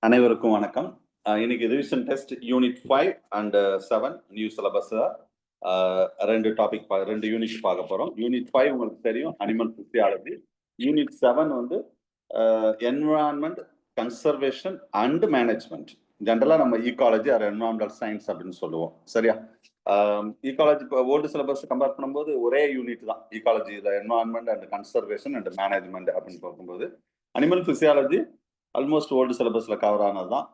அனைவருக்கும் வணக்கம். இன்னைக்கு revision test unit 5 and 7 new syllabus. ரெண்டு யூனிட் பார்க்க போறோம். யூனிட் 5 உங்களுக்கு தெரியும், அனிமல் பிசியாலஜி. யூனிட் 7 வந்து என்விரான்மெண்ட் கன்சர்வேஷன் அண்ட் மேனேஜ்மெண்ட். ஜென்ரலா நம்ம ஈகாலஜி ஆர் என்விரான்மெண்டல் சயின்ஸ் அப்படின்னு சொல்லுவோம். சரியா? ஈகாலஜி ஓல்டு சிலபஸ் கம்பேர் பண்ணும்போது ஒரே யூனிட் தான் ecology. Environment and conservation and management அப்படின்னு பார்க்கும்போது, அனிமல் பிசியாலஜி ஆல்மோஸ்ட் ஓல்டு சிலபஸ்ல கவர் ஆனது தான்.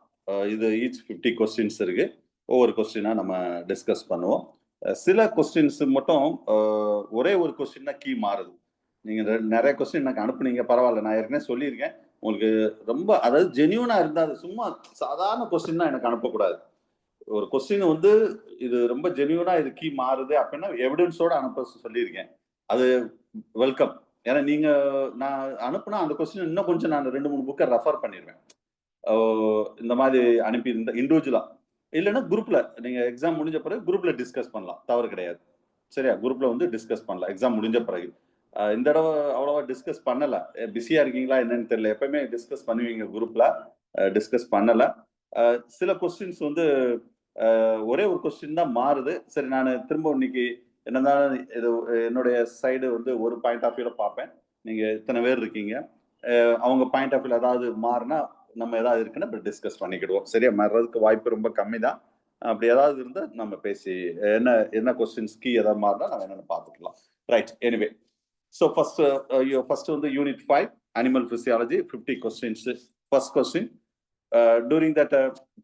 இது ஈச் 50 கொஸ்டின்ஸ் இருக்கு. ஒவ்வொரு கொஸ்டினா நம்ம டிஸ்கஸ் பண்ணுவோம். சில கொஸ்டின்ஸ் மட்டும் ஒரே ஒரு கொஸ்டின் தான் கீ மாறுது. நீங்க நிறைய கொஸ்டின் எனக்கு அனுப்புனீங்க, பரவாயில்ல. நான் ஏற்கனவே சொல்லியிருக்கேன், உங்களுக்கு ரொம்ப அதாவது ஜென்யூனா இருந்தா, சும்மா சாதாரண கொஸ்டின் தான் எனக்கு அனுப்பக்கூடாது. ஒரு கொஸ்டின் வந்து இது ரொம்ப ஜென்யூனா இது கீ மாறுது அப்படின்னா எவிடன்ஸோட அனுப்ப சொல்லியிருக்கேன். அது வெல்கம். ஏன்னா நீங்க நான் அனுப்புனா அந்த கொஸ்டின் இன்னும் கொஞ்சம் நான் 2-3 புக்கை ரெஃபர் பண்ணிடுவேன். இந்த மாதிரி அனுப்பி இருந்த இண்டிவிஜுவலா இல்லைன்னா குரூப்ல நீங்க எக்ஸாம் முடிஞ்ச பிறகு குரூப்ல டிஸ்கஸ் பண்ணலாம், தவறு கிடையாது. சரியா? குரூப்ல வந்து டிஸ்கஸ் பண்ணலாம் எக்ஸாம் முடிஞ்ச பிறகு. இந்த தடவை அவ்வளவா டிஸ்கஸ் பண்ணல, பிஸியா இருக்கீங்களா என்னன்னு தெரியல. எப்பவுமே டிஸ்கஸ் பண்ணுவீங்க, குரூப்ல டிஸ்கஸ் பண்ணல. சில கொஸ்டின்ஸ் வந்து ஒரே ஒரு கொஸ்டின் தான் மாறுது. சரி, நான் திரும்ப இன்னைக்கு என்னதான் இது என்னுடைய சைடு வந்து ஒரு பாயிண்ட் ஆஃப் வியூல பார்ப்பேன். நீங்க இத்தனை பேர் இருக்கீங்க, அவங்க பாயிண்ட் ஆஃப் வியூல ஏதாவது மாறினா நம்ம ஏதாவது இருக்குன்னா இப்போ டிஸ்கஸ் பண்ணிக்கிடுவோம். சரியா? மாறுறதுக்கு வாய்ப்பு ரொம்ப கம்மி தான். அப்படி ஏதாவது இருந்தால் நம்ம பேசி என்ன கொஸ்டின்ஸ் கீ ஏதாவது மாறினா நம்ம என்னென்னு பார்த்துக்கலாம். ரைட். எனிவே, ஸோ ஃபர்ஸ்ட் வந்து unit 5 animal physiology 50 questions. First question, during that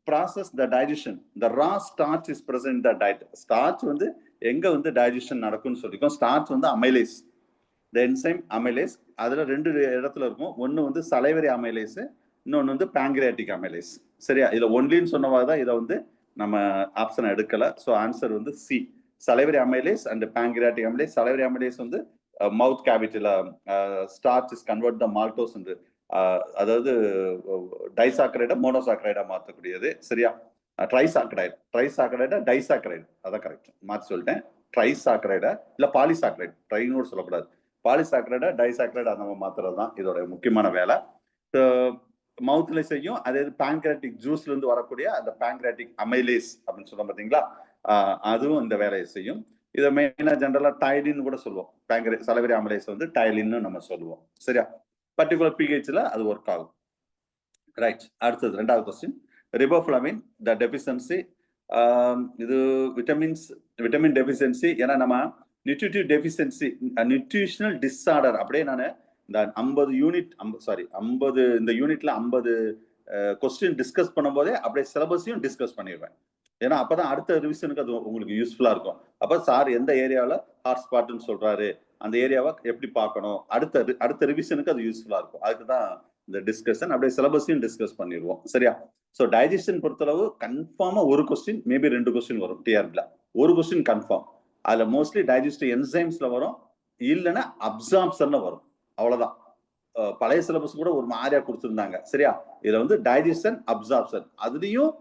process the digestion the raw starch is present in the diet. starch வந்து எங்க வந்து டைஜஷன் நடக்கும்னு சொல்லிருக்கோம். starch வந்து அமைலேஸ், the enzyme amylase. அதுல ரெண்டு இடத்துல இருக்கும். ஒன்னு வந்து salivary amylase, இன்னொன்னு வந்து pancreatic amylase. சரியா? இதுல ஒன்லின்னு சொன்னவாதான் இதை வந்து நம்ம ஆப்ஷன் எடுக்கல. ஸோ ஆன்சர் வந்து C, salivary amylase and pancreatic amylase. salivary amylase வந்து மவுத் கேவிட்டில starch is convert the maltose என்று, அதாவது டைசாக்கரைடா மோனோசாக்கரைடா மாற்றக்கூடியது. சரியா? ட்ரைசாக்கரைடா டைசாக்கரைடு, அதான் கரெக்ட். மாற்றி சொல்லிட்டேன். ட்ரைசாக்கரைடா இல்ல பாலிசாக்கரைடு, ட்ரைனோடு சொல்லக்கூடாது. பாலிசாக்கரைடா டைசாக்கரைடா அந்த மாத்துறது தான் இதோட முக்கியமான வேலை. மவுத்ல செய்யும். அதே பேங்க்ராட்டிக் ஜூஸ்ல இருந்து வரக்கூடிய அந்த பேங்க்ராட்டிக் அமைலேஸ் அப்படின்னு சொல்ல பார்த்தீங்களா, அதுவும் இந்த வேலையை செய்யும். இதை மெயினா ஜென்ரலா டைலின்னு கூட சொல்லுவோம். salivary amylase வந்து டைலின்னு நம்ம சொல்லுவோம். சரியா? பர்டிகுலர் பிஹெச்ல அது ஒர்க் ஆகும். ரைட். அடுத்தது ரெண்டாவது கொஸ்டின், ரிபோஃப்ளவின் த டெபிஷியன்சி. இது விட்டமின் டெபிஷியன்சி. ஏன்னா நம்ம நியூட்ரிட்டிவ் டெபிஷியன்சி நியூட்ரிஷனல் டிஸார்டர் அப்படியே நான் இந்த 50 இந்த யூனிட்ல 50 கொஸ்டின் டிஸ்கஸ் பண்ணும்போதே அப்படியே சிலபஸையும் டிஸ்கஸ் பண்ணிடுவேன். ஏன்னா அப்பதான் அடுத்த ரிவிஷனுக்கு அது உங்களுக்கு யூஸ்ஃபுல்லா இருக்கும். அப்ப சார் எந்த ஏரியாவில் ஹாட் ஸ்பாட்னு சொல்றாரு, அந்த ஏரியாவை எப்படி பார்க்கணும், அடுத்த ரிவிஷனுக்கு அது யூஸ்ஃபுல்லா இருக்கும். அதுக்கு தான் இந்த டிஸ்கஷன். அப்படியே சிலபஸையும் டிஸ்கஸ் பண்ணிடுவோம். சரியா? ஸோ டைஜஷன் பொறுத்தளவு கன்ஃபார்மா ஒரு கொஸ்டின், மேபி 2 கொஸ்டின் வரும். டிஆர்பில ஒரு கொஸ்டின் கன்ஃபார்ம். அதுல மோஸ்ட்லி டைஜஸ்டிவ் என்சைம்ஸ்ல வரும், இல்லைன்னா அப்சார்ப்ஷன்ல வரும். அவ்வளவுதான். பழைய சிலபஸ் கூட ஒரு மாதிரியா கொடுத்துருந்தாங்க. சரியா? இதுல வந்து டைஜஷன், அப்சார்ப்ஷன், அதுலயும்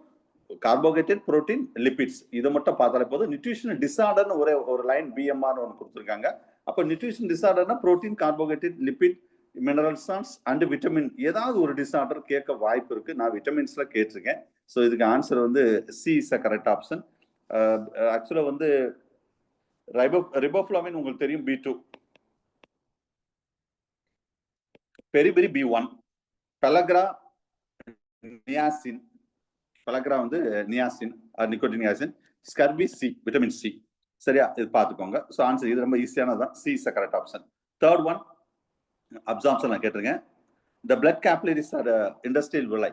கார்போஹைட்ரேட், புரோட்டீன், லிபிட்ஸ், இதை மட்டும் பார்த்தாலே போதும். நியூட்ரிஷன் டிஸார்டர்னு ஒரு லைன் பிஎம்ஆர் ஒன்று கொடுத்துருக்காங்க. அப்ப நியூட்ரிஷன் டிஸார்டர்னா protein, carbohydrate, lipid, mineral salts and vitamin, ஏதாவது ஒரு டிஸார்டர் கேட்க வாய்ப்பு இருக்கு. நான் விட்டமின்ஸ்ல கேட்டிருக்கேன். ஸோ இதுக்கு ஆன்சர் வந்து C is a correct option. ஆக்சுவலா வந்து ரிபோஃப்ளவின் உங்களுக்கு தெரியும், B2, beriberi B1, பெலக்ரா niacin, pellagra வந்து niacin nicotinic acid, scurvy C, vitamin C. சரியா? இது பார்த்துக்கோங்க. ஸோ ஆன்சர் இது ரொம்ப ஈஸியானதான், C is a correct option. Third one, absorption நான் கேட்டிருக்கேன். The blood capillaries are industrial villi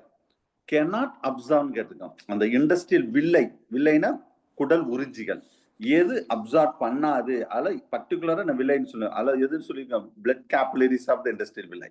cannot absorb கேட்டிருக்கோம். அந்த இண்டஸ்ட்ரியல் வில்லைனா குடல் உறிஞ்சிகள் எது அப்சார்ப் பண்ணாது, அதுல பர்டிகுலரா நான் வில்லைன்னு சொல்லுவேன். அதுல எதுன்னு சொல்லியிருக்கோம், blood capillaries of the industrial villi.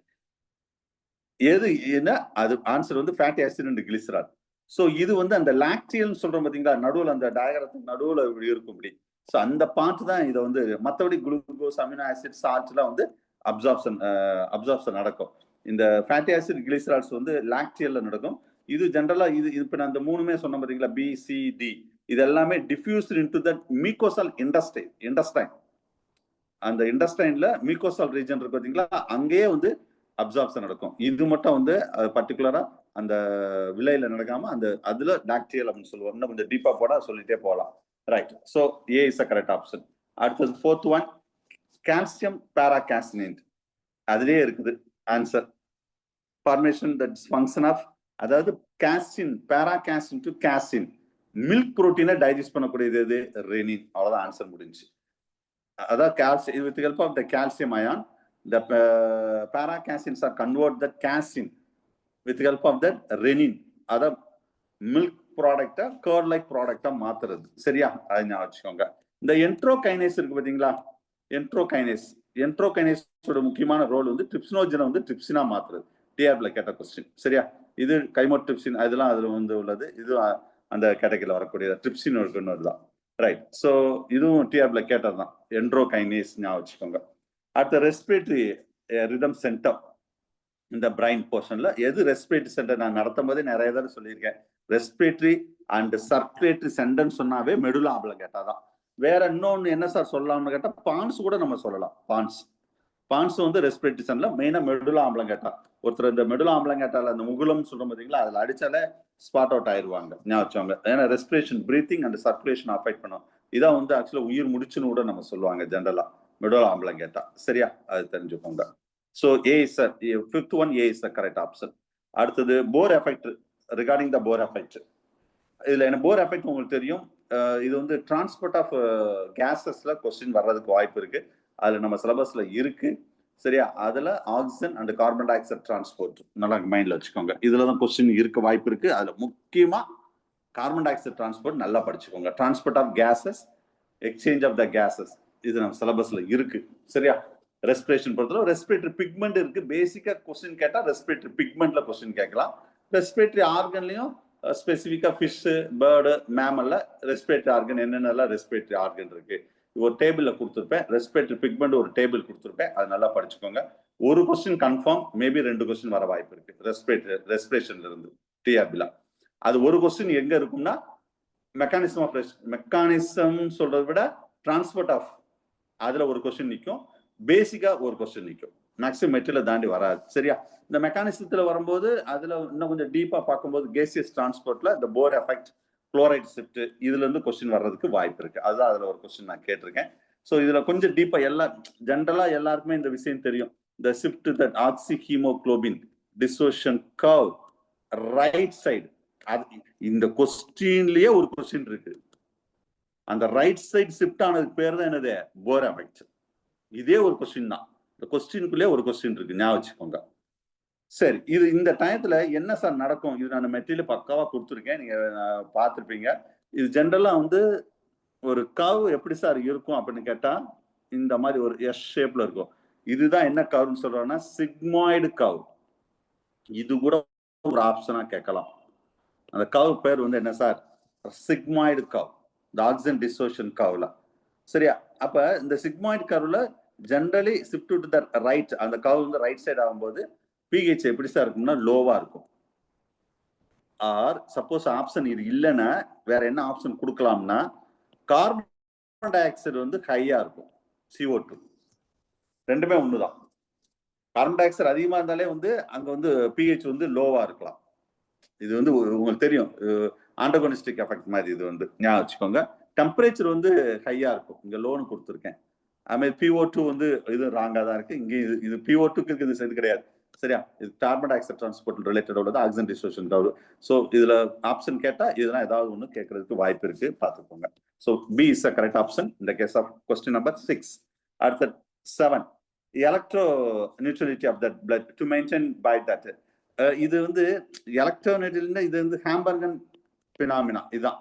எது என்ன, அது ஆன்சர் வந்து fatty acid and glycerol. So இது வந்து அந்த லாக்டியல்னு சொல்றோம் பார்த்தீங்களா, நடுவில் அந்த டயக்ராத்துக்கு நடுவில் இப்படி இருக்கும் இப்படி. ஸோ அந்த பார்ட் தான் இதை வந்து, மற்றபடி குளுக்கோஸ், அமினோ ஆசிட், சால்ட்லாம் வந்து அப்சார்ப்ஷன் நடக்கும். இந்த ஃபேட்டி ஆசிட் கிளிசரால்ஸ் வந்து லாக்டியல்ல நடக்கும். இது ஜென்ரலா இது இப்ப நான் இந்த மூணுமே சொன்ன பார்த்தீங்களா, BCD, இது எல்லாமே diffused into the mucosal intestine. அந்த இண்டஸ்டைன்ல மியூகோசல் ரீஜன் இருக்கு பார்த்தீங்களா, அங்கேயே வந்து அப்சார்ப்ஷன் நடக்கும். இது மட்டும் வந்து பர்டிகுலரா அந்த விலையில நடக்காம அந்த அதுல பாக்டீரியல் அப்படின்னு சொல்லுவோம். இன்னும் கொஞ்சம் டீப்பா போட சொல்லிட்டே போகலாம். Right. So A is a correct option. அடுத்தது 4th ஒன் கால்சியம் பாராகாசினேட். அதுலயே இருக்குது answer. Formation that function of, அதாவது casein, paracasein to casein, milk புரோட்டீனை டைஜஸ்ட் பண்ணக்கூடியது எது? ரெனின். அவ்வளவுதான் ஆன்சர் முடிஞ்சு. அதாவது calcium with help of the calcium ion the paracasins are convert the casein with help of that renin. அத milk ப்ராடக்டா curd like ப்ராடக்டா மாத்துறது. சரியா? அது ஞாபகம் வச்சுக்கோங்க. இந்த என்ட்ரோகைனேஸ் இருக்கு பாத்தீங்களா? என்ட்ரோகைனேஸோட முக்கியமான ரோல் வந்து ட்ரிப்சினோஜனை வந்து ட்ரிப்சினா மாத்துறது. டிஆர்பில கேட்ட கொஸ்டின். சரியா? இது கைமோட்ரிப்சின் அதெல்லாம் அதுல வந்து உள்ளது. இது அந்த கேட்டகரியில வரக்கூடிய ட்ரிப்சின் இருக்குன்னு தான். ரைட். ஸோ இதுவும் டிஆர்பில கேட்டதுதான். என்ட்ரோகைனேஸ் ஞாபகம் வச்சுக்கோங்க. அடுத்த ரெஸ்பிரேட்டரி ரிதம் சென்டர் இந்த பிரைன் போர்ஷன்ல எது ரெஸ்பிரேட்டரி சென்டர் நான் நடத்தும் போதே நிறைய தடவை சொல்லியிருக்கேன். ரெஸ்பிரேட்டரி அண்ட் சர்க்குலேட்டரி சென்டர்னு சொன்னாவே மெடுலா ஆப்லங்கேட்டா தான். வேற இன்னொன்னு என்ன சார் சொல்லலாம்னு கேட்டா பான்ஸ் கூட நம்ம சொல்லலாம். பான்ஸ் வந்து ரெஸ்பிரேட்டரி சென்டர்ல மெயினா மெடுலா ஆப்லங்கேட்டா. ஒருத்தர் இந்த மெடுலா ஆப்லங்கேட்டால அந்த முகுலம் சொல்றோம் பாத்தீங்களா, அதுல அடிச்சாலே ஸ்பாட் அவுட் ஆயிருவாங்க. ஞாபகம். ஏன்னா respiration breathing and circulation affect பண்ணும். இதான் வந்து ஆக்சுவலா உயிர் முடிச்சுன்னு கூட நம்ம சொல்லுவாங்க ஜென்ரலா. மெடுலா ஆப்லங்கேட்டா. சரியா? அது தெரிஞ்சுக்கோங்க. So A is the 5th one. A is the correct option. அடுத்தது Bohr effect. Regarding the Bohr effect. இதுல என்ன போர் எஃபெக்ட் உங்களுக்கு தெரியும். இது வந்து டிரான்ஸ்போர்ட் ஆஃப் கேசஸ்ல கொஸ்டின் வர்றதுக்கு வாய்ப்பு இருக்கு. அதுல நம்ம சிலபஸ்ல இருக்கு. சரியா? அதுல oxygen and carbon di oxide transport நல்லா மைண்ட்ல வச்சுக்கோங்க. இதுலதான் கொஸ்டின் இருக்க வாய்ப்பு இருக்கு. அதுல முக்கியமா கார்பன் டை ஆக்சைடு டிரான்ஸ்போர்ட் நல்லா படிச்சுக்கோங்க. Transport of gases, exchange of the gases, இது நம்ம சிலபஸ்ல இருக்கு. சரியா? ரெஸ்பிரேஷன் பொறுத்தவரை ரெஸ்பிரேட்டரி பிக்மெண்ட் இருக்கு. பேசிக்கா கொஸ்டின் கேட்டா ரெஸ்பிரேட்டரி பிக்மெண்ட்ல கொஸ்டின் கேட்கலாம். ரெஸ்பிரேட்டரி ஆர்கன்லயும் ஸ்பெசிபிக்கா ஃபிஷ், பேர்டு, மேமல்ல ரெஸ்பிரேட்டரி ஆர்கன் என்னென்னலாம் ரெஸ்பிரேட்டரி ஆர்கன் இருக்கு ஒரு டேபிள்ல கொடுத்துருப்பேன். ரெஸ்பிரேட்டரி பிக்மெண்ட் ஒரு டேபிள் கொடுத்துருப்பேன். அது நல்லா படிச்சுக்கோங்க. ஒரு கொஸ்டின் கன்ஃபார்ம், மேபி 2 கொஸ்டின் வர வாய்ப்பு இருக்கு ரெஸ்பிரேஷன்ல இருந்து டிஆர்பில. அது ஒரு கொஸ்டின் எங்க இருக்கும்னா மெக்கானிசம் சொல்றதை விட டிரான்ஸ்போர்ட் ஆஃப் அதுல ஒரு கொஸ்டின் நிற்கும். பேசிக்கா ஒரு கொஸ்டின் நிற்கும். மேக்ஸிமம் மெட்டீரியல் தாண்டி வராது. சரியா? இந்த மெக்கானிசத்துல வரும்போது அதுல இன்னும் கொஞ்சம் டீப்பா பார்க்கும்போது கேசியஸ் டிரான்ஸ்போர்ட்ல இந்த போர் எஃபெக்ட், குளோரைட் ஷிஃப்ட் இதுல இருந்து கொஸ்டின் வர்றதுக்கு வாய்ப்பு இருக்கு. அதுதான் அதுல ஒரு கொஸ்டின் நான் கேட்டிருக்கேன். ஸோ இதுல கொஞ்சம் டீப்பா ஜென்ரலா எல்லாருக்குமே இந்த விஷயம் தெரியும். இந்த shift that oxy haemoglobin dissociation curve right side. இந்த கொஸ்டின்லயே ஒரு கொஸ்டின் இருக்கு. அந்த ரைட் சைடு ஷிஃப்ட் ஆனதுக்கு பேர் தான் என்னது? போர் எஃபெக்ட். இதே ஒரு கொஸ்டின் தான். இந்த கொஸ்டினுக்குள்ளே ஒரு கொஸ்டின் இருக்கு. ஞாபகம் வச்சுக்கோங்க. சரி, இது இந்த டயத்துல என்ன சார் நடக்கும்? இது நான் மெட்டீரியல் பக்காவா கொடுத்துருக்கேன். நீங்க பார்த்துருப்பீங்க. இது ஜென்ரலா வந்து ஒரு கர்வ் எப்படி சார் இருக்கும் அப்படின்னு கேட்டா இந்த மாதிரி ஒரு எஸ் ஷேப்ல இருக்கும். இதுதான் என்ன கர்வ்னு சொல்றோம்னா சிக்மாய்டு கர்வ். இது கூட ஒரு ஆப்ஷனா கேட்கலாம். அந்த கர்வ் பேர் வந்து என்ன சார்? Sigmoid curve. இந்த ஆக்சிஜன் டிசோஷன் கர்வ்ல. சரியா? அப்ப இந்த சிக்மாய்டு கர்வ்ல generally shift to the right, அந்த கர்வ் வந்து ரைட் சைடு ஆகும்போது பிஹெச் எப்படி சார் இருக்கும்னா லோவா இருக்கும். ஆர் சப்போஸ் ஆப்ஷன் இது இல்லைன்னா வேற என்ன ஆப்ஷன் கொடுக்கலாம்னா கார்பன் டை ஆக்சைடு வந்து ஹையா இருக்கும். CO2 ரெண்டுமே ஒண்ணுதான். கார்பன் டை ஆக்சைடு அதிகமா இருந்தாலே வந்து அங்க வந்து பிஹெச் வந்து லோவா இருக்கலாம். இது வந்து உங்களுக்கு தெரியும் ஆண்டகோனிஸ்டிக் எஃபெக்ட் மாதிரி. இது வந்து ஞாபகம் வச்சுக்கோங்க. டெம்பரேச்சர் வந்து ஹையா இருக்கும். இங்க லோன்னு கொடுத்துருக்கேன். அதுமாதிரி PO2 வந்து இது ராங்கா தான் இருக்கு. இங்கே இது PO2க்கு இது சரி கிடையாது. சரியா? இது carbon di oxide transport related உள்ளது ஆக்சிஜன் டிசோஷன் கர்வ். ஸோ இதுல ஆப்ஷன் கேட்டா இதெல்லாம் ஏதாவது ஒன்று கேட்கறதுக்கு வாய்ப்பு இருக்கு. பார்த்துக்கோங்க. So B is the correct option in the case of question number 6. அடுத்த 7 electroneutrality of that blood to maintain by that. இது வந்து எலக்ட்ரோ நியூட்ரலிட்டி, இது வந்து ஹாம்பர்கன் பினாமினா இதுதான்.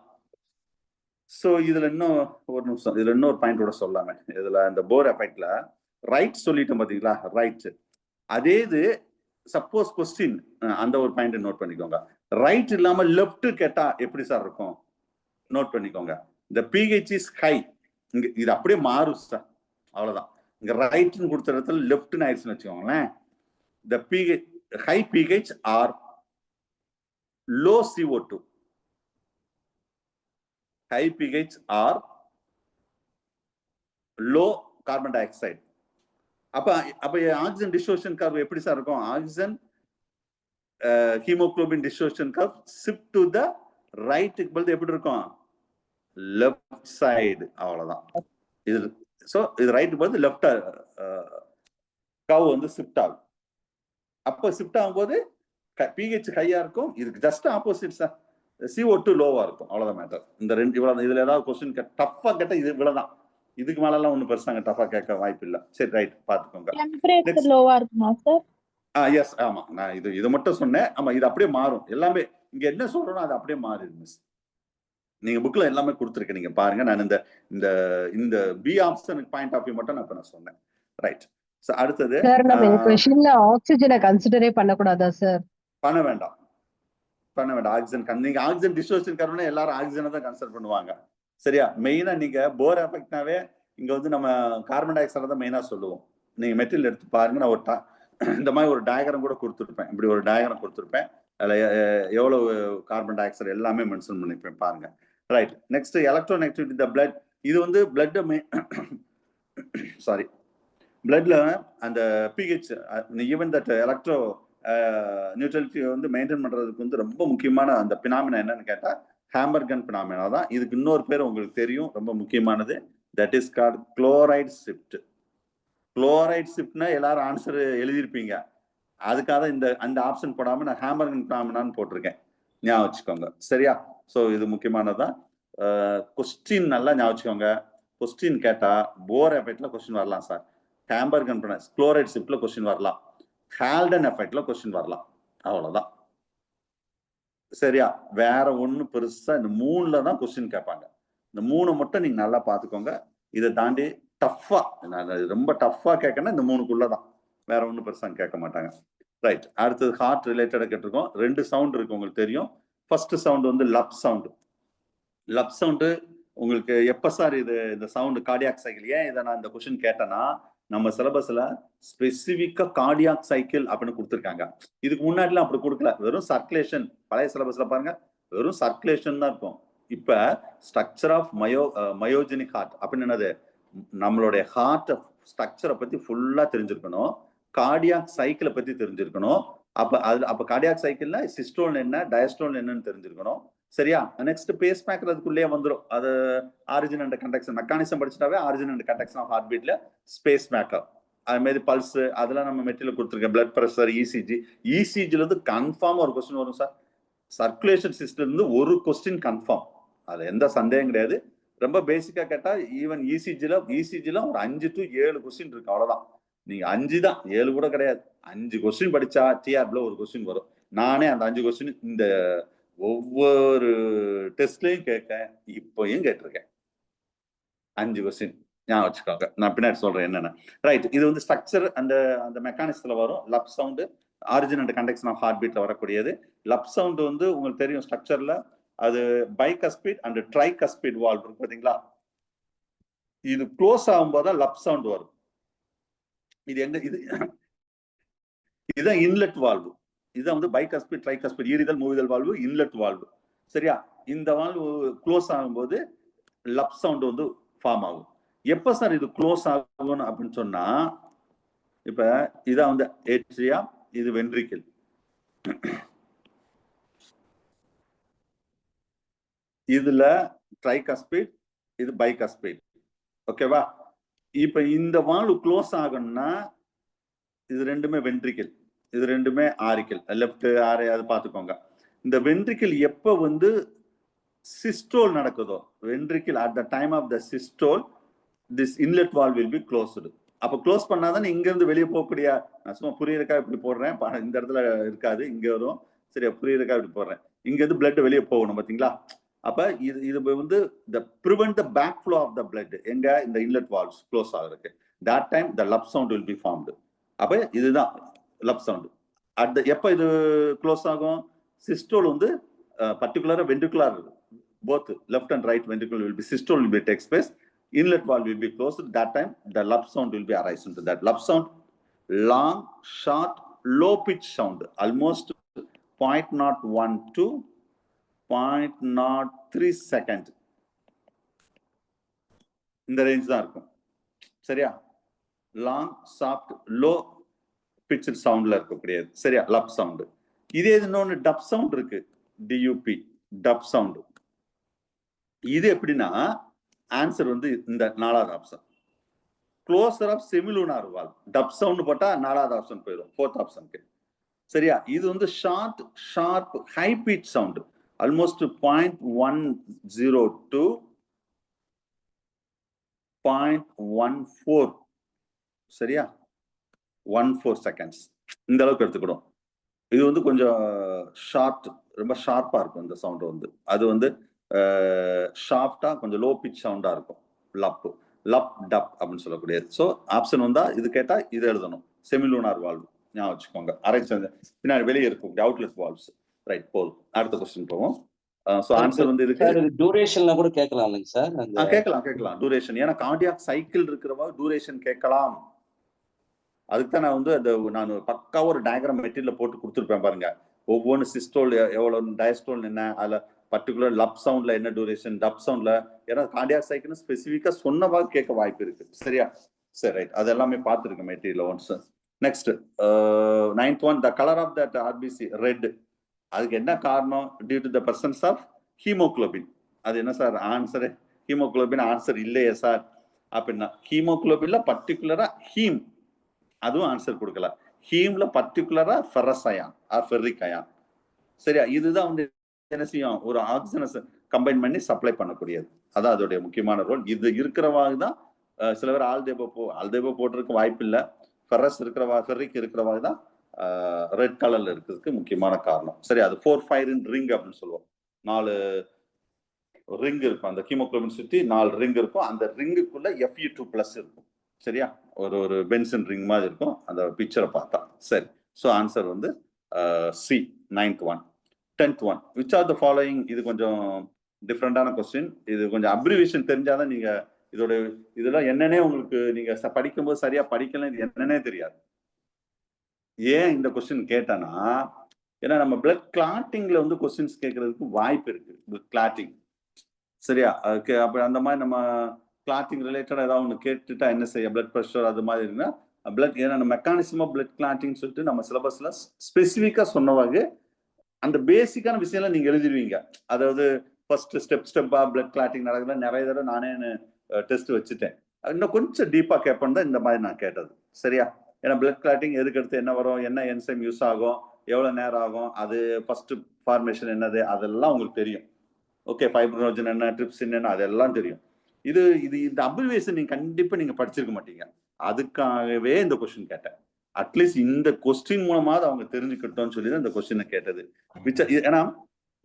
ஸோ இதுல இன்னும் ஒரு நிமிஷம், இதுல இன்னொரு பாயிண்டோட சொல்லாமே. இதுல இந்த போர் எஃபெக்ட்ல ரைட் சொல்லிட்டோம் பாத்தீங்களா? ரைட். அதே இது சப்போஸ் கொஸ்டின் அந்த ஒரு பாயிண்ட் நோட் பண்ணிக்கோங்க. ரைட் இல்லாம லெஃப்ட் கேட்டா எப்படி சார் இருக்கும்? நோட் பண்ணிக்கோங்க. இந்த பிஹெச் இஸ் ஹை, இங்க இது அப்படியே மாறும் சார். அவ்வளவுதான். இங்க ரைட்னு கொடுத்த இடத்துல லெஃப்ட்னு ஆயிடுச்சுன்னு வச்சுக்கோங்களேன். இந்த pH high pH or low CO2, high pH or low carbon dioxide. அப்ப ஆக்சிஜன் டிஸ்ட்ரிபியூஷன் கர்வ் எப்படி சார் இருக்கும்? Oxygen haemoglobin distribution curve shift to the ரைட்டுக்கு பதில் எப்படி இருக்கும்? Left side. அவ்வளவுதான். இது சோ இது ரைட் பதில் லெஃப்ட் கர்வ் வந்து ஷிஃப்ட் ஆகும். அப்ப ஷிஃப்ட் ஆகும்போது pH ஹையா இருக்கும். இதுக்கு ஜஸ்ட் ஆப்போசிட் சார். CO2 லோவா இருக்கும். அவ்வளவுதான் மேட்டர். இந்த ரெண்டு இவ்வளவு. இதுல ஏதாவது கொஸ்டின் டஃப்பா கேட்டா இது இவ்வளவுதான். இதுக்கு மேல எல்லாம் ஒண்ணும் பெருசாங்க டஃப்பா கேட்க வாய்ப்பு இல்ல. சரி ரைட் பாத்துக்கோங்க. டெம்பரேச்சர் லோவா இருக்குமா சார்? எஸ் ஆமா. நான் இது மட்டும் சொன்னேன். ஆமா இது அப்படியே மாறும். எல்லாமே இங்க என்ன சொல்றோம் அது அப்படியே மாறிடும் மிஸ். நீங்க புக்ல எல்லாமே கொடுத்துருக்கேன். நீங்க பாருங்க. நான் இந்த இந்த இந்த பி ஆப்ஷனுக்கு பாயிண்ட் ஆஃப் வியூ மட்டும் நான் சொன்னேன். ரைட். அடுத்தது சார் நம்ம இந்த क्वेश्चनல ஆக்ஸிஜனை கன்சிடரே பண்ண கூடாதா சார்? பண்ண வேண்டாம். ஆக்சிஜன் நீங்க ஆக்சிஜன் டிஸ்ட்ரிபியூஷன் கர்வ்னா எல்லாரும் ஆக்சிஜனை தான் கன்சிடர் பண்ணுவாங்க. சரியா? மெயினா நீங்க போர் எஃபெக்ட்னாவே இங்க வந்து நம்ம கார்பன் டை ஆக்சைடு தான் மெயினா சொல்லுவோம். நீங்க மெட்டீரியல் எடுத்து பாருங்க. நான் ஒரு இந்த மாதிரி ஒரு டயக்ராம் கூட கொடுத்துருப்பேன். இப்படி ஒரு டயக்ராம் கொடுத்துருப்பேன். அதுல எவ்வளவு கார்பன் டை ஆக்சைடு எல்லாமே மென்ஷன் பண்ணிருப்பேன் பாருங்க. ரைட். நெக்ஸ்ட் எலக்ட்ரோநெகட்டிவிட்டி தி பிளட். இது வந்து பிளட் சாரி பிளட்ல அந்த pH even that electro neutrality வந்து மெயின்டைன் பண்றதுக்கு வந்து ரொம்ப முக்கியமான அந்த பினாமினா என்னன்னு கேட்டா ஹாம்பர்கன் பினாமினா தான். இதுக்கு இன்னொரு பேர் உங்களுக்கு தெரியும், ரொம்ப முக்கியமானது. That is called chloride shift. Chloride ஷிஃப்ட்னா எல்லாரும் ஆன்சர் எழுதியிருப்பீங்க. அதுக்காக அந்த ஆப்ஷன் போடாம நான் ஹாம்பர்கன் பினாமினான்னு போட்டிருக்கேன். ஞாபகம் வச்சுக்கோங்க. சரியா? ஸோ இது முக்கியமானதான். கொஸ்டின் நல்லா ஞாபகம் வச்சுக்கோங்க. கொஸ்டின் கேட்டா போர் எஃபெக்ட்ல கொஸ்டின் வரலாம் சார். ஹாம்பர்கன் குளோரைட் ஷிஃப்ட்ல கொஸ்டின் வரலாம். ஹால்டன் எஃபெக்ட்ல கொஸ்டின் வரலாம். அவ்வளவுதான். சரியா? வேற ஒண்ணு பெருசா இந்த 3ல தான் கொஸ்டின் கேட்பாங்க. இந்த 3 மட்டும் நீங்க நல்லா பாத்துக்கோங்க. இதை தாண்டி டஃப்பா ரொம்ப டஃப்பா கேட்கணும் இந்த 3க்குள்ளதான். வேற ஒண்ணு பெருசா கேட்க மாட்டாங்க. ரைட். அடுத்தது ஹார்ட் ரிலேட்டடா கேட்டிருக்கோம். 2 சவுண்ட் இருக்கு உங்களுக்கு தெரியும். ஃபர்ஸ்ட் சவுண்ட் வந்து லப் சவுண்ட். லப் சவுண்ட் உங்களுக்கு எப்ப சார் இது இந்த சவுண்ட் கார்டியாக் சைக்கிள்? ஏன் இதை நான் இந்த கொஸ்டின் கேட்டேன்னா நம்ம சிலபஸ்ல ஸ்பெசிபிக்கா கார்டியாக் சைக்கிள் அப்படின்னு கொடுத்துருக்காங்க. இதுக்கு முன்னாடிலாம் அப்படி கொடுக்கல. வெறும் சர்க்குலேஷன். பழைய சிலபஸ்ல பாருங்க வெறும் சர்க்குலேஷன் தான் இருக்கும். இப்ப ஸ்ட்ரக்சர் ஆஃப் மயோஜெனிக் ஹார்ட் அப்படின்னு என்னது? நம்மளுடைய ஹார்ட் ஸ்ட்ரக்சரை பத்தி ஃபுல்லா தெரிஞ்சிருக்கணும். கார்டியாக் சைக்கிளை பத்தி தெரிஞ்சிருக்கணும். அப்ப கார்டியாக் சைக்கிள்ல சிஸ்டோல் என்ன டயஸ்டோல் என்னன்னு தெரிஞ்சிருக்கணும். சரியா? நெக்ஸ்ட் பேஸ் மேக்கர் அதுக்குள்ளே வந்துடும். அது ஆரிஜின் அண்ட் கண்டக்ஷன் மெக்கானிசம் படிச்சுட்டாவே origin and conduction of heart பீட்ல ஸ்பேஸ் மேக்கர். அது மாதிரி பல்ஸ் அதெல்லாம் நம்ம மெட்டீரியல் கொடுத்துருக்கேன். Blood pressure, ECG. இசிஜில இருந்து கன்ஃபார்ம் ஒரு கொஸ்டின் வரும் சார். சர்க்குலேஷன் சிஸ்டம் இருந்து ஒரு கொஸ்டின் கன்ஃபார்ம். அது எந்த சந்தேகம் கிடையாது. ரொம்ப பேசிக்கா கேட்டா ஈவன் இசிஜில ஒரு 5 to 7 கொஸ்டின் இருக்கு. அவ்வளவுதான். நீங்க 5 தான், 7 கூட கிடையாது. 5 கொஸ்டின் படிச்சா டிஆர்ல ஒரு கொஸ்டின் வரும். நானே அந்த 5 கொஸ்டின் இந்த ஒவ்வொரு டெஸ்ட்லயும் இப்பயும் கேட்டிருக்கேன். 5 கொஸ்டின் ஞாபகம் வச்சுக்கோங்க. நான் பின்னாடி சொல்றேன் என்னென்ன. ரைட். இது வந்து ஸ்ட்ரக்சர் அந்த மெக்கானிசத்துல வரும். Lub sound origin and conduction of heart பீட்ல வரக்கூடியது. லப் சவுண்ட் வந்து உங்களுக்கு தெரியும் ஸ்ட்ரக்சர்ல அது பைகஸ்பீட் அண்ட் ட்ரைகஸ்பீட் வால்வ் இருக்கு பாத்தீங்களா? இது க்ளோஸ் ஆகும்போது தான் லப் சவுண்ட் வரும். இது எங்க இதுதான் இன்லெட் வால்வு. இதுதான் வந்து பைகஸ்பீட் ட்ரைகஸ்பீட் ஈரிதல் மூவிதல் வால்வு இன்லெட் வால்வு. சரியா? இந்த வால்வு க்ளோஸ் ஆகும்போது லப் சவுண்ட் வந்து ஃபார்ம் ஆகும். எப்ப சார் இது க்ளோஸ் ஆகும் அப்படின்னு சொன்னா இப்ப இதான் வந்து ஏட்ரியா, இது வென்ட்ரிக்கிள். இதுல ட்ரைகஸ்பீட், இது பைகஸ்பீட். ஓகேவா? இப்ப இந்த வால்வு க்ளோஸ் ஆகணும்னா இது ரெண்டுமே வென்ட்ரிக்கிள், இது ரெண்டுமே ஆரிக்கிள். லெஃப்ட் ஆரை அது பார்த்துக்கோங்க. இந்த வென்ட்ரிக்கிள் எப்ப வந்து சிஸ்டோல் நடக்குதோ, ventricle at the time of the systole this inlet valve will be closed. அப்ப க்ளோஸ் பண்ணாதான் இங்க இருந்து வெளியே போகக்கூடிய, நான் சும்மா புரியறதுக்காக இப்படி போடுறேன். இந்த இடத்துல இருக்காது, இங்க வரும். சரியா? புரியறதுக்காக இப்படி போடுறேன். இங்க இருந்து பிளட் வெளியே போகணும் பாத்தீங்களா? அப்ப இது வந்து the prevent the backflow of the blood எங்க இந்த இன்லெட் வால்வ்ஸ் க்ளோஸ் ஆகுறதுக்கு. that time the lub sound will be formed. அப்ப இதுதான் lub sound. எப்ப இது க்ளோஸ் ஆகும்? சிஸ்டோல் வந்து பர்டிகுலரா ventricular, both left and right ventricle will be systole will be takes place. Inlet valve will be closed. That time the lub sound will be arising to that. Lub sound, long, short, low pitch sound, almost 0.01 to 0.03 second. இந்த range தான் இருக்கும். சரியா? Long soft low pitch சவுண்ட்ல இருக்கக்கூடியது. சரியா, லப் sound. இதே இன்னொன்னு dub sound இருக்கு, டியூபி dub sound. இது எப்படின்னா ஆன்சர் வந்து இந்த 4வது option, closure of semilunar valve. Dub sound போட்டா 4வது ஆப்ஷன் போயிடும், 4th ஆப்ஷனுக்கு. சரியா, இது வந்து sharp high pitch sound, almost 0.10 to 0.14. சரியா, 14 செகண்ட்ஸ் இந்த அளவுக்கு எடுத்துக்கிடும். இது வந்து கொஞ்சம் ரொம்ப ஷார்ப்பா இருக்கும் இந்த சவுண்ட் வந்து. அது வந்து ஷார்ப்டா கொஞ்சம் லோ பிட்ச் சவுண்டா இருக்கும். லப் டப் அப்படின்னு சொல்லக்கூடியது. ஸோ ஆப்ஷன் வந்தா இது கேட்டா இது எழுதணும், செமிலூனார் வால்வ் ஞாபகம் வச்சுக்கோங்க. பின்னாடி வெளியே இருக்கும் அவுட்லெட் வால்வ்ஸ். ரைட், போதும். அடுத்த கொஸ்டின் போவோம். ஸோ ஆன்சர் வந்து இதுக்கு டியூரேஷன்ல கூட கேட்கலாம் இல்லைங்க சார்? கேட்கலாம் டூரேஷன். ஏன்னா கார்டியாக் சைக்கிள் இருக்கிறவா டூரேஷன் கேட்கலாம். அதுக்கு தான் நான் வந்து நான் பக்காவா ஒரு டயக்ராம் மெட்டீரியல் போட்டு கொடுத்துருப்பேன் பாருங்க. ஒவ்வொன்று சிஸ்டோல் எவ்வளவு, டயஸ்டோல் என்ன, அதுல பர்டிகுலர் லப் சவுண்ட்ல என்ன டூரேஷன், டப் சவுண்ட்ல. ஏன்னா கார்டியாக் சைக்கிள் ஸ்பெசிஃபிக்கா சொன்னவாக கேட்க வாய்ப்பு இருக்கு. சரியா, சரி, ரைட். அது எல்லாமே பார்த்துருக்கேன் material ones. Next 9th one, the colour of that RBC red. அதுக்கு என்ன காரணம்? Due to the presence of haemoglobin. அது என்ன சார் ஆன்சரு? ஹீமோகுளோபின் ஆன்சர் இல்லையே சார் அப்படின்னா, ஹீமோகுளோபின்ல பர்டிகுலரா ஹீம், அதுவும் ஆன்சர் கொடுக்கல. ஹீம்ல பர்டிகுலரா ferrous ion or ferric ion. சரியா, இதுதான் வந்து என்ன செய்யும், ஒரு ஆக்சிஜனை கம்பைன் பண்ணி சப்ளை பண்ணக்கூடியது. அதான் அதோடைய முக்கியமான ரோல். இது இருக்கிறவாக தான் சில பேர் ஆல்தேபோ போட்டிருக்க வாய்ப்பு இல்லை. ஃபெரஸ் ஃபெர்ரிக் இருக்கிறவாக தான் ரெட் கலர்ல இருக்கிறதுக்கு முக்கியமான காரணம். சரி, அது 4-5 ரிங் அப்படின்னு சொல்லுவோம். 4 ரிங் இருக்கும் அந்த ஹீமோகுளோபின் சுற்றி, 4 ரிங் இருக்கும். அந்த ரிங்குக்குள்ள Fe2+ இருக்கும். சரியா, ஒரு பென்சன் ரிங் மாதிரி இருக்கும் அந்த பிக்சரை பார்த்தா. சரி, ஸோ ஆன்சர் வந்து C, 9th one. 10th one, which are the following? இது கொஞ்சம் டிஃப்ரெண்டான கொஸ்டின். இது கொஞ்சம் அப்ரிவேஷன் தெரிஞ்சாதான் நீங்க இதெல்லாம் என்னன்னே உங்களுக்கு நீங்க படிக்கும்போது சரியா படிக்கல, இது என்னன்னே தெரியாது. ஏன் இந்த கொஸ்டின் கேட்டேன்னா, ஏன்னா நம்ம பிளட் கிளாட்டிங்ல வந்து கொஸ்டின்ஸ் கேட்கறதுக்கு வாய்ப்பு இருக்கு. பிளட் கிளாட்டிங், சரியா, அதுக்கு அப்ப அந்த மாதிரி நம்ம கிளாட்டிங் ரிலேட்டடா ஏதாவது ஒன்று கேட்டுட்டா என்ன செய்ய, பிளட் ப்ரெஷர் அது மாதிரி இருந்தா ஏன்னா மெக்கானிசம் ஆஃப் பிளட் கிளாட்டிங் சொல்லிட்டு நம்ம சிலபஸ்ல ஸ்பெசிஃபிக்கா சொன்னவாங்க அந்த பேசிக்கான விஷயம்லாம் நீங்க எழுதிடுவீங்க. அதாவது ஃபர்ஸ்ட் ஸ்டெப்பா பிளட் கிளாட்டிங் நடக்குது. நிறைய தடவை நானே டெஸ்ட் வச்சுட்டேன். இன்னும் கொஞ்சம் டீப்பா கேட்பேன் தான் இந்த மாதிரி நான் கேட்டது. சரியா, ஏன்னா பிளட் கிளாட்டிங் எதுக்கு எடுத்து என்ன வரும், என்ன என்சைம் யூஸ் ஆகும், எவ்வளவு நேரம் ஆகும், அது ஃபர்ஸ்ட் ஃபார்மேஷன் என்னது, அதெல்லாம் உங்களுக்கு தெரியும். ஓகே, ஃபைப்ரோஜன் என்ன, ட்ரிப்சின் என்ன, அதெல்லாம் தெரியும். இந்த அப்ரிவேஷன் நீங்க கண்டிப்பா நீங்க படிச்சிருக்க மாட்டீங்க. அதுக்காகவே இந்த கொஸ்டின் கேட்டேன். அட்லீஸ்ட் இந்த கொஸ்டின் மூலமாவது அவங்க தெரிஞ்சுக்கிட்டோம்னு சொல்லி தான் இந்த கொஸ்டினை கேட்டது. ஏன்னா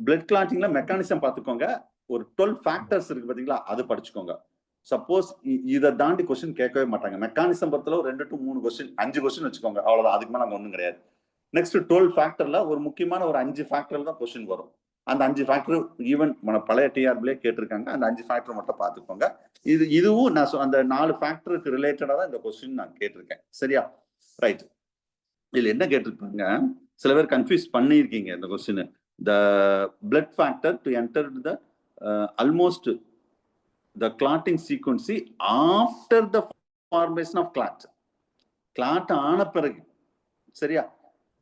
பிளட் கிளாட்டிங்ல மெக்கானிசம் பார்த்துக்கோங்க. ஒரு 12 ஃபேக்டர்ஸ் இருக்கு பாத்தீங்களா, அது படிச்சுக்கோங்க. சப்போஸ் இதை தாண்டி கொஸ்டின் கேட்கவே மாட்டாங்க. மெக்கானிசம் பொறுத்தளவு 2 to 3 கொஸ்டின், 5 கொஸ்டின் வச்சுக்கோங்க, அவ்வளவுதான். அதுக்கு மேல அங்க ஒன்றும் கிடையாது. நெக்ஸ்ட் 12 ஃபேக்டர்ல ஒரு முக்கியமான ஒரு 5 ஃபேக்டர்ல தான் கொஸ்டின் வரும். அந்த 5 ஃபேக்டர் ஈவன் பழைய டிஆர்பிலே கேட்டிருக்காங்க. அந்த 5 ஃபேக்டர் மட்டும் பார்த்துக்கோங்க. இதுவும் நான் அந்த 4 ஃபேக்டருக்கு ரிலேட்டடா தான் இந்த கொஸ்டின் நான் கேட்டிருக்கேன். சரியா, ரைட். இதுல என்ன கேட்டிருக்காங்க, சில பேர் கன்ஃபியூஸ் பண்ணியிருக்கீங்க இந்த question. The blood factor to enter the almost the clotting sequence after the formation of clot ஆன பிறகு. சரியா,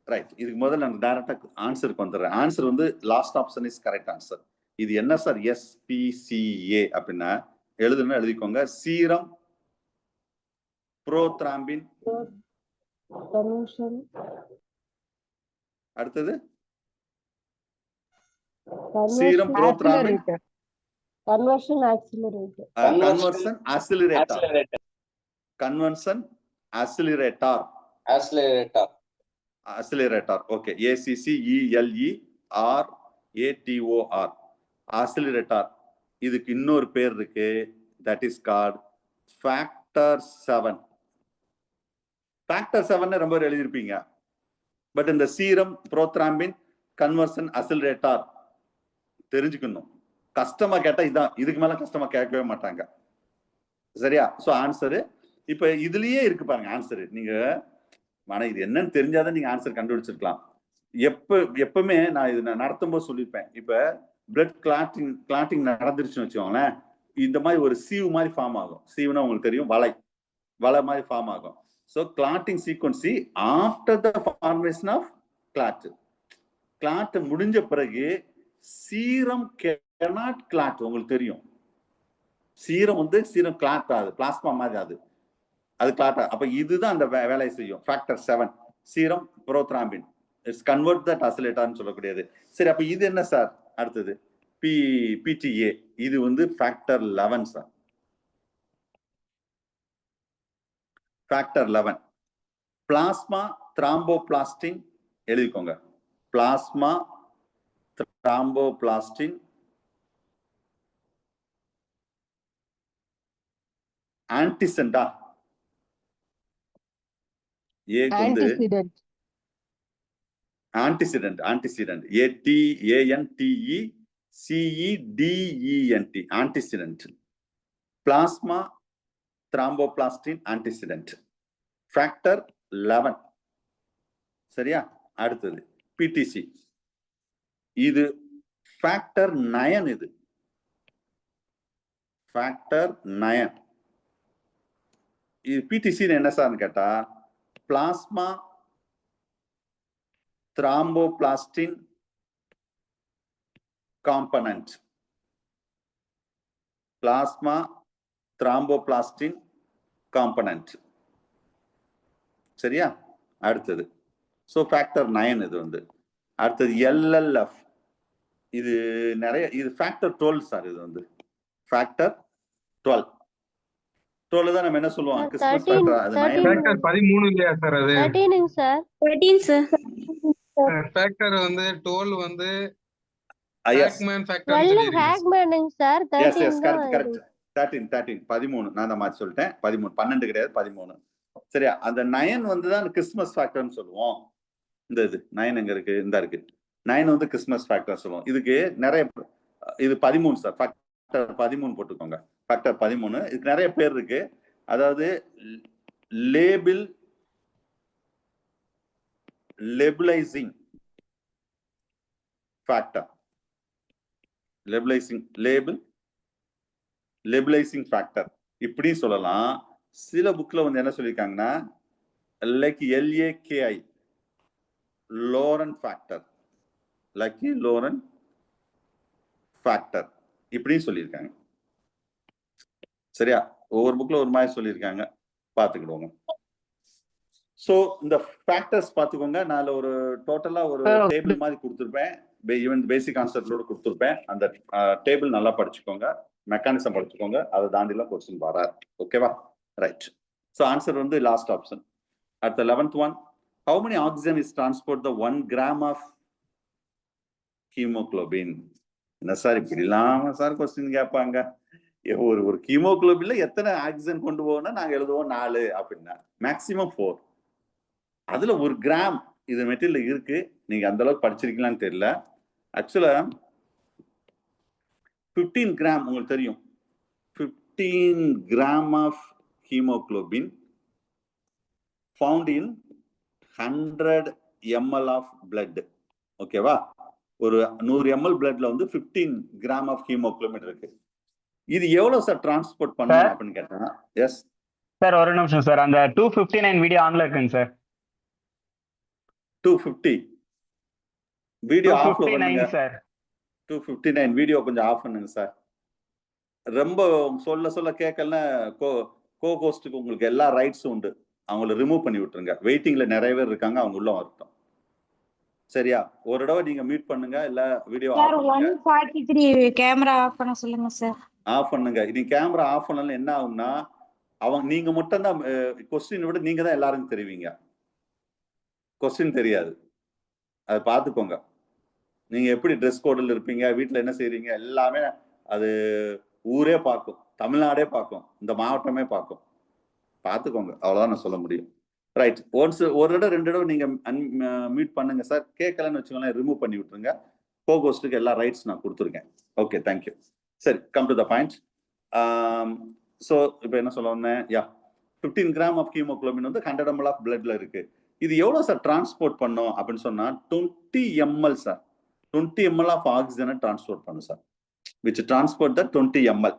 ரைட். இதுக்கு முதல்ல நான் டைரக்டா ஆன்சருக்கு வந்துடுறேன். ஆன்சர் வந்து last option is correct answer. இது என்ன சார், SPCA அப்படின்னா எழுதிக்கோங்க. சீரம் புரோத்ராம்பின், அடுத்தது serum prothrombin conversion accelerator. Okay, ACCELERATOR, accelerator. இதுக்கு இன்னொரு பேர் இருக்கு, that is called factor 7. Factor 7 ரொம்ப எழுதியிருப்பீங்க. பட் இந்த சீரம் புரோத்ராம்பின் கன்வர்ஷன் ஆசிலரேட்டர் தெரிஞ்சுக்கணும். கஷ்டமா கேட்டா இதான், இதுக்கு மேல கஷ்டமா கேட்கவே மாட்டாங்க. சரியா, சோ ஆன்சரு இப்ப இதுலயே இருக்கு பாருங்க ஆன்சரு. நீங்க இது என்னன்னு தெரிஞ்சாதான் நீங்க ஆன்சர் கண்டுபிடிச்சிருக்கலாம். எப்பவுமே நான் இது நடத்தும் போது சொல்லியிருப்பேன். இப்ப பிளட் கிளாட்டிங் நடந்துருச்சுன்னு வச்சுக்கோங்களேன், இந்த மாதிரி ஒரு சீவ் மாதிரி ஃபார்ம் ஆகும். சீவ்னா உங்களுக்கு தெரியும், வலை. வலை மாதிரி ஃபார்ம் ஆகும். So clotting sequence after the formation of clot. Clot முடிஞ்ச பிறகு சீரம் cannot கிளாட். உங்களுக்கு தெரியும் சீரம் வந்து சீரம் கிளாட் ஆகுது, பிளாஸ்மா மாதிரி அது கிளாட். அப்ப இதுதான் அந்த வேலையை செய்யும். Factor 7 serum prothrombin it's convert that அசிலேட்டார்னு சொல்லக்கூடியது. சரி, அப்ப இது என்ன சார்? அடுத்தது PTA. இது வந்து factor 11 sir. Factor 11 plasma thromboplastin எழுதிக்கோங்க. பிளாஸ்மா த்ராம்போபிளாஸ்டின் ஆன்டிசென்டா ஏக்கு வந்து antecedent antecedent ATANTECEDENT antecedent. Plasma thromboplastin antecedent factor 11. சரியா? அடுத்தது PTC. இது ஃபேக்டர் 9. இது ஃபேக்டர் 9. இது PTC என்ன சார்னு கேட்டா plasma thromboplastin component. Plasma thromboplastin component. சரியா? அடுத்தது ஸோ ஃபேக்டர் 9 இது வந்து. அடுத்தது LLF. இது நிறைய, இது ஃபேக்டர் 12 சார். இது வந்து ஃபேக்டர் 12 தான் நம்ம என்ன சொல்லுவோம், கிறிஸ்மஸ் ஃபேக்டர். அது 9 ஃபேக்டர் 13 இல்லையா சார்? அது 13 சார். 13 சார். ஃபேக்டர் வந்து 12 வந்து yes ஹேக்மேன் ஃபேக்டர் 12 ஹேக்மேனுங்க சார். yes 13 தான். correct 13 நான் தான் மாத்தி சொல்லிட்டேன். 13 12 கிடையாது 13. சரியா? அந்த 9 வந்து தான் கிறிஸ்மஸ் ஃபேக்டர்னு சொல்லுவோம். இந்த இது 9 எங்க இருக்கு? இந்த இருக்கு. 9 வந்து கிறிஸ்மஸ் ஃபேக்டர் சொல்லுவோம். இதுக்கு நிறைய, இது 13 சார். ஃபேக்டர் 13 போட்டுக்கோங்க. ஃபேக்டர் 13. இதுக்கு நிறைய பேர் இருக்கு. அதாவது லேபிளைசிங் ஃபேக்டர், லேபிளைசிங் ஃபேக்டர் இப்படி சொல்லலாம். சில புக்ல வந்து என்ன சொல்லியிருக்காங்கன்னா like LAKI Laurent factor, lucky Laurent factor இப்படி சொல்லியிருக்காங்க. சரியா? ஒவ்வொரு புக்ல ஒரு மாதிரி சொல்லியிருக்காங்க, பார்த்துக்கிடுவோங்க. ஸோ இந்த ஃபேக்டர்ஸ் பார்த்துக்கோங்க. நான் ஒரு டோட்டலா ஒரு டேபிள் மாதிரி கொடுத்துருப்பேன். ஈவன் பேசிக் கான்செப்டோட கொடுத்துருப்பேன். அந்த டேபிள் நல்லா படிச்சுக்கோங்க, மெக்கானிசம் படிச்சுக்கோங்க. அதை தாண்டிலாம் கொஸ்டின் வராது. ஓகேவா? ரைட். ஸோ ஆன்சர் வந்து லாஸ்ட் ஆப்ஷன். அடுத்த 11th one. How many oxygen is transport the 1 gram of hemoglobin? என்ன சார் இப்படி இல்லாம சார் கொஸ்டின் கேட்பாங்க. ஒரு ஹீமோகுளோபின்ல எத்தனை ஆக்சிஜன் கொண்டு போவோம்னா நாங்க எழுதுவோம் 4 அப்படின்னா, மேக்சிமம் 4. அதுல 1 கிராம் இது மெட்டீரியல் இருக்கு. நீங்க அந்த அளவுக்கு படிச்சிருக்கீங்களான்னு தெரியல. ஆக்சுவலா 15 கிராம் உங்களுக்கு தெரியும். 15 gram of haemoglobin found in 100 ml of blood. ஓகேவா? ஒரு 100 ml பிளட்ல வந்து 15 கிராம் ஆஃப் ஹீமோகுளோபின் இருக்கு. இது எவ்வளவு சார் டிரான்ஸ்போர்ட் பண்ணணும் அப்படின்னு கேட்டா? எஸ் சார், ஒரு நிமிஷம் சார். அந்த 259 வீடியோ ஆன்ல இருக்குங்க சார். 250 வீடியோ ஆஃப் பண்ணுங்க சார். 259 வீடியோ கொஞ்சம் ஆஃப் பண்ணுங்க சார். ரொம்ப சொல்ல கேட்கலன்னா கோஸ்டுக்கு உங்களுக்கு எல்லா ரைட்ஸும் உண்டு. அவங்கள ரிமூவ் பண்ணி விட்டுருங்க. வெயிட்டிங்ல நிறைய பேர் இருக்காங்க, அவங்க உள்ள வரட்டும். சரியா? ஒரு தடவை நீங்க மீட் பண்ணுங்க, இல்ல வீடியோ ஆஃப் பண்ணுங்க. 143 கேமரா ஆஃப் பண்ண சொல்லுங்க சார். ஆஃப் பண்ணுங்க. நீ கேமரா ஆஃப் பண்ணல என்ன ஆகும்னா, நீங்க மட்டும் தான் கொஸ்டின் விட நீங்க தான் எல்லாருக்கும் தெரிவிங்க. கொஸ்டின் தெரியாது. அதை பார்த்துக்கோங்க. நீங்க எப்படி ட்ரெஸ் கோடில் இருப்பீங்க, வீட்டுல என்ன செய்றீங்க, எல்லாமே அது ஊரே பார்க்கும், தமிழ்நாடே பார்க்கும், இந்த மாவட்டமே பார்க்கும். பார்த்துக்கோங்க. அவ்வளவுதான் நான் சொல்ல முடியும். ரைட். ஒரு தடவை 2 தடவை நீங்க மீட் பண்ணுங்க சார். கேட்கலன்னு வச்சுக்கோங்களேன், ரிமூவ் பண்ணி விட்டுருங்க. கோஸ்டுக்கு எல்லா ரைட்ஸ் நான் கொடுத்துருக்கேன். Okay, thank you. சரி, come to the point. So இப்போ என்ன சொல்ல வந்தேன்? 15 கிராம் ஆஃப் ஹீமோகுளோபின் வந்து 100 ml ஆஃப் பிளட்ல இருக்கு. இது எவ்வளவு சார் டிரான்ஸ்போர்ட் பண்ணோம் அப்படின்னு சொன்னா 20 ml சார். 20 ml ஆஃப் ஆக்சிஜனை டிரான்ஸ்போர்ட் பண்ணும் sir. Which transport the 20 ml.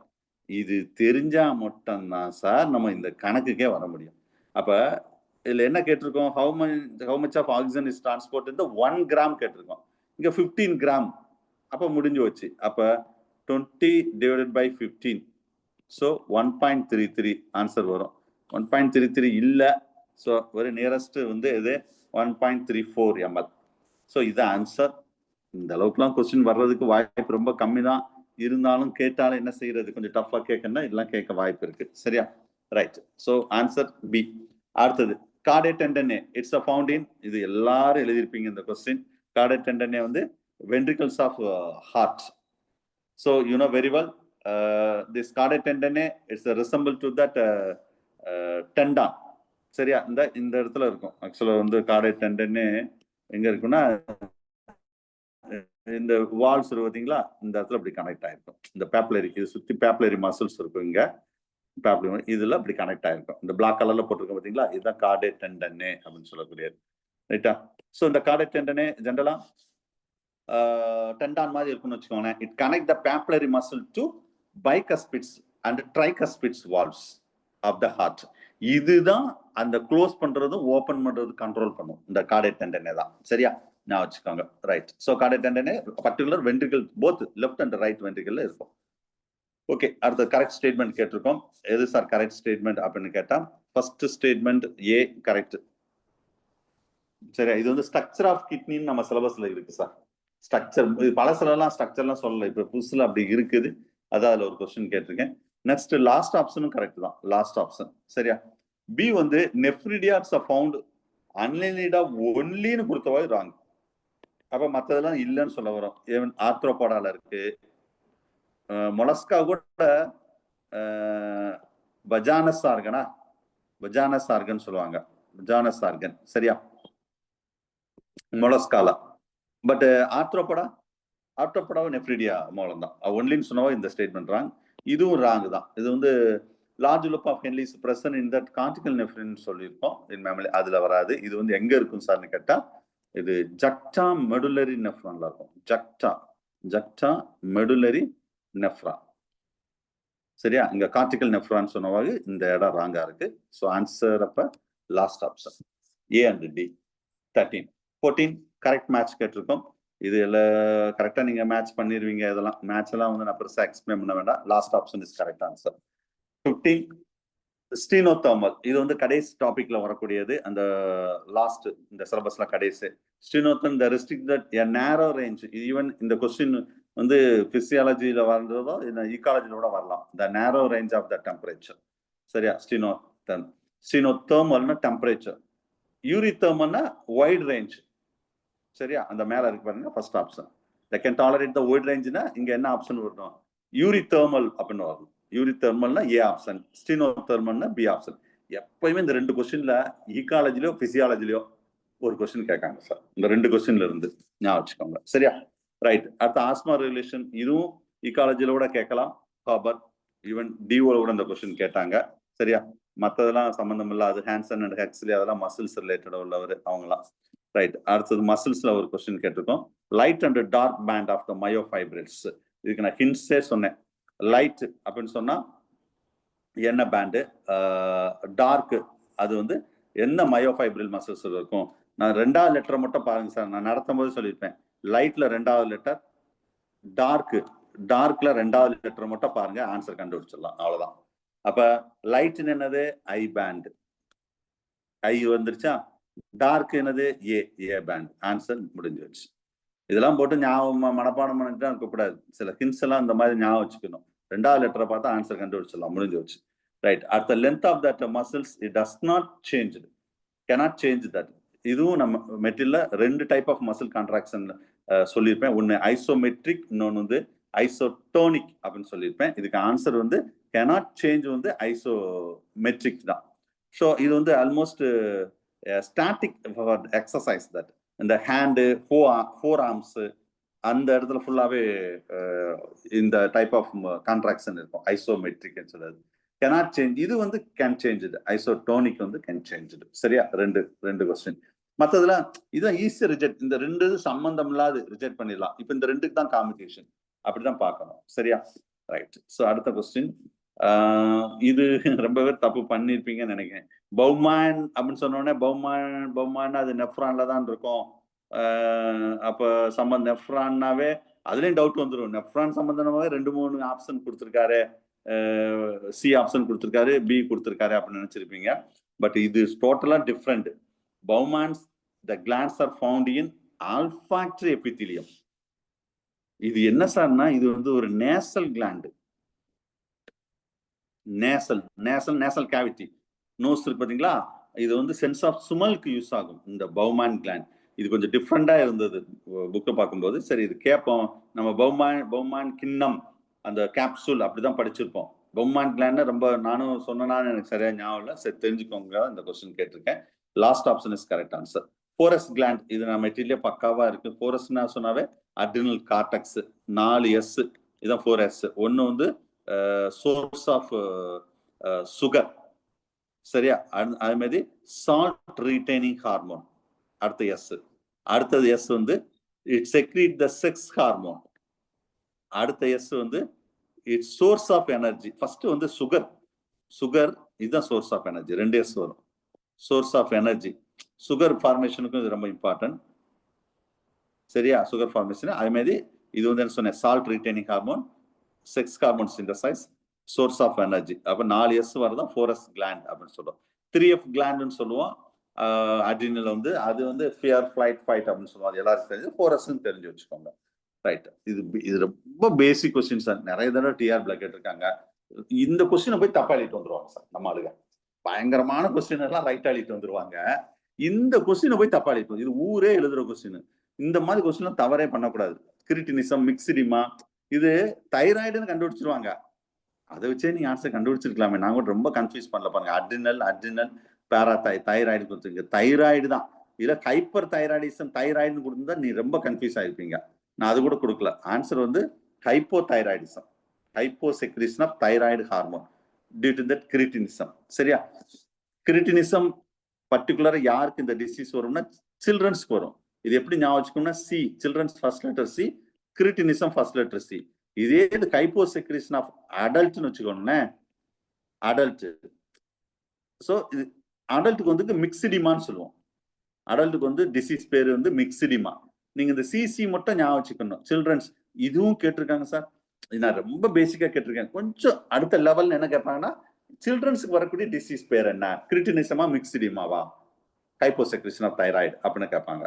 இது தெரிஞ்சா மட்டும்தான் சார் நம்ம இந்த கணக்குக்கே வர முடியும். அப்ப இதுல என்ன கேட்டிருக்கோம்? how much of oxygen is transported in the 1 gram கேட்டிருக்கோம். இங்க 15 கிராம். அப்ப முடிஞ்சு வச்சு. அப்ப 20 divided by 15. So 1.33 ஆன்சர் வரும். 1.33 இல்ல. ஸோ வெரி நியரஸ்ட் வந்து இது 1.34 ml. ஸோ இது ஆன்சர். இந்த அளவுக்குலாம் கொஸ்டின் வர்றதுக்கு வாய்ப்பு ரொம்ப கம்மி தான். இருந்தாலும் கேட்டாலும் என்ன செய்யறது, கொஞ்சம் டஃபா கேட்கணும்னா இதெல்லாம் கேட்க வாய்ப்பு இருக்கு. சரியா? ரைட். So answer B. அடுத்தது chordae tendineae. It's a found in, இது எல்லாரும் எழுதியிருப்பீங்க இந்த கொஸ்டின். கார்டே டெண்டனே வந்து ventricles of heart. So you know very well this chordae tendineae it's resemble to that tendon. சரியா? இந்த இடத்துல இருக்கும். ஆக்சுவலா வந்து கார்டே டெண்டனே எங்க இருக்குன்னா இந்த வால்ஸ் இருக்கு பார்த்தீங்களா, இந்த இடத்துல இப்படி கனெக்ட் ஆயிருக்கும். இந்த பேப்லரி, இது சுத்தி பேப்லரி மசில்ஸ் இருக்கும். இங்க பேப்லரி இதுல இப்படி கனெக்ட் ஆயிருக்கும். இந்த பிளாக் கலர்ல போட்டிருக்கோம் பார்த்தீங்களா, இதுதான் கார்டே டெண்டனே அப்படின்னு சொல்லக்கூடியது. ரைட்டா? ஸோ இந்த கார்டே டெண்டனே ஜென்ரலா டெண்டான் மாதிரி இருக்கும்னு வச்சுக்கோங்களேன். It connect the papillary muscle to bicuspids and tricuspids valves of the heart. இதுதான் அந்த க்ளோஸ் பண்றதும் ஓபன் பண்றது கண்ட்ரோல் பண்ணும் இந்த கார்டே டெண்டனே தான். சரியா? நான் வச்சுக்கோங்க. Right. So chordae tendineae particular ventricle both left and right வென்ட்ரிகல்ல இருக்கும். ஓகே, அடுத்த கரெக்ட் ஸ்டேட்மெண்ட் கேட்டிருக்கோம். எது சார் கரெக்ட் ஸ்டேட்மெண்ட் அப்படின்னு கேட்டா ஃபர்ஸ்ட் ஸ்டேட்மெண்ட் ஏ கரெக்ட். சரியா? இது வந்து ஸ்ட்ரக்சர் ஆஃப் கிட்னின்னு நம்ம சிலபஸ்ல இருக்கு சார். ஸ்ட்ரக்சர் இது பழசுலாம் ஸ்ட்ரக்சர்லாம் சொல்லல, இப்ப புதுசுல அப்படி இருக்குது. அதான் அதுல ஒரு கொஸ்டின் கேட்டிருக்கேன். நெக்ஸ்ட் லாஸ்ட் ஆப்ஷனும் கரெக்ட் தான். Last option. சரியா? பி வந்து நெஃப்ரிடியாட்ஸ் ஆர் ஃபவுண்ட் அன்லினிடா ஒன்லின்னு கொடுத்தவாய் ராங். அப்ப மற்றதெல்லாம் இல்லைன்னு சொல்ல வரும். ஈவன் ஆர்த்ரோபாடால இருக்கு, மொலஸ்கா கூட பஜானஸ் ஆர்கனா, பஜானஸ் ஆர்கன் சொல்லுவாங்க. பஜானஸ் ஆர்கன். சரியா? மொலஸ்கால. பட் ஆர்த்ரோபடாவும் நெஃப்ரிடியா மூலம் தான். ஒன்லின்னு சொன்னவா இந்த ஸ்டேட்மெண்ட் ராங். இதுவும் ராங் தான். இது வந்து large loop of Henle's present in that cortical nephron சொல்லியிருக்கோம். இன் மேமலி அதுல வராது. இது வந்து எங்க இருக்கும் சார்னு கேட்டா இது ஜக்டா மெடுலரி நெஃப்ரான்ல இருக்கும். ஜக்டா மெடுலரி நெஃப்ரா. சரியா? இங்க கார்டிகல் நெஃப்ரான் சொன்னவாறு இந்த இடம் ராங்கா இருக்கு. ஸோ ஆன்சர் அப்ப last option A and D. 13 14 correct match கேட்டிருக்கோம். இது எல்லாம் கரெக்டா நீங்க மேட்ச் பண்ணிருவீங்க. இதெல்லாம் மேட்ச் எல்லாம் வந்து நான் பெருசா எக்ஸ்பிளைன் பண்ண வேண்டாம். Last option is correct answer. 15 ஸ்டீனோதர்மல். இது வந்து கடைசி டாபிக்ல வரக்கூடியது. அந்த லாஸ்ட் இந்த சிலபஸ்ல கடைசி ஸ்டீனோதர்ம் த ரெஸ்ட்ரிக்டட் எ நேரோ ரேஞ்ச். ஈவன் இந்த கொஸ்டின் வந்து பிசியாலஜியில வர்றதோ இந்த ஈகாலஜில கூட வரலாம். த நேரோ ரேஞ்ச் ஆஃப் த டெம்பரேச்சர். சரியா? ஸ்டீனோதர்மல்னா டெம்பரேச்சர், யூரிதர்மல்னா வைட் ரேஞ்ச். சரியா? அந்த மேல இருக்கு பாருங்க first option. they can tolerate the wide range-னா இங்க என்ன ஆப்ஷன் வரணும்? யூரிதர்மல் அப்படின்னு வரணும். யூரிதர்மல்னா ஏ ஆப்ஷன், ஸ்டீனோதர்மல்னா பி ஆப்ஷன். எப்பயுமே இந்த ரெண்டு கொஸ்டின்ல ஈகாலஜிலயோ பிசியாலஜிலயோ ஒரு கொஸ்டின் கேட்காங்க சார். இந்த ரெண்டு கொஸ்டின்ல இருந்து ஞாபகம் வச்சுக்கோங்க. சரியா? ரைட். அடுத்த ஆஸ்மா ரெகுலேஷன். இதுவும் ஈகாலஜில கூட கேட்கலாம். காபர் ஈவன் டிஓல கூட இந்த கொஸ்டின் கேட்டாங்க. சரியா? மற்றதெல்லாம் சம்பந்தம் இல்லை. அது ஹான்சன் அண்ட் ஹெக்ஸ்லி அதெல்லாம் மசில்ஸ் ரிலேட்டட் உள்ளவர் அவங்களாம். ரைட். அடுத்தது மசில்ஸ்ல ஒரு கொஸ்டின் கேட்டிருக்கோம். Light and dark band of the myofibrils. இதுக்கு நான் ஹிண்ட்ஸே சொன்னேன். லைட் அப்படின்னு சொன்னா என்ன பேண்டு, டார்க் அது வந்து என்ன மயோஃபைப்ரில் மசில்ஸ் இருக்கும். நான் 2வது லெட்டரை மட்டும் பாருங்க சார். நான் நடத்தும் போது சொல்லியிருப்பேன். லைட்ல 2வது லெட்டர், டார்க்ல 2வது லெட்டர் மட்டும் பாருங்க, ஆன்சர் கண்டுபிடிச்சிடலாம். அவ்வளவுதான். அப்ப லைட் என்னது? ஐ பேண்ட். ஐ வந்துருச்சா? டார்க் என்னது? ஏ பேண்ட். ஆன்சர் முடிஞ்சு வச்சு. இதெல்லாம் போட்டு ஞாபகம் மனப்பாடம் பண்ணிட்டு கூப்பிடாது. சில ஹிண்ட்ஸ் எல்லாம் இந்த மாதிரி ஞாபகம் வச்சுக்கணும். 2வது லெட்டரை பார்த்தா ஆன்சர் கண்டுபிடிச்சிடலாம். முடிஞ்சு வச்சு. Right. At the length of that muscles it does not change, cannot change that. இதுவும் நம்ம மெட்டீரியல்ல 2 டைப் ஆஃப் மசில் கான்ட்ராக்ஷன் சொல்லியிருப்பேன். ஒன்னு ஐசோமெட்ரிக், இன்னொன்னு வந்து ஐசோடோனிக் அப்படின்னு சொல்லியிருப்பேன். இதுக்கு ஆன்சர் வந்து cannot change வந்து ஐசோமெட்ரிக் தான். ஸோ இது வந்து ஆல்மோஸ்ட் ஸ்டாட்டிக் எக்ஸசைஸ். தட் இந்த ஹேண்டு, ஃபோர் ஆர்ம்ஸ் அந்த இடத்துல ஃபுல்லாவே இந்த டைப் ஆஃப் கான்ட்ராக்ஷன் இருக்கும். ஐசோமெட்ரிக் சொல்றது. cannot change. இது வந்து கேன் சேஞ்ச். ஐசோடோனிக் வந்து கேன் சேஞ்ச். சரியா? ரெண்டு கொஸ்டின். மற்றதுலாம் இதுதான் ஈஸியா ரிஜெக்ட். இந்த 2 சம்பந்தம் இல்லாது ரிஜெக்ட் பண்ணிடலாம். இப்போ இந்த 2க்கு தான் காம்படிஷன். அப்படிதான் பார்க்கணும். சரியா? ரைட். ஸோ அடுத்த கொஸ்டின் இது ரொம்ப பேர் தப்பு பண்ணிருப்பீங்கன்னு நினைக்கிறேன். பௌமான் அப்படின்னு சொன்னோடனே பௌமான் அது நெஃப்ரான்ல தான் இருக்கும். அப்ப நெஃப்ரான்னாவே அதுலயும் டவுட் வந்துடும். நெஃப்ரான் சம்பந்தமாவே 2-3 ஆப்ஷன் கொடுத்துருக்காரு, சி ஆப்ஷன் கொடுத்துருக்காரு, பி கொடுத்துருக்காரு அப்படின்னு நினைச்சிருப்பீங்க. பட் இது டோட்டலா different. Bowman's the glands are found in olfactory epithelium. இது என்ன சார்னா இது வந்து ஒரு nasal gland. Nasal cavity, nose இருக்கு பாத்தீங்களா, இது வந்து சென்ஸ் ஆஃப் ஸ்மெல்க்கு யூஸ் ஆகும் இந்த பௌமான் கிளாண்ட். இது கொஞ்சம் டிஃப்ரெண்டா இருந்தது புக்கை பார்க்கும்போது. சரி இது கேட்போம் நம்ம. பௌமான் கிண்ணம் அந்த கேப்சூல் அப்படிதான் படிச்சிருப்போம். பௌமான் கிளாண்ட் ரொம்ப நானும் சொன்னேன்னு எனக்கு சரியா ஞாபகம் இல்லை. சரி தெரிஞ்சுக்கோங்க, இந்த கொஸ்டின் கேட்டிருக்கேன். Last option is correct answer. Four s gland இது நம்ம மெட்டீரியலே பக்காவா இருக்கு. ஃபோரஸ்னா சொன்னாவே அட்ரினல் கார்டெக்ஸ் 4S, இதுதான் 4S. ஒன்னு வந்து சோர்ஸ் ஆஃப் சுகர், சரியா? அது மாதிரி சால்ட் ரீடைனிங் ஹார்மோன் அடுத்த எஸ். அடுத்தது எஸ் வந்து it secrete the sex hormone. அடுத்த எஸ் வந்து it's source of energy. First வந்து சுகர் இதுதான் சோர்ஸ் ஆஃப் எனர்ஜி. 2 எஸ் வரும். சோர்ஸ் ஆஃப் எனர்ஜி, சுகர் ஃபார்மேஷனுக்கும் இது ரொம்ப இம்பார்ட்டன்ட், சரியா? Sugar formation. அதே மாதிரி இது வந்து என்ன சொன்னேன், salt retaining hormone, sex hormone synthesise, source of energy. அப்ப 4S வரதான் 4S கிளாண்ட் அப்படின்னு சொல்லுவோம். 3F கிளாண்ட்னு சொல்லுவோம். அட்ரினல் வந்து அது வந்து ஃபியர், ஃபிளைட், ஃபைட் அப்படின்னு சொல்லுவோம். அது எல்லாரும் தெரிஞ்சு 4Sன்னு தெரிஞ்சு வச்சுக்கோங்க. ரைட். இது ரொம்ப பேசிக் கொஸ்டின் சார். நிறைய தடவை டிஆர்பில கேட்டிருக்காங்க. இந்த கொஸ்டினை போய் தப்பா எழுதிட்டு வந்துருவாங்க சார் நம்ம ஆளுங்க. பயங்கரமான கொஸ்டின் எல்லாம் ரைட்டா எழுதிட்டு வந்துருவாங்க. இந்த கொஸ்டினை போய் தப்பா எழுதிட்டு, இது ஊரே எழுதுற கொஸ்டின். இந்த மாதிரி கொஸ்டின் தவறே பண்ணக்கூடாது. கிரிட்டினிசம், மிக்சிடிமா, இது தைராய்டுன்னு கண்டுபிடிச்சிருவாங்க. அதை வச்சே நீங்க ஆன்சர் கண்டுபிடிச்சிருக்கலாமே. நான் கூட ரொம்ப கன்ஃபியூஸ் பண்ணல பாருங்க. அட்ரினல் தைராய்டு கொடுத்துருங்க. தைராய்டு தான் இல்ல ஹைப்பர் தைராய்டிசம் தைராய்டுன்னு கொடுத்துருந்தா நீ ரொம்ப கன்ஃபியூஸ் ஆயிருப்பீங்க. நான் அது கூட கொடுக்கல. ஆன்சர் வந்து hypothyroidism, hyposecretion of thyroid hormone due to that cretinism. சரியா? கிரிட்டினிசம் பர்டிகுலரா யாருக்கு இந்த டிசீஸ் வரும்னா சில்ட்ரன்ஸ்க்கு வரும். இது எப்படி ஞாபகம் வச்சுக்கோம்னா C, children's first letter C, cretinism first letter C. இதே இது ஹைப்போ செக்ரீஷன் ஆஃப் அடல்ட்னு வச்சுக்கோங்களேன், அடல்ட். ஸோ இது அடல்ட்டுக்கு வந்து மிக்சிடிமான்னு சொல்லுவோம். அடல்ட்டுக்கு வந்து டிசீஸ் பேர் வந்து மிக்சிடிமா. நீங்க இந்த சிசி மட்டும் ஞாபகம் வச்சுக்கணும். சில்ட்ரன்ஸ் இதுவும் கேட்டிருக்காங்க சார். நான் ரொம்ப பேசிக்கா கேட்டிருக்கேன். கொஞ்சம் அடுத்த லெவல் என்ன கேட்பாங்கன்னா சில்ட்ரன்ஸுக்கு வரக்கூடிய டிசீஸ் பேர் என்ன, கிரிட்டினிசமா மிக்சிடிமாவா, ஹைப்போசெக்ரீஷன் ஆஃப் தைராய்டு அப்படின்னு கேட்பாங்க.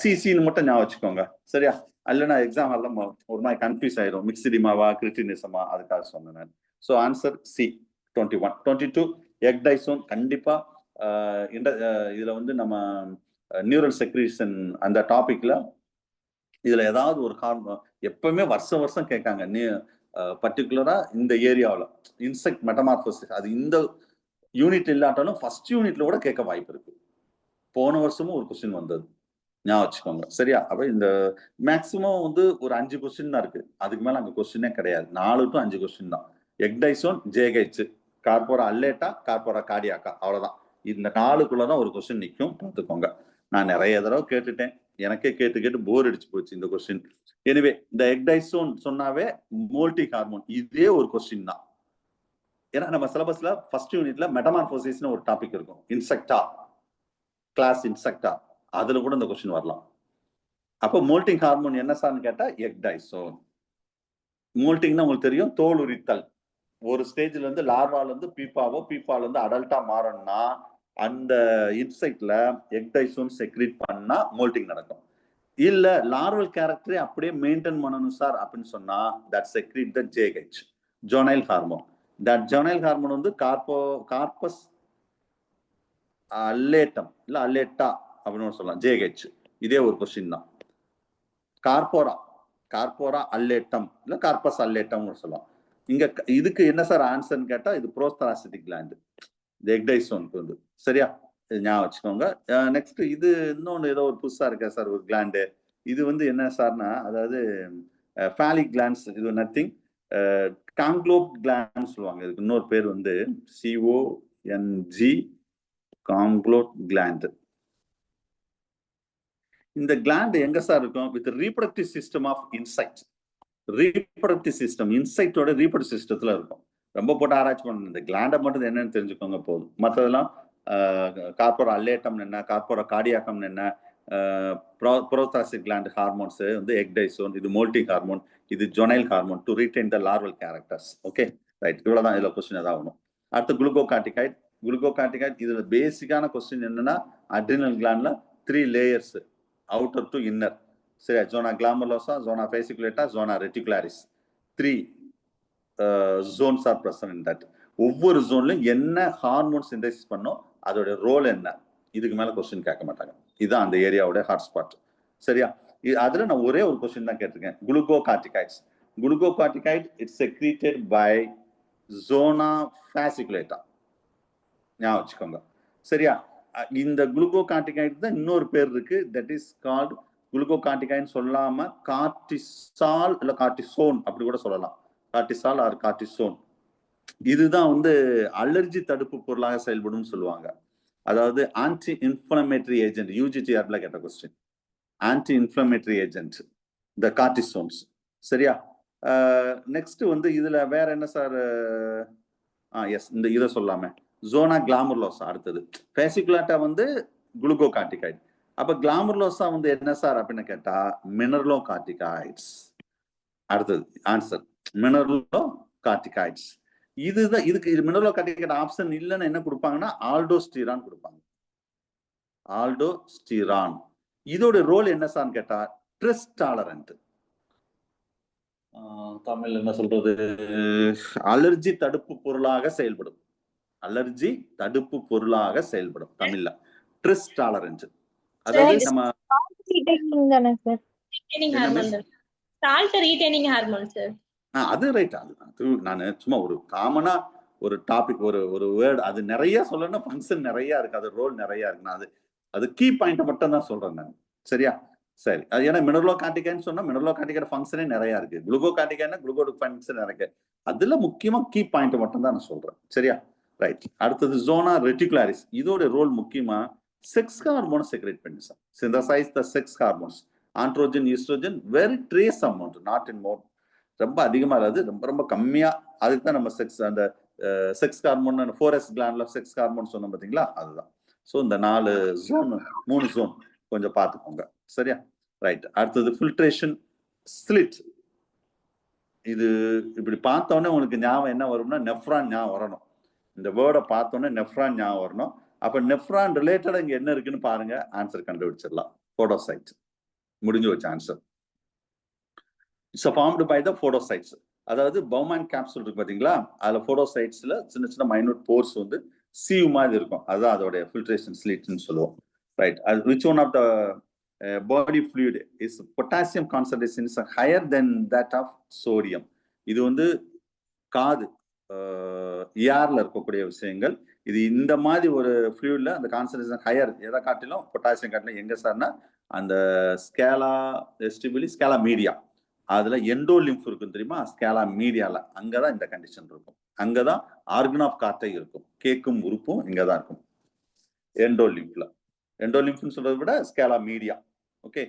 சிசின்னு மட்டும் ஞாபகம் வச்சுக்கோங்க, சரியா? இல்லைன்னா எக்ஸாம் எல்லாம் ஒரு மாதிரி கன்ஃபியூஸ் ஆயிடும். மிக்சிடிமாவா கிரிட்டினிசமா, அதுக்காக சொன்னேன் நான். So answer C 21. 22 எக்டைசோன். கண்டிப்பா இதுல வந்து நம்ம நியூரல் செக்ரீஷன் அந்த டாபிக்ல இதுல ஏதாவது ஒரு ஹார்மோன் எப்பவுமே வருஷம் கேட்காங்க. பர்டிகுலரா இந்த ஏரியாவில் இன்செக்ட் மெட்டமார்போசிஸ், அது இந்த யூனிட் இல்லாட்டாலும் ஃபர்ஸ்ட் யூனிட்ல கூட கேட்க வாய்ப்பு இருக்கு. போன வருஷமும் ஒரு கொஸ்டின் வந்தது, ஞாபகம் வச்சுக்கோங்க, சரியா? அப்ப இந்த மேக்சிமம் வந்து ஒரு 5 கொஸ்டின் தான் இருக்கு. அதுக்கு மேல அங்க கொஸ்டினே கிடையாது. 4 to 5 கொஸ்டின் தான். எக்டைசோன், ஜேகைச், கார்போரா அல்லேட்டா, கார்போரா கார்டியாக்கா, அவ்வளவுதான். இந்த 4க்குள்ளதான் ஒரு கொஸ்டின் நிற்கும், பார்த்துக்கோங்க. நான் நிறைய தடவை கேட்டுட்டேன், எனக்கே கேட்டு போர் அடிச்சு போச்சு இந்த கொஸ்டின். எனவே இந்த எக்டைசோன் சொன்னாவே மோல்டி ஹார்மோன், இதே ஒரு கொஸ்டின் தான். ஏன்னா நம்ம சிலபஸ்ல ஃபர்ஸ்ட் யூனிட்ல மெட்டமார்போசிஸ்னு ஒரு டாபிக் இருக்கும், இன்செக்டா கிளாஸ் இன்செக்டா, அதுல கூட இந்த கொஸ்டின் வரலாம். அப்போ மோல்டிங் ஹார்மோன் என்ன சார்னு கேட்டா எக்டைசோன். மோல்டிங்னா உங்களுக்கு தெரியும், தோல் உரித்தல். ஒரு ஸ்டேஜ்ல இருந்து லார்வால இருந்து பீப்பால இருந்து அடல்ட்டா மாறணும்னா அந்த இன்செக்ட்ல எக்டைசோன் செக்ரீட் பண்ணா மோல்டிங் நடக்கும். இல்ல லார்வல் கேரக்டரை அப்படியே மெயின்டைன் பண்ணணும் சார் அப்படின்னு சொன்னா that secrete the JH, juvenile hormone. That juvenile hormone வந்து கார்பஸ் அல்லேட்டம் இல்ல அல்லேட்டா அப்படின்னு சொல்லலாம், ஜேஹெச். இதே ஒரு கொஸ்டின் தான். கார்போரா அல்லேட்டம் இல்ல கார்பஸ் அல்லேட்டம்னு சொல்லலாம். இங்க இதுக்கு என்ன சார் ஆன்சர்னு கேட்டா இது ப்ரோஸ்தராசிட்டிக் கிளாண்ட், இந்த எக்டைசோனுக்கு வந்து, சரியா? ஞாபகம் வச்சுக்கோங்க. நெக்ஸ்ட் இது இன்னொன்று ஏதோ ஒரு புதுசா இருக்கா சார் ஒரு கிளாண்டு. இது வந்து என்ன சார்னா அதாவது ஃபேலிக் கிளாண்ட்ஸ். இது நத்திங், காங்க்ளோப் கிளாண்ட் சொல்லுவாங்க. இதுக்கு இன்னொரு பேர் வந்து CONG, காங்க்ளோப் கிளாண்ட். இந்த கிளாண்ட் எங்க சார் இருக்கும்? With reproductive system of insect. Reproductive system இன்செக்டோட ரீப்ரொடக்டிவ் சிஸ்டத்துல இருக்கும். ரொம்ப போட்டு ஆராய்ச்சி பண்ணணும். இந்த கிளாண்டை மட்டும் என்னன்னு தெரிஞ்சுக்கோங்க போதும். மற்றதெல்லாம் கார்போரா அல்லேட்டம் என்ன, கார்போரா கார்டியாக்கம் என்ன, புரோதாசிக் கிளாண்ட் ஹார்மோன்ஸ் வந்து எக்டைசோன், இது மோல்டிக் ஹார்மோன், இது juvenile hormone to retain the larval characters. Okay right, இவ்வளவுதான் இதுல கொஸ்டின் ஏதாவது ஆகணும். அடுத்து குளுக்கோகார்டிகாய்ட். குளுக்கோகார்டிகாய்ட் இதுல பேசிக்கான கொஸ்டின் என்னன்னா, அட்ரினல் கிளாண்ட்ல 3 லேயர்ஸ், அவுட்டர் டு இன்னர். சரி, zona கிளாமர்லோசா, Jona ஃபேசிகுலேட்டா, Jona ரெட்டிகுலாரிஸ், 3 zones are present in that. ஒவ்வொரு ஜோன்லயும் என்ன ஹார்மோன் சிந்தசிஸ் பண்ணோம், அதோட ரோல் என்ன, இதுக்கு மேல கொஸ்டின் கேட்க மாட்டாங்க. இதுதான் அந்த ஏரியாவோட ஹாட்ஸ்பாட். சரியா, அதுல நான் ஒரே ஒரு கொஸ்டின் தான் கேட்டிருக்கேன். குளுக்கோகார்டிகாய்ட்ஸ். குளுக்கோகார்டிகாய்ட் இட்ஸ் செக்ரீட்டட் பை ஜோனா ஃபேசிகுலேட்டா, ஞாபகம் வச்சுக்கோங்க. சரியா, இந்த குளுக்கோகார்டிகாய்ட் தான் இன்னொரு பேர் இருக்கு, தட் இஸ் கால்ட் குளுக்கோகார்டிகாய்ட் சொல்லாம கார்டிசால் இல்ல கார்டிசோன் அப்படி கூட சொல்லலாம். Cortisol or cortisone. இதுதான் வந்து அலர்ஜி தடுப்பு பொருளாக செயல்படும் சொல்லுவாங்க. அதாவது ஆன்டி இன்ஃப்ளமேட்டரி ஏஜென்ட். யூஜிடிஆர்ல கேட்ட question. Anti inflammatory agent the cortisones. சரியா, நெக்ஸ்ட் வந்து இதுல வேற என்ன சார்? எஸ், இந்த இதை சொல்லாம ஜோனா கிளாமர்லோசா. அடுத்தது ஃபேசிகுலேட்டா வந்து குளுக்கோகார்டிகாய்ட். அப்ப கிளாமர்லோசா வந்து என்ன சார் அப்படின்னு கேட்டா மினரலோகார்டிகாய்ட்ஸ். அடுத்தது ஆன்சர் மினரலோகார்டிகாய்ட்ஸ். இதுதான் இதுக்கு மினரலோகார்டிகாய்ட் ஆப்ஷன் இல்லைன்னு என்ன கொடுப்பாங்கன்னா ஆல்டோஸ்டிரான் கொடுப்பாங்க. ஆல்டோஸ்டிரான் இதோட ரோல் என்ன சார்னு கேட்டா ஸ்ட்ரெஸ் டாலரண்ட். தமிழ் என்ன சொல்றது? அலர்ஜி தடுப்பு பொருளாக செயல்படும். அலர்ஜி தடுப்பு பொருளாக செயல்படும் தமிழ்ல ஸ்ட்ரெஸ் டாலரண்ட். அதாவது நம்ம அது ரைட். அது நான் சும்மா ஒரு காமனா ஒரு டாபிக், ஒரு வேர்டு, அது நிறைய சொல்லணும், ஃபங்க்ஷன் நிறைய இருக்கு, அது ரோல் நிறைய இருக்கு. நான் அது கீ பாயிண்ட் மட்டும் தான் சொல்றேன் நான். சரியா, சரி. அது ஏன்னா மினரலோகார்டிகாய்ட்னு சொன்னா மினரலோகார்டிகாய்ட் ஃபங்க்ஷனே நிறைய இருக்கு. குளுக்கோகார்டிகாய்ட்னா குளுக்கோடிக் ஃபங்க்ஷன் இருக்கு. அதுல முக்கியமா கீ பாயிண்ட் மட்டும் தான் நான் சொல்றேன். சரியா, ரைட். அடுத்தது ஜோனா ரெட்டிகுலாரிஸ். இதோட ரோல் முக்கியமா செக்ஸ் ஹார்மோன் செக்ரேட் பண்ணி sir, synthesise the sex hormones, androgen, oestrogen, very trace amount, not in more. ரொம்ப அதிகமா இல்லாது, ரொம்ப ரொம்ப கம்மியா. அதுக்கு தான் நம்ம செக்ஸ், அந்த செக்ஸ் ஹார்மோன் 4S கிளாண்ட்ல செக்ஸ் ஹார்மோன் சொன்னோம் பாத்தீங்களா, அதுதான். ஸோ இந்த 4 ஜோன், 3 ஜோன் கொஞ்சம் பார்த்துக்கோங்க. சரியா, ரைட். அடுத்தது ஃபில்ட்ரேஷன் ஸ்லிட். இது இப்படி பார்த்தோன்னே உங்களுக்கு ஞாபகம் என்ன வரும்னா நெஃப்ரான் ஞாபகம் வரணும். இந்த வேர்டை பார்த்தோன்னே நெஃப்ரான் ஞாபகம் வரணும். அப்ப நெஃப்ரான் ரிலேட்டடா இங்க என்ன இருக்குன்னு பாருங்க, ஆன்சர் கண்டுபிடிச்சிடலாம். போடோசைட். முடிஞ்சு வச்ச answer. It's formed by the podocytes. அதாவது பௌமான் கேப்சூல் இருக்கு பாத்தீங்களா, அதுல போடோசைட்ஸ்ல சின்ன சின்ன மைனூட் போர்ஸ் வந்து சீவ் மாதிரி இருக்கும். அதுதான் அதோட ஃபில்ட்ரேஷன் ஸ்லிட்னு சொல்லுவோம். ரைட். அது which one of the body fluid is potassium concentration is higher then that of sodium. இது வந்து காது ஏர்ல இருக்கக்கூடிய விஷயங்கள். இது இந்த மாதிரி ஒரு ஃப்ளூயிட்ல அந்த கான்சன்ட்ரேஷன் ஹையர், எதை காட்டிலும் பொட்டாசியம் காட்டிலும் எங்க சார்னா அந்த ஸ்கேலா வெஸ்டிபுலி, ஸ்கேலா மீடியா. அதுல எண்டோலிம்ஃப் இருக்கும் தெரியுமா, ஸ்கேலா மீடியால. அங்கதான் இந்த கண்டிஷன் இருக்கும். அங்கதான் ஆர்கன் ஆஃப் கார்டை இருக்கும், கேட்கும் உறுப்பும் இங்கதான் இருக்கும், எண்டோலிம்ஃப்ல. எண்டோலிம்ஃப்னு சொல்றதை விட ஸ்கேலா மீடியா. Okay,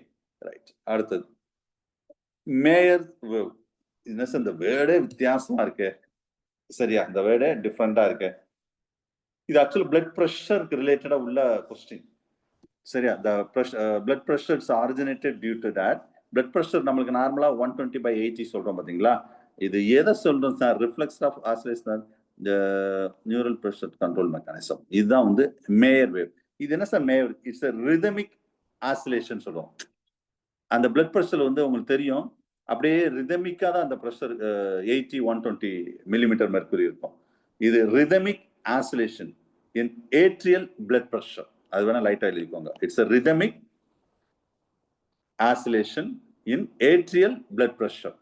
right. அடுத்தது மேயர் வேவ். இந்த வேர்டே வித்தியாசமா இருக்கு. சரியா, இந்த வேர்டே டிஃப்ரெண்டா இருக்கு. இது ஆக்சுவலி பிளட் ப்ரெஷருக்கு ரிலேட்டடா உள்ள கொஸ்டின். சரியா, the blood pressure is originated due to that. blood pressure நம்மளுக்கு நார்மலா 120/80 சொல்றோம் பாத்தீங்களா. இது எதை சொல்றோம் சார்? Reflex of oscillation, neural pressure control mechanism. இதுதான் வந்து மேயர் வேவ். இது என்ன sir Mayer? It's rhythmic oscillation சொல்றோம். அந்த பிளட் ப்ரெஷர் வந்து உங்களுக்கு தெரியும், அப்படியே ரிதமிக்கா தான் அந்த ப்ரெஷர் 80-120 மில்லிமீட்டர் மெர்க்குரி இருக்கும். இது ரிதமிக் ஆசிலேஷன் இன் ஏட்ரியல் பிளட் ப்ரெஷர். அது வேணா லைட்டா எழுதிக்கோங்க. It's a rhythmic oscillation in atrial blood pressure.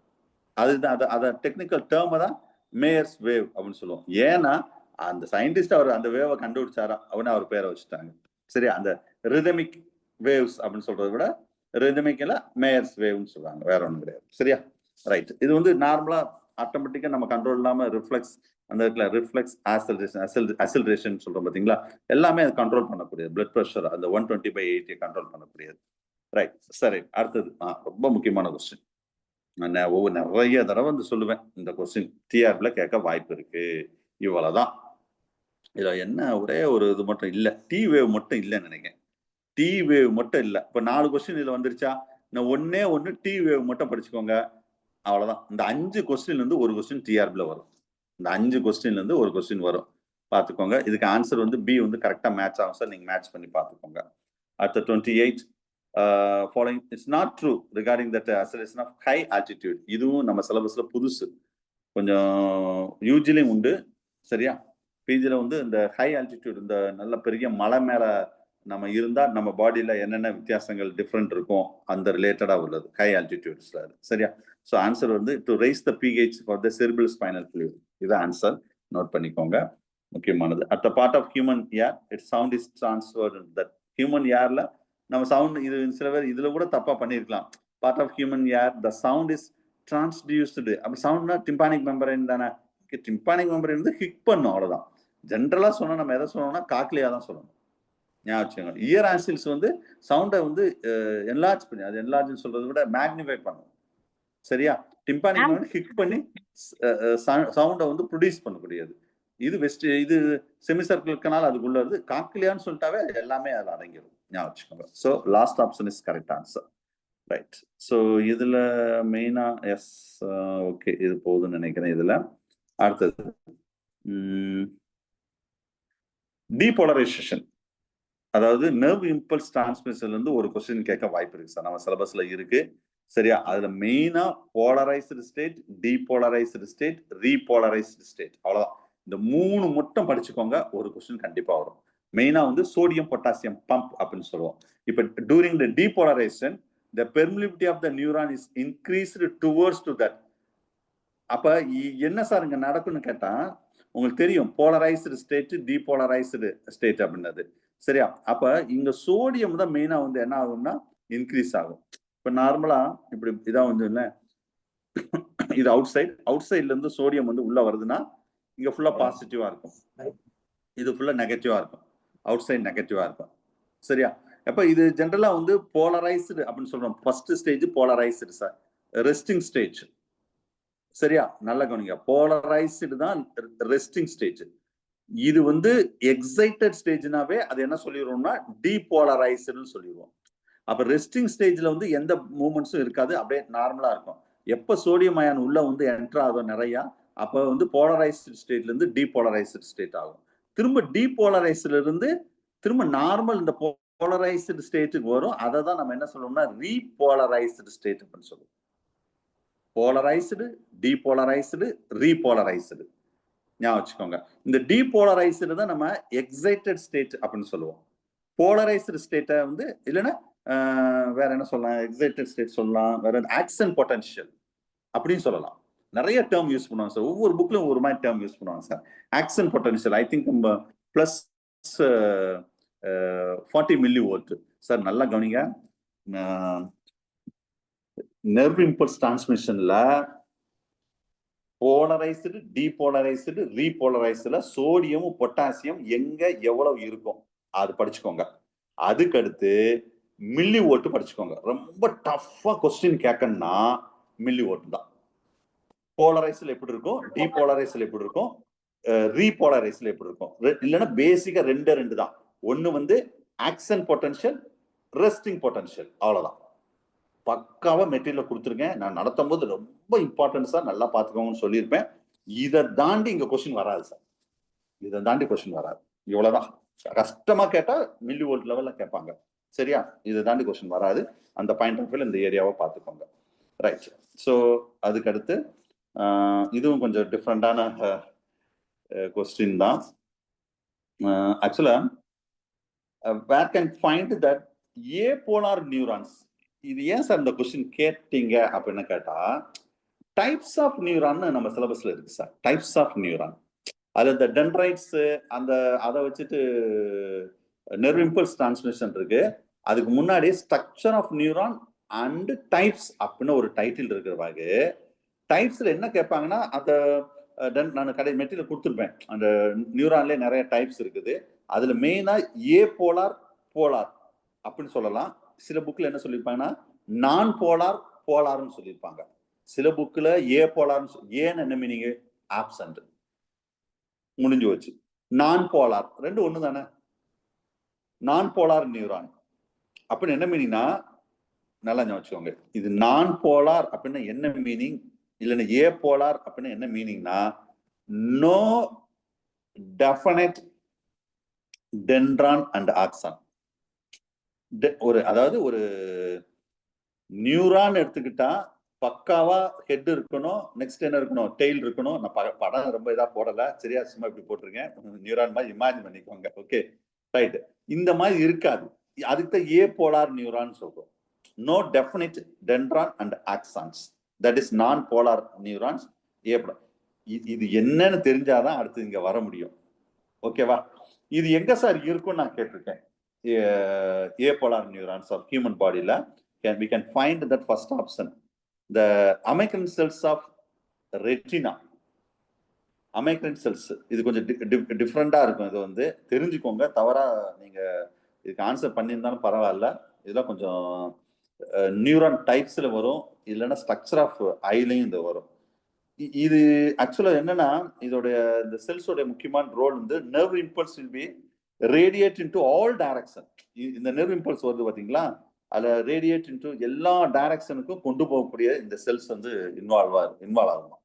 அதுதான் அத டெக்னிக்கல் டேர்ம் தான் மேயர்ஸ் வேவ் அப்படின்னு சொல்லுவோம். ஏன்னா அந்த சயின்டிஸ்ட் அவர் அந்த வேவை கண்டுபிடிச்சாரா, அவனே அவர் பேரை வச்சுட்டாங்க. சரியா, அந்த ரிதமிக் வேவ்ஸ் அப்படின்னு சொல்றதை விட ரிதமிக்ல மேயர்ஸ் வேவ்னு சொல்றாங்க, வேற ஒன்றும் கிடையாது. சரியா, ரைட். இது வந்து நார்மலா ஆட்டோமேட்டிக்கா நம்ம கண்ட்ரோல் இல்லாம ரிஃப்ளெக்ஸ், அந்த ரிஃப்ளெக்ஸ் அசிலரேஷன் சொல்றோம் பாத்தீங்களா, எல்லாமே அது கண்ட்ரோல் பண்ணக்கூடியது. பிளட் ப்ரெஷர் அந்த 120/80 கண்ட்ரோல் பண்ணக்கூடியது. ரைட், சரி. அடுத்தது ரொம்ப முக்கியமான கொஸ்டின். நான் நிறைய தடவை வந்து சொல்லுவேன், இந்த கொஸ்டின் டிஆர்பில கேட்க வாய்ப்பு இருக்கு. இவ்வளவுதான். இதுல என்ன ஒரே ஒரு இது மட்டும் இல்ல, டி வேவ் மட்டும் இல்லைன்னு நினைக்கிறேன். டி வேவ் மட்டும் இல்ல. இப்ப 4 கொஸ்டின் இதுல வந்துருச்சா, நான் ஒண்ணு டி வேவ் மட்டும் படிச்சுக்கோங்க. அவ்வளவுதான். இந்த 5 கொஸ்டின்ல இருந்து ஒரு கொஸ்டின் டிஆர்பில வரும். இந்த 5 கொஸ்டின்ல இருந்து ஒரு கொஸ்டின் வரும். பாத்துக்கோங்க. இதுக்கு ஆன்சர் வந்து பி வந்து கரெக்டா மேட்ச் ஆகும் சார். நீங்க மேட்ச் பண்ணி பாத்துக்கோங்க. அடுத்த 28 following it's not true regarding that acceleration of high altitude. இதுவும் நம்ம சிலபஸ்ல புதுசு. கொஞ்சம் யூஜிலையும் உண்டு. சரியா? பிஜில வந்து இந்த ஹை ஆல்டிடியூட், இந்த நல்ல பெரிய மலை மேல நம்ம இருந்தா நம்ம பாடியில என்னென்ன வித்தியாசங்கள் டிஃப்ரெண்ட் இருக்கும் அந்த ரிலேட்டடா உள்ளது ஹை ஆல்டிடியூட்ஸ்ல. சரியா? ஸோ ஆன்சர் வந்து to rise the pH for the cerebral spinal fluid. இது ஆன்சர். நோட் பண்ணிக்கோங்க, முக்கியமானது. At the part of human ear it sound is transferred. That human ஏர்ல நம்ம சவுண்ட், இது சில பேர் இதுல கூட தப்பா பண்ணிருக்கலாம். Part of human ear the sound is transduced. அப்படி சவுண்ட்னா டிம்பானிக் மெம்பரைன் தானே. டிம்பானிக் மெம்பரைன் வந்து ஹிக் பண்ணும், அவ்வளவுதான். ஜென்ரலா சொன்னா நம்ம எதை சொல்லணும்னா காக்லியா தான் சொல்லணும். ஞாபகம். இயர் ஆசில்ஸ் வந்து சவுண்டை வந்து என்லார்ஜ் பண்ணி, அது என்லார்ஜ் சொல்றதை விட மேக்னிஃபை பண்ணும். சரியா? டிம்பானிக் மெம்பரைன் ஹிக் பண்ணி சவுண்டை வந்து ப்ரொடியூஸ் பண்ணக்கூடியது. இது வெஸ்ட், இது செமி சர்க்கிள்னால அதுக்குள்ள இருந்து காக்லியான்னு சொல்லிட்டாவே எல்லாமே அது அடங்கிடும். ஞாபகம். So last option is correct answer. Right. So இதுல மெயினா எஸ், ஓகே, இது போதுன்னு நினைக்கிறேன். இதுல அடுத்தது டீபோலரைசேஷன், அதாவது நர்வ் இம்பல்ஸ் டிரான்ஸ்மிஷன்ல இருந்து ஒரு கொஸ்டின் கேட்க வாய்ப்பு இருக்கு சார். நம்ம சிலபஸ்ல இருக்கு. சரியா? அதுல மெயினா போலரைஸ்டு ஸ்டேட், டீபோலரைஸ்டு ஸ்டேட், ரீபோலரைஸ்டு ஸ்டேட், அவ்வளவுதான். இந்த 3 மட்டும் படிச்சுக்கோங்க, ஒரு கொஸ்டின் கண்டிப்பா வரும். மெயினா வந்து சோடியம் பொட்டாசியம் பம்ப் அப்படின்னு சொல்லுவோம். இப்ப during the depolarisation the permeability of the neuron is increased towards to that. அப்ப என்ன சார் இங்க நடக்கும்னு கேட்டா, உங்களுக்கு தெரியும் போலரைஸ்டு ஸ்டேட், டீபோலரைஸ்டு ஸ்டேட் அப்படின்னது. சரியா? அப்ப இங்க சோடியம் தான் மெயினா வந்து என்ன ஆகும்னா இன்க்ரீஸ் ஆகும். இப்ப நார்மலா இப்படி இதான் வந்து என்ன, இது அவுட் சைட்ல இருந்து சோடியம் வந்து உள்ள வருதுன்னா இங்க ஃபுல்லா பாசிட்டிவா இருக்கும், இது ஃபுல்லா நெகட்டிவா இருக்கும், அவுட் சைட் நெகட்டிவா இருக்கும். சரியா? அப்ப இது ஜென்ரலா வந்து போலரைஸ்டு அப்படின்னு சொல்றோம். First stage polarised sir, resting stage. சரியா? நல்லா கவனிங்க, போலரைஸ்டு தான் ரெஸ்டிங் ஸ்டேஜ். இது வந்து எக்ஸைட்டட் ஸ்டேஜ்னாவே அது என்ன சொல்லிடுவோம்னா டீபோலரைஸ்டுன்னு சொல்லிடுவோம். அப்ப ரெஸ்டிங் ஸ்டேஜ்ல வந்து எந்த மூவ்மெண்ட்ஸும் இருக்காது, அப்படியே நார்மலா இருக்கும். எப்ப சோடியம் அயான் உள்ள வந்து என்டர் ஆகும் நிறைய, அப்ப வந்து போலரைஸ்டு ஸ்டேட்ல இருந்து டீபோலரைஸ்டு ஸ்டேட் ஆகும். திரும்ப டீபோலரைஸ்டுல இருந்து திரும்ப நார்மல் இந்த போலரைஸ்டு ஸ்டேட்டுக்கு வரும். அதை தான் நம்ம என்ன சொல்லுவோம்னா ரீபோலரைஸ்டு ஸ்டேட் அப்படின்னு சொல்லுவோம். போலரைஸ்டு, டீபோலரைஸ்டு, ரீபோலரைஸ்டு. ஞாபகம் வச்சுக்கோங்க. இந்த டீபோலரைஸ்டு தான் நம்ம எக்ஸைட்டட் ஸ்டேட் அப்படின்னு சொல்லுவோம். போலரைஸ்டு ஸ்டேட்டை வந்து இல்லைன்னா வேற என்ன சொல்லலாம், எக்ஸைட்டட் ஸ்டேட் சொல்லலாம், வேற ஆக்சன் பொட்டன்ஷியல் அப்படின்னு சொல்லலாம். நிறைய டேர்ம் யூஸ் பண்ணுவாங்க சார். ஒவ்வொரு புக்லயும் ஒரு மாதிரி டேர்ம் யூஸ் பண்ணுவாங்க sir. Action potential I think plus 40 millivolt sir. நல்லா கவனிங்க, நர்வ் இம்பல்ஸ் டிரான்ஸ்மிஷன்ல போலரைஸ்டு, டீபோலரைஸ்டு, ரீபோலரைஸ்டுல சோடியம் பொட்டாசியம் எங்க எவ்வளவு இருக்கும் அது படிச்சுக்கோங்க. அதுக்கு அடுத்து மில்லி வோல்ட் படிச்சுக்கோங்க. ரொம்ப டஃபா கொஸ்டின் கேட்கணும்னா மில்லி வோல்ட் தான். போலரைஸ்ல எப்படி இருக்கும், டீபோலரைஸ்ல எப்படி இருக்கும், ரீபோலரைஸ்ல எப்படி இருக்கும், இல்லைன்னா பேசிக்கா ரெண்டு தான். ஒண்ணு வந்து ஆக்சன் பொட்டன்ஷியல், ரெஸ்டிங் பொட்டன்ஷியல், அவ்வளவுதான். பக்காவா மெட்டீரியல் கொடுத்துருக்கேன். நான் நடத்தும் போது ரொம்ப இம்பார்ட்டன்ஸா நல்லா பாத்துக்கோங்கன்னு சொல்லியிருப்பேன். இதை தாண்டி இங்க கொஸ்டின் வராது சார். இதை தாண்டி கொஸ்டின் வராது. இவ்வளவுதான். கஷ்டமா கேட்டா மில்லி வோல்ட் லெவல்ல கேட்பாங்க. சரியா? இதை தாண்டி கொஸ்டின் வராது. அந்த பாயிண்ட் ஆஃப் வியூல இந்த ஏரியாவை பார்த்துக்கோங்க. ரைட். ஸோ அதுக்கு அடுத்து இதுவும் கொஞ்சம் டிஃப்ரெண்டான கொஸ்டின் தான். ஆக்சுவலா where can find that apolar neurons. இது ஏன் சார் இந்த கொஸ்டின் கேட்டீங்க அப்படின்னு கேட்டா, டைப்ஸ் ஆஃப் நியூரான் நம்ம சிலபஸ்ல இருக்கு சார். டைப்ஸ் ஆஃப் நியூரான், அதுல இந்த டென்ட்ரைட்ஸ் அந்த அதை வச்சுட்டு நர்வ் இம்பல்ஸ் டிரான்ஸ்மிஷன் இருக்கு. அதுக்கு முன்னாடி structure of neuron and types அப்படின்னு ஒரு டைட்டில் இருக்கிறவாங்க. டைப்ஸ்ல என்ன கேட்பாங்கன்னா, அந்த நான் கடை மெட்டீரியல் கொடுத்துருப்பேன். அந்த நியூரான்லேயே நிறைய டைப்ஸ் இருக்குது. அதுல மெயினா ஏ போலார், போலார் அப்படின்னு சொல்லலாம். சில புக்ல என்ன சொல்லியிருப்பாங்கன்னா நான் போலார், போலார்னு சொல்லியிருப்பாங்க. சில புக்ல ஏ போலார் ஏன்னு என்ன மீனிங் ஆப்சண்ட் முடிஞ்சு வச்சு நான் போலார் ரெண்டு ஒண்ணு தானே நான் போலார் நியூரான் அப்படின்னு என்ன மீனிங்னா நல்லா வச்சுக்கோங்க இது நான் போலார் அப்படின்னா என்ன மீனிங் இல்லைன்னா ஏ போலார் அப்படின்னா என்ன மீனிங்னா no definite dendron and axon ஒரு அதாவது ஒரு நியூரான் எடுத்துக்கிட்டா பக்காவா ஹெட் இருக்கணும் நெக்ஸ்ட் என்ன இருக்கணும் டெய்ல் இருக்கணும் நான் படம் ரொம்ப இதா போடல சரியா சும்மா இப்படி போட்டிருக்கேன் நியூரான் மாதிரி இமேஜின் பண்ணிக்கோங்க ஓகே ரைட் இந்த மாதிரி இருக்காது அதுக்கு தான் ஏ போலார் நியூரான் சொல்றோம் no definite dendron and axons that is non polar neurons ஏ இது என்னன்னு தெரிஞ்சாதான் அடுத்து இங்க வர முடியும் ஓகேவா இது எங்க சார் இருக்கும்னு நான் கேட்டிருக்கேன் ஏ போலார் நியூரான்ஸ் ஆஃப் ஹியூமன் பாடியில we can find that first option the amacrine cells of retina amacrine cells இது கொஞ்சம் டிஃப்ரெண்டா இருக்கும் இது வந்து தெரிஞ்சுக்கோங்க தவறா நீங்க இதுக்கு ஆன்சர் பண்ணியிருந்தாலும் பரவாயில்ல இதெல்லாம் கொஞ்சம் நியூரான் டைப்ஸ்ல வரும் இல்லைன்னா ஸ்ட்ரக்சர் ஆஃப் ஐலையும் இது வரும் இது ஆக்சுவலா என்னன்னா இதோடைய இந்த செல்ஸோட முக்கியமான ரோல் வந்து nerve impulse will be radiate into all direction இந்த நர்வ் இம்பல்ஸ் வருது பாத்தீங்களா அதுல ரேடியேட் இன்டு எல்லா டைரக்ஷனுக்கும் கொண்டு போகக்கூடிய இந்த செல்ஸ் வந்து இன்வால்வ் ஆகுமா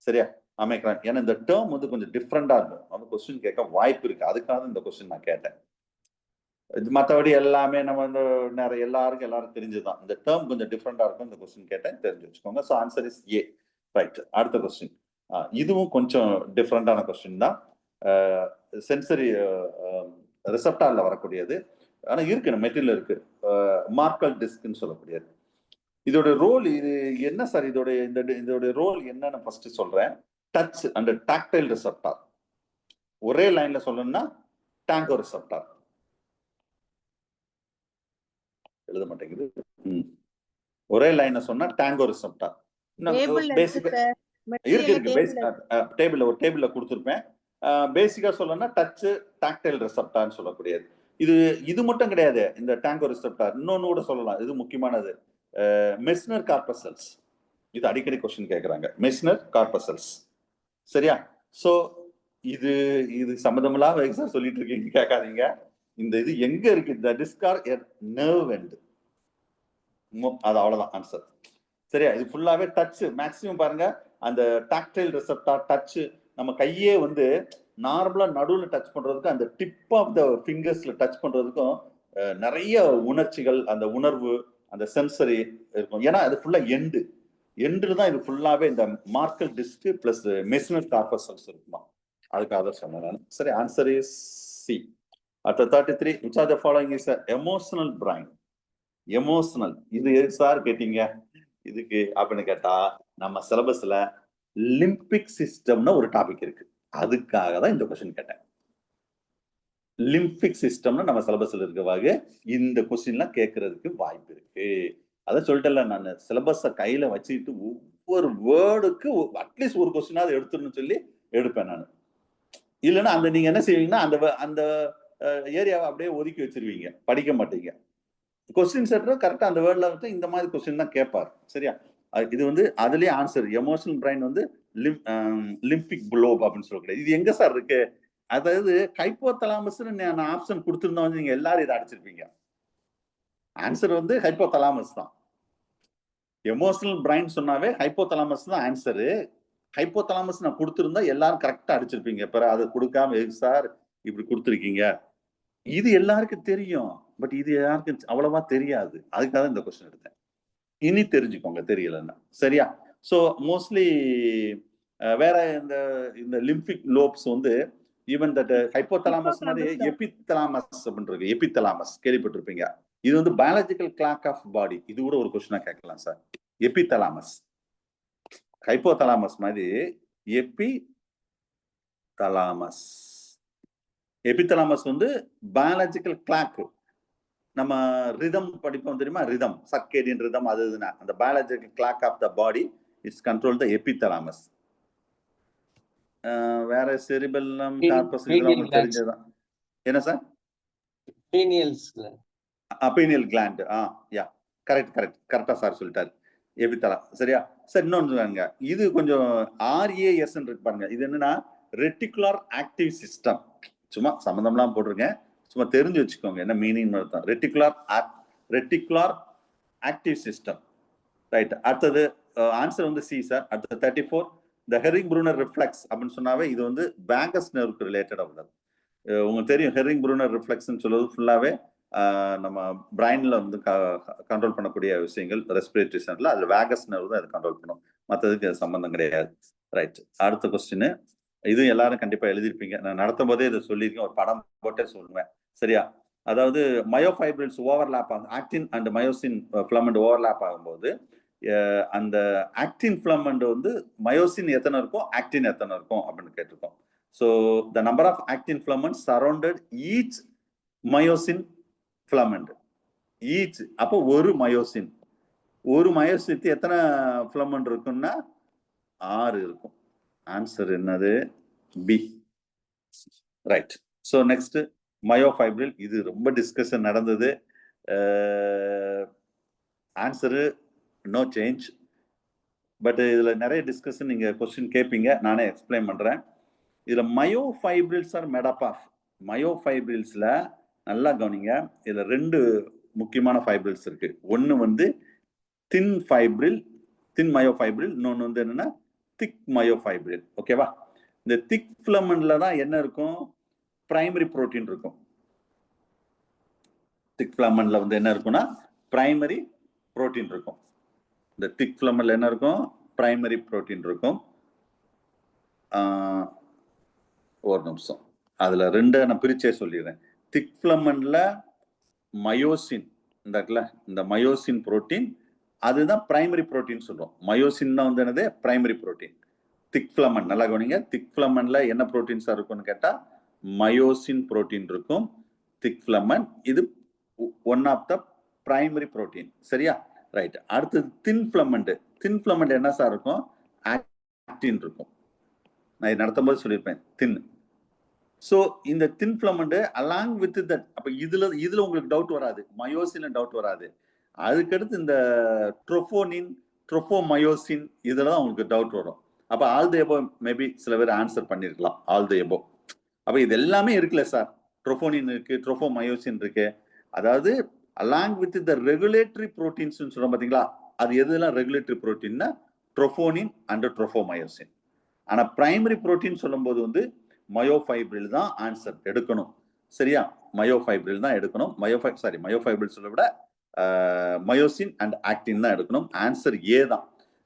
சரியா அமைக்கிறான் ஏன்னா இந்த டேர்ம் வந்து கொஞ்சம் டிஃப்ரெண்டா இருக்கும் அந்த கொஸ்டின் கேட்க வாய்ப்பு இருக்கு அதுக்காக இந்த கொஸ்டின் நான் கேட்டேன் இது மற்றபடி எல்லாமே நம்ம வந்து நிறைய எல்லாருக்கும் தெரிஞ்சுதான் இந்த டேர்ம் கொஞ்சம் டிஃப்ரெண்டா இருக்கும் இந்த கொஸ்டின் கேட்டேன் தெரிஞ்சு வச்சுக்கோங்க so answer is a right அடுத்த கொஸ்டின் இதுவும் கொஞ்சம் டிஃப்ரெண்டான கொஸ்டின் தான் சென்சரி ரிசப்டார்ல வரக்கூடியது ஆனா இருக்கு மெட்டீரியல் இருக்கு மார்க்கல் டிஸ்க்னு சொல்லக்கூடியது இதோட ரோல் இது என்ன சார் இதோட ரோல் என்னன்னு ஃபர்ஸ்ட் சொல்றேன் டச் அண்ட் டாக்டைல் ரிசப்டார் ஒரே லைன்ல சொல்லணும்னா டாங்கோ ரிசப்டார் எழுத மாட்டேங்குது ஒரே லைன்ல சொன்னா டாங்கோ ரிசப்டார் இருக்கு டேபிள்ல ஒரு டேபிள்ல கொடுத்துருப்பேன் பேசிக்கா சொல்லணும்னா டச் டாக்டைல் ரிசப்டார்னு சொல்லக்கூடியது இது மட்டும் கிடையாது இந்த டாங்கோ ரிசப்டார் இன்னொன்னு கூட சொல்லலாம் இது முக்கியமானது மெஸ்னர் கார்பசல்ஸ் இது அடிக்கடி கொஸ்டின் கேட்கறாங்க மெஸ்னர் கார்பசல்ஸ் சரியா சோ இது சம்பந்தமில்லாம எக்ஸாம் சொல்லிட்டு இருக்கீங்க கேட்காதீங்க இந்த இது எங்க இருக்கு இந்த டிஸ்கார் நர்வ் எண்ட் அது அவ்வளவுதான் ஆன்சர் சரியா இது ஃபுல்லாவே டச் மேக்சிமம் பாருங்க அந்த டாக்டைல் ரிசப்டார் டச் நம்ம கையே வந்து நார்மலா நடுவுல டச் பண்றதுக்கு அந்த டிப் ஆஃப் த ஃபிங்கர்ஸ்ல டச் பண்றதுக்கும் நிறைய உணர்ச்சிகள் அந்த உணர்வு அந்த சென்சரி இருக்கும் ஏன்னா அது ஃபுல்லா எண்டு தான் இது ஃபுல்லாவே இந்த மார்க்கல் டிஸ்க் பிளஸ் மெஸ்னர் கார்பசல்ஸ் இருக்குமா அதுக்காக சொன்னேன் சரி ஆன்சர் இஸ் சி அடுத்த 33 which are the following is emotional brain emotional இது எது சார் கேட்டீங்க இதுக்கு அப்படின்னு கேட்டா நம்ம சிலபஸ்ல லிம்பிக் சிஸ்டம்னு ஒரு டாபிக் இருக்கு அதுக்காக தான் இந்த கொஸ்டின் கேட்டேன் லிம்பிக் சிஸ்டம்னு நம்ம சிலபஸ்ல இருக்கவாக இந்த கொஸ்டின்லாம் கேட்கறதுக்கு வாய்ப்பு இருக்கு அதான் சொல்லிட்டேன்ல நான் சிலபஸை கையில வச்சுக்கிட்டு ஒவ்வொரு வேர்டுக்கு அட்லீஸ்ட் ஒரு கொஸ்டினாவது எடுத்துன்னு சொல்லி எடுப்பேன் நான் இல்லைன்னா அந்த நீங்க என்ன செய்வீங்கன்னா அந்த ஏரியாவை அப்படியே ஒதுக்கி வச்சிருவீங்க படிக்க மாட்டீங்க கொஸ்டின் செட்டர் கரெக்டா அந்த வேர்ட்ல வந்து இந்த மாதிரி கொஸ்டின் தான் கேட்பார் சரியா இது வந்து அதுலயே ஆன்சர் எமோஷனல் பிரைன் வந்து லிம்பிக் குளோப் அப்படின்னு சொல்லக்கூடாது இது எங்க சார் இருக்கு அதாவது ஹைப்போதலாமஸ்ன்னு நான் ஆப்ஷன் கொடுத்துருந்தா வந்து நீங்க எல்லாரும் இதை அடிச்சிருப்பீங்க ஆன்சர் வந்து ஹைப்போதலாமஸ் தான் எமோஷனல் பிரைன் சொன்னாவே ஹைப்போதலாமஸ் தான் ஆன்சரு ஹைப்போதலாமஸ் நான் கொடுத்துருந்தா எல்லாரும் கரெக்டா அடிச்சிருப்பீங்க பிற அதை கொடுக்காம எது சார் இப்படி கொடுத்துருக்கீங்க இது எல்லாருக்கும் தெரியும் பட் இது யாருக்கும் அவ்வளவா தெரியாது அதுக்காக இந்த கொஸ்டின் எடுத்தேன் இனி தெரிஞ்சுக்கோங்க தெரியலன்னா சரியா ஸோ மோஸ்ட்லி வேற இந்த லிம்பிக் லோப்ஸ் வந்து ஈவன் தட் ஹைப்போதலாமஸ் மாதிரி எபித்தலாமஸ் அப்படின்னு இருக்கு எபித்தலாமஸ் கேள்விப்பட்டிருப்பீங்க இது வந்து பயாலஜிக்கல் கிளாக் ஆஃப் பாடி இது கூட ஒரு கொஸ்டினா கேட்கலாம் சார் எபித்தலாமஸ் ஹைப்போதலாமஸ் மாதிரி எபித்தலாமஸ் வந்து பயாலஜிக்கல் கிளாக் நம்ம ரிதம் படிப்போம் தெரியுமா ரிதம் சர்க்கேடியன் ரிதம் அது அந்த biological clock of the body it's control the epithalamus வேற செரிபெல்லம் கார்பஸ் இதெல்லாம் தெரிஞ்சதுதான் என்ன சார் பீனியல் கிளாண்ட் யா கரெக்டா சார் சொல்லிட்டாரு எப்படி தரலாம் சரியா சார் இன்னொன்று வாங்க இது கொஞ்சம் RAS இருக்கு பாருங்க இது என்னன்னா ரெட்டிகுலர் ஆக்டிவ் சிஸ்டம் சும்மா சம்மந்தம்லாம் போட்டிருக்கேன் சும்மா தெரிஞ்சு வச்சுக்கோங்க என்ன மீனிங் அர்த்தம் ரெட்டிகுலர் ஆக்டிவ் சிஸ்டம் ரைட் அடுத்தது ஆன்சர் வந்து சி சார் அடுத்தது 34 இந்த ஹெரிங் ப்ரூனர் ரிஃப்ளெக்ஸ் அப்படின்னு சொன்னாவே இது வந்து வேகஸ் நர்வுக்கு ரிலேட்டடாக உள்ளது உங்களுக்கு தெரியும் ஹெரிங் ப்ரூனர் ரிஃப்ளெக்ஸ்ன்னு சொல்றது ஃபுல்லாவே நம்ம பிரைன்ல வந்து கண்ட்ரோல் பண்ணக்கூடிய விஷயங்கள் ரெஸ்பிரேட்டரி சென்டர்ல அதுல வேகஸ் நர்வ் தான் அதை கண்ட்ரோல் பண்ணும் மற்றதுக்கு அது சம்பந்தம் கிடையாது ரைட் அடுத்த கொஸ்டின் இது எல்லாரும் கண்டிப்பா எழுதிருப்பீங்க நான் நடத்தும் போதே இதை சொல்லியிருக்கேன் ஒரு படம் போட்டே சொல்லுவேன் சரியா அதாவது மயோஃபைப்ரில்ஸ் ஓவர்லேப் ஆகும் actin and myosin filament overlap ஆகும்போது அந்த ஆக்டின் ஃபிலமெண்ட் வந்து மயோசின் எத்தனை இருக்கும் ஆக்டின் எத்தனை இருக்கும் அப்படின்னு கேட்டிருக்கோம் so the number of actin filament surrounded each myosin filament each அப்போ ஒரு மயோசின் எத்தனை ஃபிலமெண்ட் இருக்குன்னா 6 இருக்கும் ஆன்சர் என்னது பி ரைட் ஸோ நெக்ஸ்ட் மயோஃபைப்ரில் இது ரொம்ப டிஸ்கஷன் நடந்தது ஆன்சரு நோ சேஞ்ச் பட் இதுல நிறைய டிஸ்கஷன் நீங்க கொஸ்டின் கேட்பீங்க நானே எக்ஸ்பிளைன் பண்றேன் இதுல மயோஃபைப்ரில்ஸ் ஆர் மேடப் ஆஃப் மயோஃபைப்ரில்ஸ்ல நல்லா கவனிங்க இதுல 2 முக்கியமான ஃபைப்ரில்ஸ் இருக்கு ஒன்னு வந்து தின் மயோஃபைப்ரில் இன்னொன்னு வந்து என்னன்னா திக் மயோஃபைப்ரில் ஓகேவா இந்த திக் ஃபிலமெண்ட்ல தான் என்ன இருக்கும் பிரைமரி புரோட்டீன் இருக்கும் திக் ஃபிலமெண்ட்ல வந்து என்ன இருக்கும்னா பிரைமரி புரோட்டீன் இருக்கும் இந்த திக் ஃபிலமெண்ட்ல என்ன இருக்கும் பிரைமரி புரோட்டீன் இருக்கும் ஒரு நிமிஷம் அதுல 2 நான் பிரிச்சே சொல்லிடுறேன் திக் ஃபிலமெண்ட்ல மயோசின் இந்த மயோசின் புரோட்டீன் அதுதான் பிரைமரி புரோட்டீன் சொல்றோம் மயோசின் தான் வந்து என்னது பிரைமரி புரோட்டீன் திக் ஃபிலமெண்ட் நல்லா கவனிங்க திக் ஃபிலமெண்ட்ல என்ன புரோட்டீன்ஸ் இருக்கும்னு கேட்டா மயோசின் புரோட்டீன் இருக்கும் திக் ஃபிலமெண்ட் இது one of the primary protein சரியா ரைட் அடுத்தது தின் ஃபிலமெண்ட் என்ன சார் இருக்கும் ஆக்டின் இருக்கும் நான் நடத்தும் போது சொல்லியிருப்பேன் தின் ஸோ இந்த thin filament along with that அப்ப இதுல உங்களுக்கு டவுட் வராது மயோசின்ல டவுட் வராது அதுக்கடுத்து இந்த ட்ரோஃபோமயோசின் இதுல தான் உங்களுக்கு டவுட் வரும் அப்ப ஆல் தி எபோ மேபி சில பேர் ஆன்சர் பண்ணிருக்கலாம் ஆல் தி எபோ அப்ப இது எல்லாமே இருக்குல்ல சார் ட்ரோஃபோனின் இருக்கு ட்ரோஃபோமயோசின் இருக்கு அதாவது along with the regulatory proteins சொல்றோம் பாத்தீங்களா அது எதுலாம் ரெகுலேட்டரி புரோட்டீன்னா ட்ரோஃபோனின் அண்ட் ட்ரோஃபோமயோசின் ஆனா பிரைமரி புரோட்டீன் சொல்லும் போது வந்து மயோஃபைப்ரில் தான் ஆன்சர் எடுக்கணும் சரியா மயோஃபைப்ரில் தான் எடுக்கணும் மயோஃபைப்ரில் சொல்ல விட மயோசின் அண்ட் ஆக்டின் தான் எடுக்கணும் ஆன்சர் ஏ தான்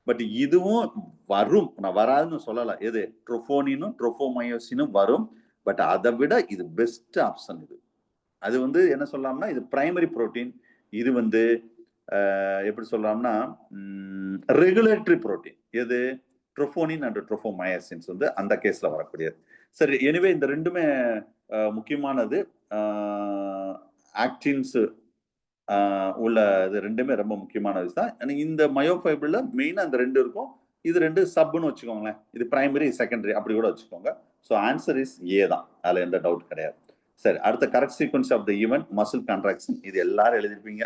பட் இதுவும் வரும் நான் வராதுன்னு சொல்லலாம் எது ட்ரோஃபோனினும் ட்ரோஃபோமயோசினும் வரும் பட் அதை விட இது பெஸ்ட் ஆப்ஷன் இது அது வந்து என்ன சொல்லலாம்னா இது பிரைமரி புரோட்டீன் இது வந்து எப்படி சொல்லலாம்னா ரெகுலேட்டரி புரோட்டீன் எது ட்ரோஃபோனின் அண்ட் ட்ரோஃபோமயோசின்ஸ் வந்து அந்த கேஸ்ல வரக்கூடியது சரி எனிவே இந்த 2மே முக்கியமானது ஆக்டின்ஸ் உள்ள இது 2மே ரொம்ப முக்கியமானது தான் இந்த மயோஃபைப்ரில் மெயினா அந்த 2 இருக்கும் இது 2 சப்னு வச்சுக்கோங்களேன் இது பிரைமரி செகண்டரி அப்படி கூட வச்சுக்கோங்க ஸோ ஆன்சர் இஸ் ஏ தான் அதுல எந்த டவுட் கிடையாது சரி அடுத்த correct sequence of the event muscle contraction இது எல்லாரும் எழுதிருப்பீங்க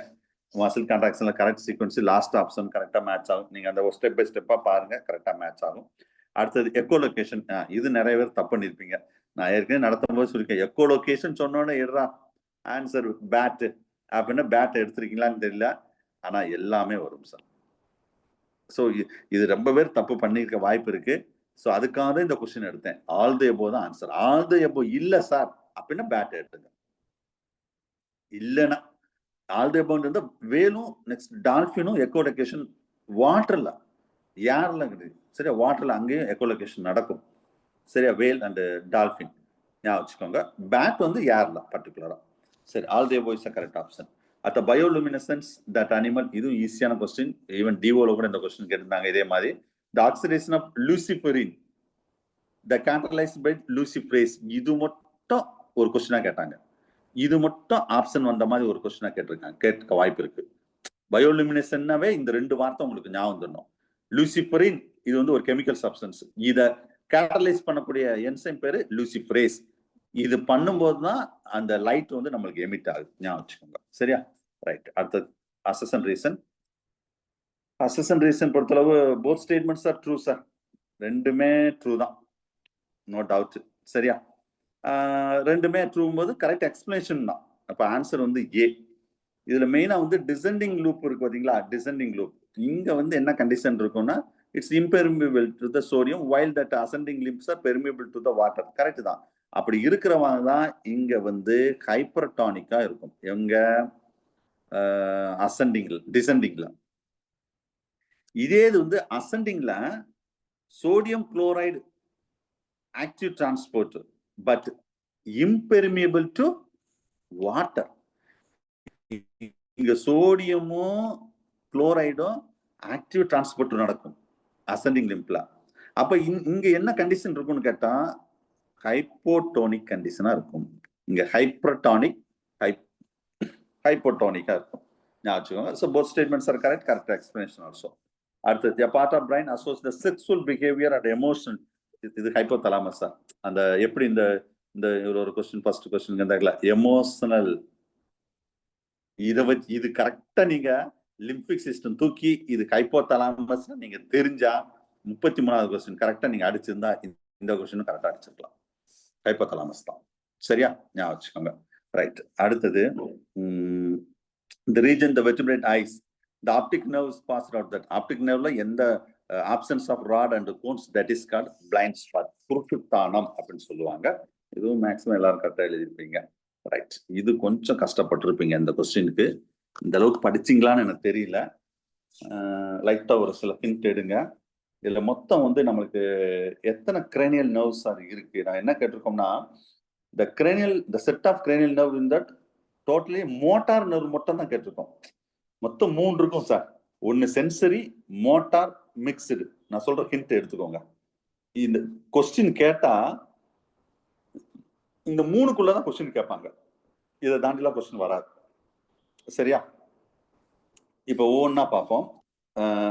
மசில் கான்ட்ராக்ஷன்ல கரெக்ட் சீக்வன்ஸ் லாஸ்ட் ஆப்ஷன் கரெக்டா மேட்ச் ஆகும் நீங்க அந்த ஸ்டெப் பை ஸ்டெப்பா பாருங்க கரெக்டா மேட்ச் ஆகும் அடுத்தது எக்கோலொகேஷன் இது நிறைய பேர் தப்பு பண்ணிருப்பீங்க நான் ஏற்கனவே நடத்தும் போது சொல்லியிருக்கேன் எக்கோலொகேஷன் சொன்னோன்னே எடுறா ஆன்சர் பேட் அப்படின்னா பேட் எடுத்திருக்கீங்களான்னு தெரியல ஆனா எல்லாமே வரும் சார் ஸோ இது ரொம்ப பேர் தப்பு பண்ணிருக்க வாய்ப்பு இருக்கு ஸோ அதுக்காக தான் இந்த கொஸ்டின் எடுத்தேன் ஆல் தி எபோ தான் ஆன்சர் ஆல் தி எபோ இல்ல சார் அப்படின்னா பேட் எடுத்துங்க இல்லைன்னா ஆல் தி எபோன்றது வேலும் நெக்ஸ்ட் டால்ஃபினும் எக்கோலொகேஷன் வாட்டர்ல ஏர்ல கிடையாது சரியா வாட்டர்ல அங்கேயும் எக்கோலொகேஷன் நடக்கும் சரியா வேல் அண்ட் டால்ஃபின் ஞாபகம் வச்சுக்கோங்க பேட் வந்து ஏர்ல பர்டிகுலரா சரி all the above is correct option at bioluminescence that animal இதுவும் ஈஸியான கொஸ்டின் ஈவன் டிஓல கூட இந்த கொஸ்டின் கேட்டிருந்தாங்க இதே மாதிரி the oxidation of luciferin the catalyst by luciferase இது மட்டும் ஒரு கொஸ்டினா கேட்டாங்க இது மட்டும் ஆப்ஷன் வந்த மாதிரி ஒரு கொஸ்டினா கேட்க வாய்ப்பு இருக்கு பயோலுமினேஷன்னாவே இந்த 2 வார்த்தை உங்களுக்கு ஞாபகம் தரணும் லூசிஃபரின் இது வந்து ஒரு கெமிக்கல் சப்ஸ்டன்ஸ் இதை கேட்டலைஸ் பண்ணக்கூடிய என்சைம் பேரு லூசிஃபரேஸ் இது பண்ணும்போது தான் அந்த லைட் வந்து நம்மளுக்கு எமிட் ஆகுது ஞாபகம் வச்சுக்கோங்க சரியா ரைட் அடுத்தது assess and reason assess reason பொறுத்தளவு both statements are true sir. ரெண்டுமே ட்ரூ தான், நோ டவுட். சரியா? ரெண்டுமே ட்ரூ போது கரெக்ட் எக்ஸ்பிளனேஷன் தான். அப்போ ஆன்சர் வந்து ஏ. இதுல மெயினா வந்து டிசெண்டிங் லூப் இருக்கு பாத்தீங்களா? டிசெண்டிங் லூப் இங்க வந்து என்ன கண்டிஷன் இருக்கும்னா, it's impermeable to the sodium while that ascending limbs are permeable to the water. Correct தான். அப்படி இருக்கிறவங்க தான் இங்க வந்து ஹைப்பர்டானிக்கா இருக்கும். எங்க டிசெண்டிங்ல. இதே இது வந்து அசெண்டிங்ல sodium chloride active transport but impermeable to water. இங்க சோடியமும் குளோரைடும் ஆக்டிவ் டிரான்ஸ்போர்ட் நடக்கும் அசெண்டிங் லிம்ப்ல. அப்ப இங்க என்ன கண்டிஷன் இருக்கும்னு கேட்டா ஹைப்போடோனிக் கண்டிஷனா இருக்கும். இங்க ஹைப்போடோனிக்கா இருக்கும். ஞாபகம். So both statements are correct explanation also. அடுத்து a part of brain associates the sexual behavior and emotion. இது ஹைப்போதலாமஸ். அந்த எப்படி இந்த ஒரு क्वेश्चन ஃபர்ஸ்ட் क्वेश्चन கேட்டாங்கல எமோஷனல். இது கரெக்டா நீங்க லிம்பிக் சிஸ்டம் தூக்கி இது ஹைப்போதலாமஸ் நீங்க தெரிஞ்சா 33வது क्वेश्चन கரெக்டா நீங்க அடிச்சிருந்தா இந்த क्वेश्चन கரெக்டா அடிச்சிருக்கலாம். ஹைப்போதலாமஸ் தான். சரியா? ஞாபகம் வச்சுக்கோங்க. ரைட். அடுத்தது the region the vertebrate eyes, the optic nerves passed out. That optic nerve la எந்த absence of rod and cones, that is called blind spot. குருட்டுத்தானம் அப்படின்னு சொல்லுவாங்க. இதுவும் மேக்ஸிமம் எல்லாரும் கரெக்டா எழுதிருப்பீங்க. ரைட். இது கொஞ்சம் கஷ்டப்பட்டிருப்பீங்க இந்த கொஸ்டினுக்கு. இந்த அளவுக்கு படிச்சிங்களான்னு எனக்கு தெரியல. லைட்டா ஒரு சில ஹிண்ட் எடுங்க. இதுல மொத்தம் வந்து நம்மளுக்கு எத்தனை கிரேனியல் நர்வ்ஸ் இருக்கு? நான் என்ன கேட்டிருக்கோம்னா, the set of cranial nerve in that totally motor nerve மட்டும் தான் கேட்டிருக்கோம். மொத்தம் 3 இருக்கும் சார். ஒன்னு சென்சரி, மோட்டார், மிக்ஸ்டு. நான் சொல்ற ஹிண்ட் எடுத்துக்கோங்க. இந்த கொஸ்டின் கேட்டா இந்த 3க்குள்ளதான் கொஸ்டின் கேட்பாங்க. இதை தாண்டிலாம் கொஸ்டின் வராது. சரியா? இப்ப ஒவ்வொன்னா பார்ப்போம்.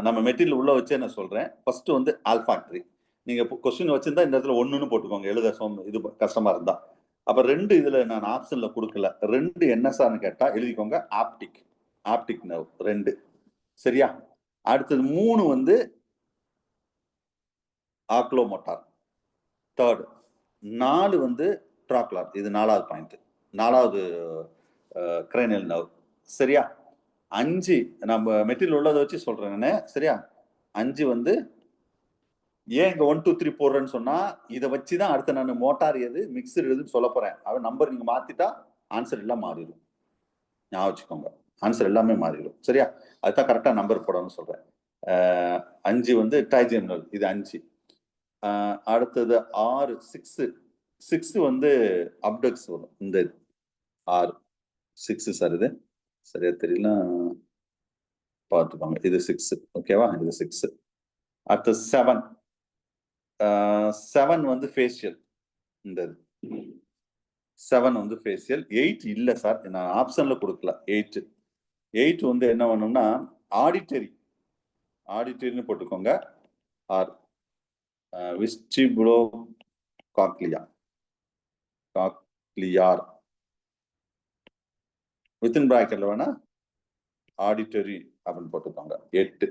நம்ம மெட்டீரியல் உள்ள வச்சே நான் சொல்றேன். ஃபர்ஸ்ட் வந்து ஆல்ஃபாக்டரி. நீங்க கொஸ்டின் வச்சிருந்தா இந்த இடத்துல 1ன்னு போட்டுக்கோங்க. எழுத இது கஷ்டமா இருந்தா. அப்ப 2 இதுல நான் ஆப்ஷன்ல கொடுக்கல. 2 என்ன சார்னு கேட்டா எழுதிக்கோங்க. Optic nerve 2. சரியா? அடுத்தது 3 வந்து ஆக்லோமோட்டார். 3rd. 4 வந்து ட்ராக்லார். இது 4வது பாயிண்ட். 4வது கிரேனியல் நர்வ். சரியா? 5 நம்ம மெட்டீரியல் உள்ளதை வச்சு சொல்றேன். சரியா? 5 வந்து ஏன் இங்க 1 2 3 போடுறேன்னு சொன்னா இதை வச்சுதான் அடுத்த நான் மோட்டார் எது மிக்சர் எதுன்னு சொல்ல போறேன். அவன் நம்பர் நீங்க மாத்திட்டா ஆன்சர் எல்லாம் மாறிடும். ஞாபகம் வச்சுக்கோங்க. ஆன்சர் எல்லாமே மாறிடும். சரியா? அதுதான் கரெக்டா நம்பர் போடணும்னு சொல்றேன். 5 வந்து டைஜெனல். இது 5. அடுத்தது 6 6 வந்து அப்டக்ஸ் வரும். இந்த 6 6 சார். இது சரியா தெரியல, பார்த்துக்கோங்க. இது 6. ஓகேவா? இது 6. அடுத்த 7 வந்து ஃபேஷியல். இந்த 7 வந்து ஃபேஷியல். 8 இல்ல சார், நான் ஆப்ஷன்ல கொடுக்கல. 8 வந்து என்ன பண்ணணும்னா ஆடிட்டரின்னு போட்டுக்கோங்க. ஆர் விஸ்டிபுலோ காக்லியார் வித்தின் பிராக்கெட்ல வேணா ஆடிட்டரி அப்படின்னு போட்டுக்கோங்க. 8.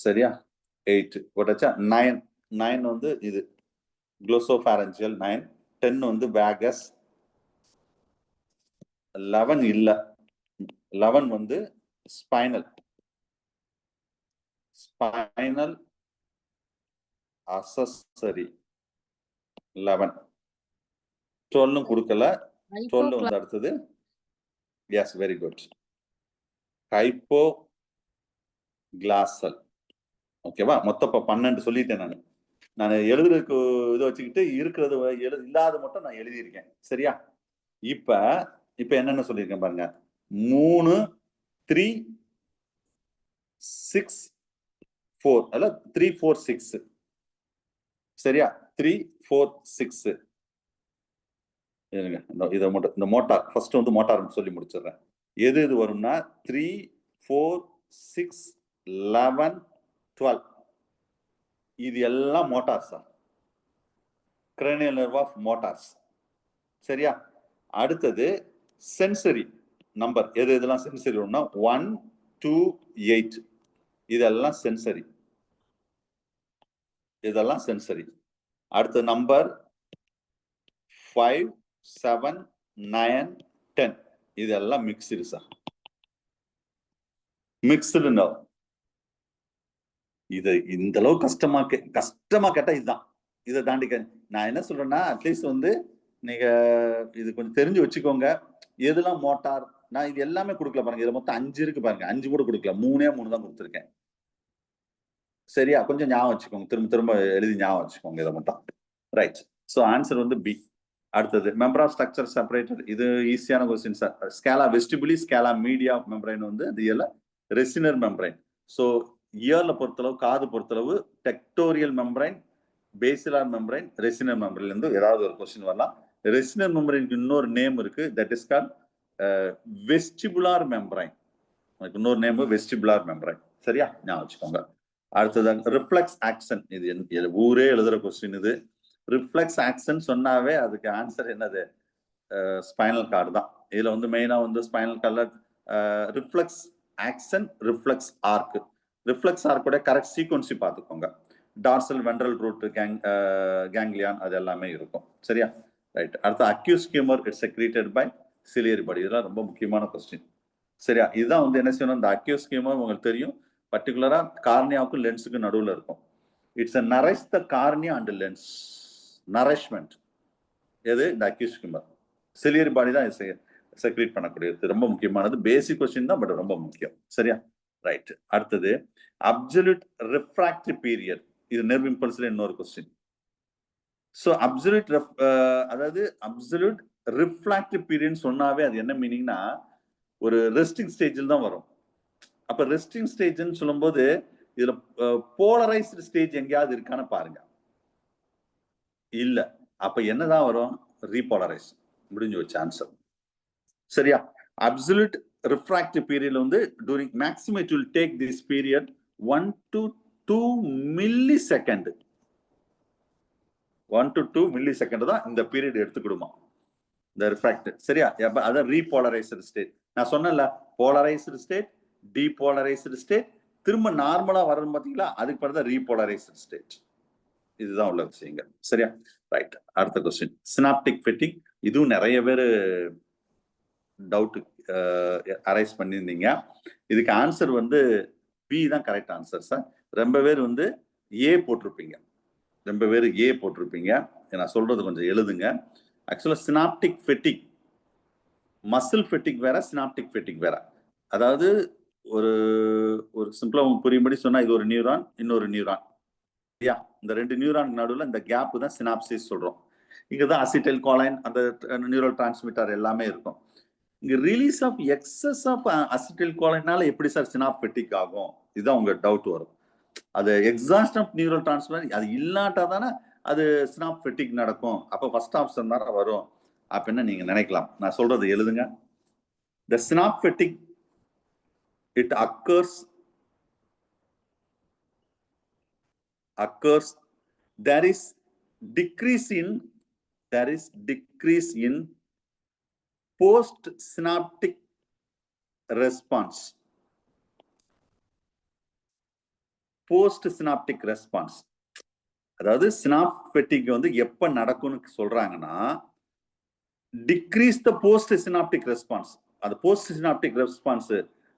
சரியா? 8 போட்டாச்சா? 9 வந்து இது குளோசோஃபாரஞ்சியல். 9. 10 வந்து வேகஸ். 11 இல்ல. 11 வந்து ஸ்பைனல் அசஸரி. 11. 12 கொடுக்கல. 12 வந்து அடுத்தது. Yes, very good. ஹைப்போகிளாசல். ஓகேவா? மொத்தம் 12 சொல்லிட்டேன். நான் எழுதுறதுக்கு இதை வச்சுக்கிட்டு இருக்கிறது இல்லாத மட்டும் நான் எழுதியிருக்கேன். சரியா? இப்ப என்னென்ன சொல்லியிருக்கேன் பாருங்க. 3 3 6 4 அல்ல 3 4 6. சரியா? 3 4 6. இதை மட்டும் இந்த மோட்டார் ஃபர்ஸ்ட் வந்து மோட்டார் சொல்லி முடிச்சிடுறேன். எது வரும்னா 3 4 6 11 12. இது எல்லாம் மோட்டார்ஸ் தான். Cranial nerve of motors. சரியா? அடுத்தது சென்சரி நம்பர். எது இதெல்லாம் சென்சரி வரும்னா 1 2 8. இதெல்லாம் சென்சரி. இதெல்லாம் சென்சரி. அடுத்த நம்பர் 5, 7, 9, 10 இதெல்லாம் மிக்ஸ்டு சார். Mixed nerve. இது இந்த அளவு கஷ்டமா கேட்டா இதுதான். இதை தாண்டி நான் என்ன சொல்றேன்னா அட்லீஸ்ட் வந்து நீங்க இது கொஞ்சம் தெரிஞ்சு வச்சுக்கோங்க. எதெல்லாம் மோட்டார், நான் இது எல்லாமே கொடுக்கல பாருங்க. இதுல மொத்தம் 5 இருக்கு பாருங்க. 5 கூட கொடுக்கல, 3 தான் கொடுத்துருக்கேன். சரியா? கொஞ்சம் ஞாபகம் வச்சுக்கோங்க, திரும்ப திரும்ப எழுதி ஞாபகம் வச்சுக்கோங்க இதை மட்டும். ரைட். ஸோ ஆன்சர் வந்து பி. அடுத்தது மெம்பர் ஆஃப் ஸ்ட்ரக்சர் செப்பரேட்டட். இது ஈஸியான கொஸ்டின் சார். ஸ்கேலா வெஸ்டிபுலி, ஸ்கேலா மீடியா மெம்பரைன் வந்து ரியல ரெசினர் மெம்பரைன். ஸோ இயர்ல பொறுத்தளவு, காது பொறுத்தளவு டெக்டோரியல் மெம்பரைன், பேசிலார் மெம்பரைன், ரெசினர் மெம்பரைன்ல இருந்து ஏதாவது ஒரு கொஸ்டின் வரலாம். ரெசினர் மெம்பரைனுக்கு இன்னொரு நேம் இருக்கு, that is called vestibular membrane. இன்னொரு நேம் வெஸ்டிபுலார் மெம்பரைன். சரியா? ஞாபகம் வச்சுக்கோங்க. அடுத்தது ரிஃப்ளெக்ஸ் ஆக்சன். இது ஊரே எழுதுற கொஸ்டின். இது ரிஃப்ளெக்ஸ் ஆக்சன் சொன்னாவே அதுக்கு ஆன்சர் என்னது? ஸ்பைனல் கார்டு தான். இதுல வந்து மெயினா வந்து ஸ்பைனல் கார்டுல reflex action, reflex arc. Reflex ஆர்க்கோட கரெக்ட் சீக்வன்சி பார்த்துக்கோங்க. டார்சல் வென்ட்ரல் ரூட், கேங்லியான் அது எல்லாமே இருக்கும். சரியா? ரைட். அடுத்து aqueous humour it's secreted by ciliary body. இதெல்லாம் ரொம்ப முக்கியமான கொஸ்டின். சரியா? இதுதான் வந்து என்ன செய்யணும், இந்த அக்யூஸ் ஹியூமர் உங்களுக்கு தெரியும், பர்டிகுலரா கார்னியாவுக்கும் லென்ஸுக்கும் நடுவில் இருக்கும். It's nourish the cornea and lens. Nourishment எது? இந்த அக்யூஸ் ஹியூமர். சிலியரி பாடி தான் செக்ரீட் பண்ணக்கூடியது. ரொம்ப முக்கியமானது. பேசிக் கொஸ்டின் தான், பட் ரொம்ப முக்கியம். சரியா? ரைட். அடுத்தது அப்சல்யூட் ரிஃப்ராக்டிவ் பீரியட். இது நெர்வ் இம்பல்ஸ்ல இன்னொரு கொஸ்டின். ஸோ அப்சல்யூட் அதாவது அப்சல்யூட் ரிஃப்ராக்டிவ் பீரியட் சொன்னாவே அது என்ன மீனிங்னா ஒரு ரெஸ்டிங் ஸ்டேஜில் தான் வரும். அப்ப ரெஸ்டிங் ஸ்டேஜ்னு சொல்லும்போது இதுல போலரைஸ்டு ஸ்டேஜ் எங்கேயாவது இருக்கான்னு பாருங்க. இல்ல. அப்ப என்னதான் வரும்? ரீபோலரைஸ். முடிஞ்சு வச்ச ஆன்சர். சரியா? அப்சல்யூட் ரிஃப்ராக்டிவ் பீரியட்ல வந்து during maximum it will take this period 1 to 2 millisecond. 1 to 2 millisecond தான் இந்த பீரியட் எடுத்துக்கிடுமா இந்த ரிஃப்ராக்ட். சரியா? அதான் ரீபோலரைஸ்டு ஸ்டேட். நான் சொன்னேன்ல, போலரைஸ்டு ஸ்டேட், டீபோலரைஸ்டு ஸ்டேட், திரும்ப நார்மலா வர்றது பாத்தீங்களா, அதுக்கு பிறகு தான் ரீபோலரைஸ்டு ஸ்டேட். இதுதான் உள்ள விஷயங்கள். சரியா? ரைட். அடுத்த கொஸ்டின் சினாப்டிக் ஃபெட்டிக். இதுவும் நிறைய பேர் டவுட் அரைஸ் பண்ணியிருந்தீங்க. இதுக்கு ஆன்சர் வந்து பி தான் கரெக்ட் ஆன்சர் சார். ரொம்ப பேர் வந்து ஏ போட்டிருப்பீங்க. நான் சொல்றது கொஞ்சம் எழுதுங்க. ஆக்சுவலா சினாப்டிக் ஃபெட்டிக், மசில் ஃபெட்டிக் வேற, சினாப்டிக் ஃபெட்டிக் வேற. அதாவது ஒரு சிம்பிளா உங்களுக்கு புரியும்படி சொன்னா, இது ஒரு நியூரான், இன்னொரு நியூரான். சரியா? இந்த 2 நியூரான் நடுவில் இந்த கேப் தான் சினாப்சிஸ் சொல்றோம். இங்கதான் அசிடைல் கோலைன், அந்த நியூரல் டிரான்ஸ்மிட்டர் எல்லாமே இருக்கும். இங்க release of excess of acetyl கோலைனால எப்படி சார் சினாப்டிக் ஆகும்? இதுதான் உங்க டவுட் வரும். அது எக்ஸாஸ்ட் ஆஃப் நியூரல் டிரான்ஸ்மிட்டர் அது இல்லாட்டா தானே அது சினாப்டிக் நடக்கும். அப்ப ஃபர்ஸ்ட் ஆப்ஷன் தானே வரும் அப்படின்னு நீங்க நினைக்கலாம். நான் சொல்றது எழுதுங்க. The synaptic it occurs there is decrease in post synaptic response. அதாவது சினாப்டிக் வந்து எப்ப நடக்கும்னு சொல்றாங்கன்னா, decrease the post synaptic response. அது போஸ்ட் சினாப்டிக் ரெஸ்பான்ஸ்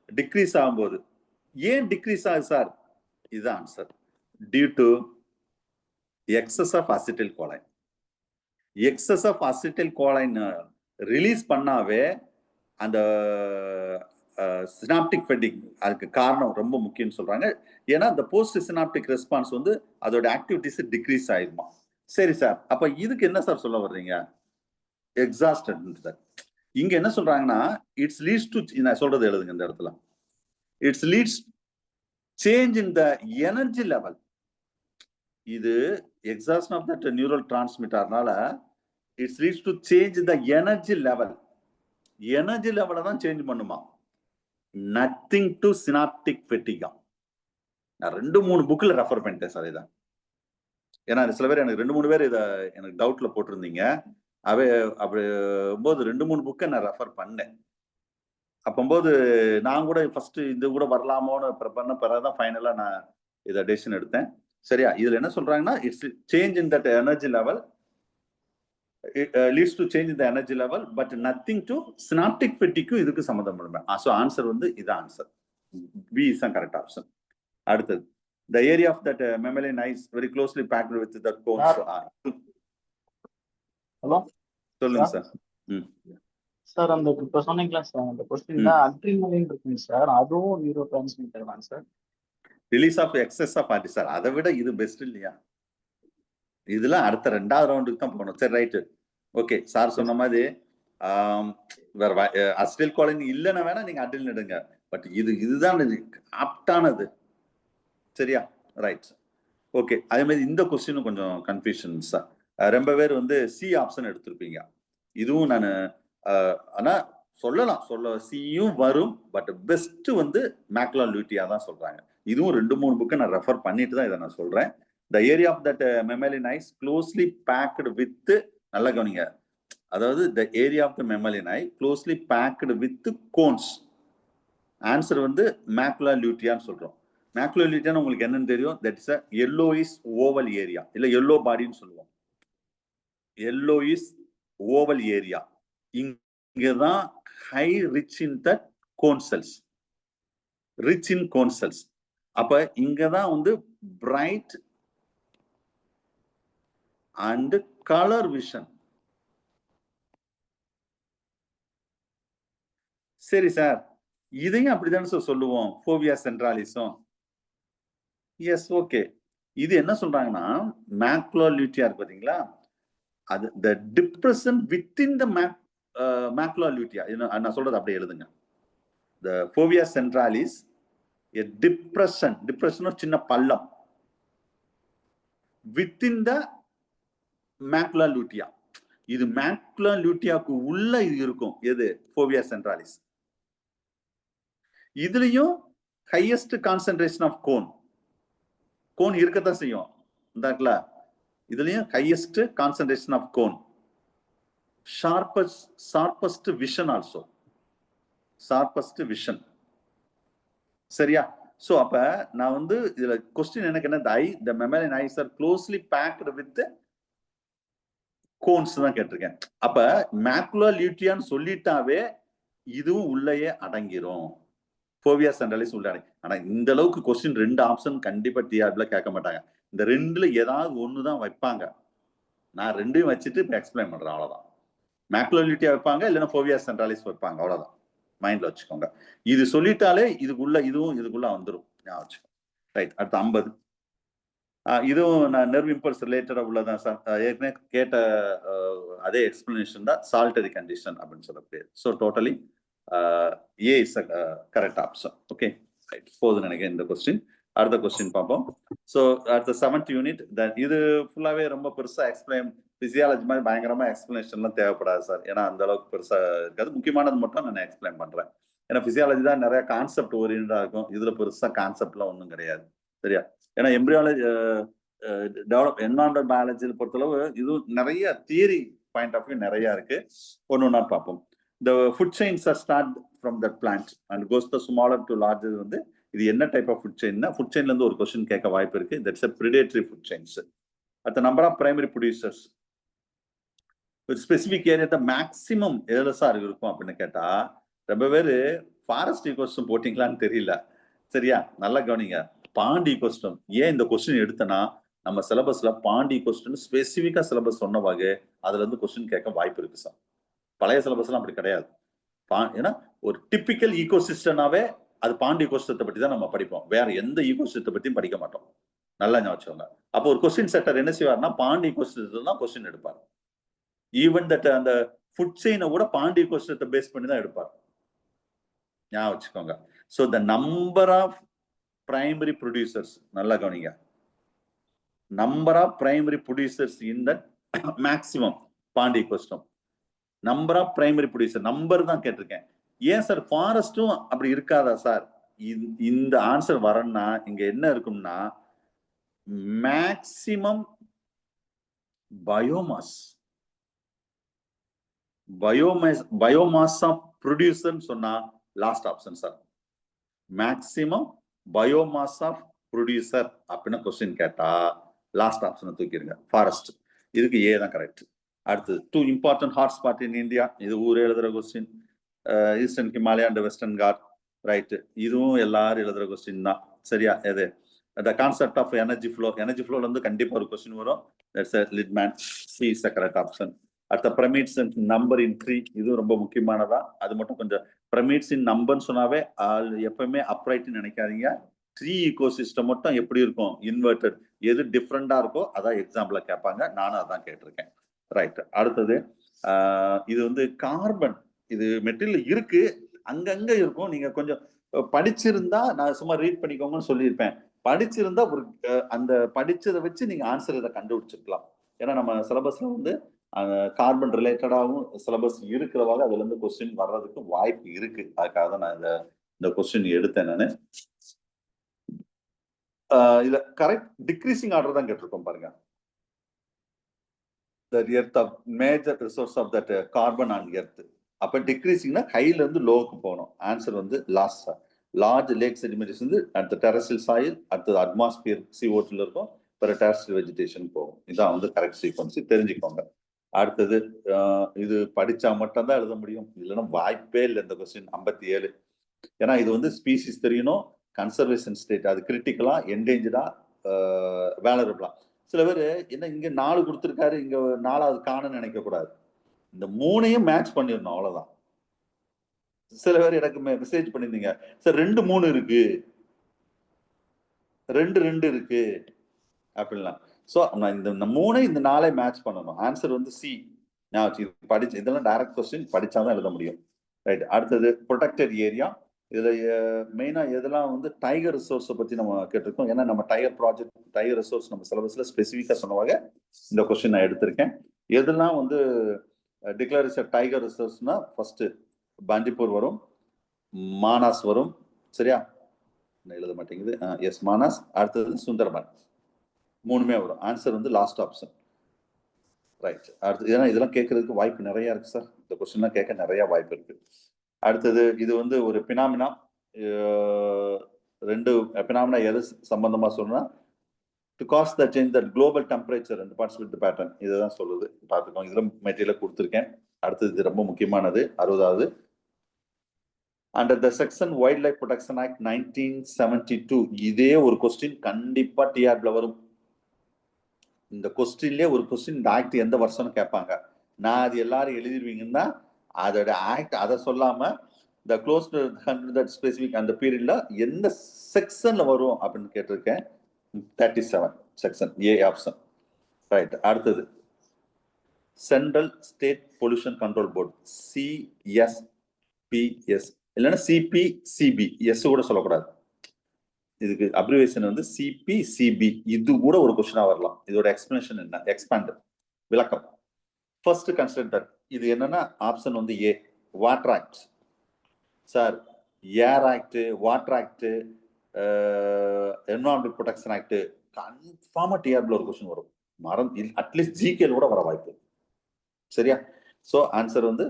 டிக்ரீஸ் ஆகும்போது. ஏன் டிக்ரீஸ் ஆகுது சார்? இதுதான் answer. Due to excess of acetylcholine. Excess of acetylcholine release பண்ணாவே அந்த சினாப்டிக் ஃபெட்டிக் அதுக்கு காரணம் ரொம்ப முக்கியம்னு சொல்றாங்க. ஏன்னா இந்த போஸ்ட் சினாப்டிக் ரெஸ்பான்ஸ் வந்து அதோட ஆக்டிவிட்டிஸ் டிக்ரீஸ் ஆயிருமா. சரி சார், அப்ப இதுக்கு என்ன சார் சொல்ல வர்றீங்க? எக்ஸாஸ்டட். இங்க என்ன சொல்றாங்கன்னா, இட்ஸ் லீட்ஸ் டு, நான் சொல்றது எழுதுங்க இந்த இடத்துல, it's leads change in the energy level. இது எக்ஸாஸ்ட் ஆஃப் தட் நியூரல் டிரான்ஸ்மிட்டர்னால it's leads to change the energy level. Energy லெவலை தான் சேஞ்ச் பண்ணுமா, நத்திங் டு சினாப்டிக் ஃபெட்டிகா. நான் 2-3 புக்ல ரெஃபர் பண்ணிட்டேன் சார் இதை. ஏன்னா சில பேர் எனக்கு 2-3 பேர் இதை எனக்கு டவுட்ல போட்டிருந்தீங்க. அப்படி போது 2-3 புக்கை நான் ரெஃபர் பண்ணேன். அப்போது நான் கூட ஃபர்ஸ்ட் இது கூட வரலாமோன்னு பண்ண பிறகுதான் ஃபைனலா நான் இதை டெசிஷன் எடுத்தேன். சரியா? இதுல என்ன சொல்றாங்கன்னா it's change in that energy level leads to change in the energy level but nothing to synaptic fatigue இதுக்கு சம்பந்தம் இல்லை. சோ ஆன்சர் வந்து இது answer B is the correct option. அடுத்தது the area of that mammalian eye is very closely packed with the cones. Hello சொல்லுங்க sir. Sir அந்த இப்போ சொன்னீங்களா சார் அந்த கொஸ்டின்ல அட்ரினலின் இருக்குங்க சார், அதுவும் நியூரோ டிரான்ஸ்மிட்டர் தான் sir. Release of excess of ஆர்டி சார், அதை விட இது பெஸ்ட் இல்லையா? இதுல அடுத்த 2வது ரவுண்டுக்கு தான் போகணும். சரி ரைட்டு, ஓகே. சார் சொன்ன மாதிரி வேற அஸ்டில் காலின் இல்லைன்னா வேணா நீங்க அட்ரினல் எடுங்க. பட் இதுதான் ஆப்டானது. சரியா? Right, okay. அதே மாதிரி இந்த கொஸ்டினும் கொஞ்சம் கன்ஃபியூஷன் சார். ரொம்ப பேர் வந்து சி ஆப்ஷன் எடுத்திருப்பீங்க. இதுவும் நான் ஆனா சொல்லலாம், சியும் வரும். பட் பெஸ்ட் வந்து மேக்லா லூட்டியா தான் சொல்றாங்க. இதுவும் 2-3 புக்கை நான் ரெஃபர் பண்ணிட்டு தான் இதை நான் சொல்றேன். The area of that mammalian eye is closely packed with, நல்லா கவனிங்க, அதாவது the area of the mammalian eye closely packed with cones. Answer வந்து மேக்குலா லூட்டியான்னு சொல்றோம். மேக்குலா லூட்டியான்னு உங்களுக்கு என்னன்னு தெரியும்? That is a yellowish oval area, இல்ல yellow bodyன்னு சொல்லுவோம். yellowish oval area. இங்கதான் high rich in that cone cells, rich in cone cells. அப்ப இங்கதான் வந்து bright and color vision. சரி சார், இதையும் அப்படிதான் சார் சொல்லுவோம், ஃபோவியா சென்ட்ராலிஸும். S, okay. இது என்ன சொல்றாங்கன்னா மேக்குலா லூட்டியா இருக்கு பாத்தீங்களா, அது the depression within the macula lutea. நான் சொல்றது அப்படியே எழுதுங்க. the fovea centralis a depression சின்ன பள்ளம் within the மேக்குலா லூட்டியா. இது மேக்குலா லூட்டியாக்கு உள்ள இது இருக்கும். எது? Fovea centralis. இதுலயும் ஹையஸ்ட் கான்சென்ட்ரேஷன் ஆஃப் கோன் இருக்கத்தான் செய்யும். இந்தாங்களா, இதுலயும் highest concentration of cone. Sharpest vision also, sharpest vision. சரியா? சோ அப்ப நான் வந்து இதுல கொஸ்டின் எனக்கு என்ன, the mammalian eyes are closely packed with cones தான் கேட்டிருக்கேன். அப்ப மேக்குலா லூட்டியான்னு சொல்லிட்டாவே இதுவும் உள்ளேயே அடங்கிரும். ஃபோவியா சென்ட்ராலிஸ் உள்ள அடங்கி. ஆனா இந்த அளவுக்கு கொஸ்டின் 2 ஆப்ஷன் கண்டிப்பா டிஆர்பில கேட்க மாட்டாங்க. இந்த 2ல ஏதாவது ஒண்ணுதான் வைப்பாங்க. நான் 2ஐயும் வச்சுட்டு இப்ப எக்ஸ்பிளைன் பண்றேன், அவ்வளவுதான். மேக்குலா லூட்டியா வைப்பாங்க, இல்லைன்னா ஃபோவியா சென்ட்ராலிஸ் வைப்பாங்க, அவ்வளவுதான். மைண்ட்ல வச்சுக்கோங்க. இது சொல்லிட்டாலே இதுக்குள்ள இதுக்குள்ள வந்துடும். வச்சுக்கோங்க. ரைட், அடுத்து 50. இதுவும் நான் நர்வ் இம்பல்ஸ் ரிலேட்டடா உள்ளதான் சார். ஏற்கனவே கேட்ட அதே எக்ஸ்பிளனேஷன் தான், சால்டரி கண்டிஷன் அப்படின்னு சொல்ல பேர். So totally A is correct option. Okay, right. போதும் நினைக்கிறேன் இந்த கொஸ்டின். அடுத்த கொஸ்டின் பார்ப்போம். ஸோ அடுத்த 7th யூனிட். இது ஃபுல்லாவே ரொம்ப பெருசா எக்ஸ்பிளைன், பிசியாலஜி மாதிரி பயங்கரமா எக்ஸ்பிளனேஷன்லாம் தேவைப்படாது சார். ஏன்னா அந்த அளவுக்கு பெருசா இருக்காது. முக்கியமானது மட்டும் நான் எக்ஸ்பிளைன் பண்றேன். ஏன்னா பிசியாலஜி தான் நிறைய கான்செப்ட் ஓரியன்டா இருக்கும். இதுல பெருசா கான்செப்ட்லாம் ஒன்றும் கிடையாது. சரியா? ஏன்னா எம்பிரியாலஜி என்விரான்மெண்டல் பயாலஜியை பொறுத்தளவு இது நிறைய தியரி பாயிண்ட் ஆஃப் வியூ நிறைய இருக்கு. ஒன்னொன்னா பார்ப்போம். The food chains are start from that plant and goes the smaller to larger. வந்து இது என்ன டைப் ஆஃப் ஃபுட் செயின்னா, ஃபுட் செயின்ல இருந்து ஒரு கொஸ்டின் கேட்க வாய்ப்பு இருக்கு. That's a predatory food chains. at the number of primary producers ஒரு ஸ்பெசிபிக் ஏரியா மேக்சிமம் எதுல சார் இருக்கும் அப்படின்னு கேட்டா, ரொம்ப பேரு ஃபாரஸ்ட் ஈகோசிஸ்டம் போட்டிங்களான்னு தெரியல. சரியா? நல்லா கவனிங்க. பாண்டி ஈகோசிஸ்டம் ஏன் இந்த கொஸ்டின் எடுத்தனா, நம்ம சிலபஸ்ல பாண்டி ஈகோசிஸ்டம் ஸ்பெசிபிக்கா சிலபஸ் சொன்ன வகை அதுல இருந்து கொஸ்டின் கேட்க வாய்ப்பு இருக்கு சார். பழைய சிலபஸ்லாம் அப்படி கிடையாது. ஏன்னா ஒரு டிப்பிக்கல் ஈகோசிஸ்டம்னாவே அது பாண்டி ஈகோசிஸ்டத்தை பத்தி தான் நம்ம படிப்போம். வேற எந்த ஈகோசிஸ்டத்தை பத்தியும் படிக்க மாட்டோம். நல்லா ஞாபகம். அப்போ ஒரு கொஸ்டின் செட்டர் என்ன செய்வார்னா, பாண்டி ஈகோசிஸ்டத்தை தான் கொஸ்டின் எடுப்பார். ஈவன் தட் அந்த ஃபுட் செயினை கூட பாண்டி ஈகோசிஸ்டத்தை பேஸ் பண்ணி தான் எடுப்பார். ஞாபகம் வச்சுக்கோங்க. So the number of primary producers, நல்லா கவனிங்க, number of primary producers in that maximum பாண்டி ecosystem. Number of primary producer number தான் கேட்டிருக்கேன். ஏன் சார் ஃபாரஸ்டும் அப்படி இருக்காதா சார்? இந்த ஆன்சர் வரணும்னா இங்க என்ன இருக்கும்னா, மேக்சிமம் பயோமாஸ் ஆஃப் ப்ரொடியூசர் சொன்னா last option sir. Maximum biomass of producer அப்படின்னு கொஸ்டின் கேட்டா லாஸ்ட் ஆப்ஷனை தூக்கிடுங்க, ஃபாரஸ்ட். இதுக்கு ஏ தான் கரெக்ட். அடுத்தது 2 இம்பார்ட்டன்ட் ஹாட்ஸ்பாட் இன் இந்தியா, இது ஊர் எழுதுற question. Eastern Himalaya and Western Ghat, right. இதுவும் எல்லாரும் எழுதுற கொஸ்டின் தான், சரியா? எது the concept of energy flow, energy ஃப்ளோல வந்து கண்டிப்பா ஒரு கொஸ்டின் வரும். That's a Lindeman. C is the correct option. அடுத்த pyramids and number in tree, இதுவும் ரொம்ப முக்கியமானதா. அது மட்டும் கொஞ்சம் பிரமிட்ஸ் இன் நம்பர்னு சொன்னாவே எப்பவுமே அப்ரைட்னு நினைக்காதீங்க. ட்ரீ ஈகோசிஸ்டம் மட்டும் எப்படி இருக்கும், இன்வெர்டட், எது டிஃப்ரெண்டா இருக்கோ அதான் எக்ஸாம்பிள கேட்பாங்க. நானும் அதான் கேட்டிருக்கேன். ரைட். அடுத்தது இது வந்து கார்பன், இது மெட்டீரியல் இருக்கு, அங்கங்க இருக்கும். நீங்க கொஞ்சம் படிச்சிருந்தா, நான் சும்மா ரீட் பண்ணிக்கோங்கன்னு சொல்லியிருப்பேன். படிச்சிருந்தா ஒரு அந்த படிச்சதை வச்சு நீங்க ஆன்சர் இதை கண்டுபிடிச்சிருக்கலாம். ஏன்னா நம்ம சிலபஸ்ல வந்து கார்பன் ரிலேட்டடாகவும் சிலபஸ் இருக்கிறவாக அதுல இருந்து கொஸ்டின் வர்றதுக்கு வாய்ப்பு இருக்கு. அதுக்காக தான் நான் இந்த கொஸ்டின் எடுத்தேன். நான் இத கரெக்ட் டிக்ரீசிங் ஆர்டர் தான் கேட்டிருக்கோம் பாருங்க. The earth of major resource of that carbon on earth. அப்ப டிக்ரீசிங்னா ஹைல இருந்து லோவுக்கு போகணும். ஆன்சர் வந்து last sir. Large lake sediments வந்து அட் டெரஸ்ட்ரியல் சாயில், அடுத்தது அட்மாஸ்பியர் CO2ல இருக்கும், பிற டெரஸ்ட்ரியல் வெஜிடேஷன் போகும். இதான் வந்து கரெக்ட் சீக்வன்ஸ், தெரிஞ்சுக்கோங்க. அடுத்தது இது படிச்சா மட்டும்தான் எழுத முடியும், இல்லைன்னா வாய்ப்பே இல்லை இந்த கொஸ்டின். 57. ஏன்னா இது வந்து ஸ்பீசிஸ் தெரியணும், கன்சர்வேஷன் ஸ்டேட், அது கிரிட்டிக்கலா, என்டேஞ்சர்டா, வேலரபிளா. சில பேர் என்ன இங்க 4 கொடுத்துருக்காரு, இங்க 4வது காணுன்னு நினைக்க கூடாது. இந்த 3ஐயும் மேட்ச் பண்ணிடணும், அவ்வளவுதான். சில பேர் எனக்கு மெசேஜ் பண்ணிருந்தீங்க, சார் 2 3 இருக்கு, 2 2 இருக்கு அப்படின்லாம். ஸோ நான் இந்த 3 இந்த 4 மேட்ச் பண்ணணும். ஆன்சர் வந்து சி. நான் படிச்சு இதெல்லாம் டைரக்ட் கொஸ்டின், படிச்சாதான் எழுத முடியும். ரைட். அடுத்தது ப்ரொடெக்டட் ஏரியா. இதுல மெயினா எதெல்லாம் வந்து டைகர் ரிசோர்ஸை பத்தி நம்ம கேட்டிருக்கோம். ஏன்னா நம்ம டைகர் ப்ராஜெக்ட், டைகர் ரிசோர்ஸ் நம்ம சிலபஸ்ல ஸ்பெசிஃபிக்கா சொன்னவாக இந்த கொஸ்டின் நான் எடுத்திருக்கேன். எதெல்லாம் வந்து டிக்ளேர் டைகர் ரிசோர்ஸ்னா ஃபர்ஸ்ட் பண்டிப்பூர் வரும், மானாஸ் வரும், சரியா? எழுத மாட்டேங்குது. எஸ், மானாஸ். அடுத்தது சுந்தர்பன், 3மே வரும். ஆன்சர் வந்து லாஸ்ட் ஆப்ஷன். ரைட். அடுத்து ஏன்னா இதெல்லாம் கேட்கறதுக்கு வாய்ப்பு நிறைய இருக்கு சார். இந்த கொஸ்டின்லாம் கேட்க நிறைய வாய்ப்பு இருக்கு. அடுத்தது இது வந்து ஒரு பினாமினா. 2 பினாமினா எது சம்பந்தமா சொன்னா, to cause the change that global temperature and participate pattern, இதுதான் சொல்லுது. பார்த்துக்கோங்க, இதுல மெட்டீரியல் கொடுத்துருக்கேன். அடுத்தது இது ரொம்ப முக்கியமானது, 60வது. Under the section wild life protection act 1972, இதே ஒரு கொஸ்டின் கண்டிப்பா டிஆர்ல வரும். இந்த கொஸ்டின்லயே ஒரு கொஸ்டின், இந்த ஆக்ட் எந்த வருஷம்னு கேட்பாங்க. நான் அது எல்லாரும் எழுதிருவீங்கன்னா அதோட ஆக்ட் அதை சொல்லாம த க்ளோஸ் தட் ஸ்பெசிபிக் அந்த பீரியட்ல எந்த செக்ஷன்ல வரும் அப்படின்னு கேட்டிருக்கேன். 37 செக்ஷன், ஏ ஆப்ஷன். ரைட். அடுத்தது central state pollution control board, CSPS, இல்லைன்னா CPCB, எஸ் கூட சொல்லக்கூடாது. இதுக்கு அப்ரிவேஷன் வந்து CPCB. இது கூட ஒரு கொஸ்டினா வரலாம். இதோட எக்ஸ்பிளனேஷன் என்ன, எக்ஸ்பாண்ட், விளக்கம். ஃபர்ஸ்ட் கன்சிடர் இது என்னன்னா ஆப்ஷன் வந்து A, water act. Sir air act, water act, environmental protection act, கன்ஃபார்மா டிஆர்ல ஒரு கொஸ்டின் வரும். அட்லீஸ்ட் ஜிகேல கூட வர வாய்ப்பு, சரியா? ஸோ ஆன்சர் வந்து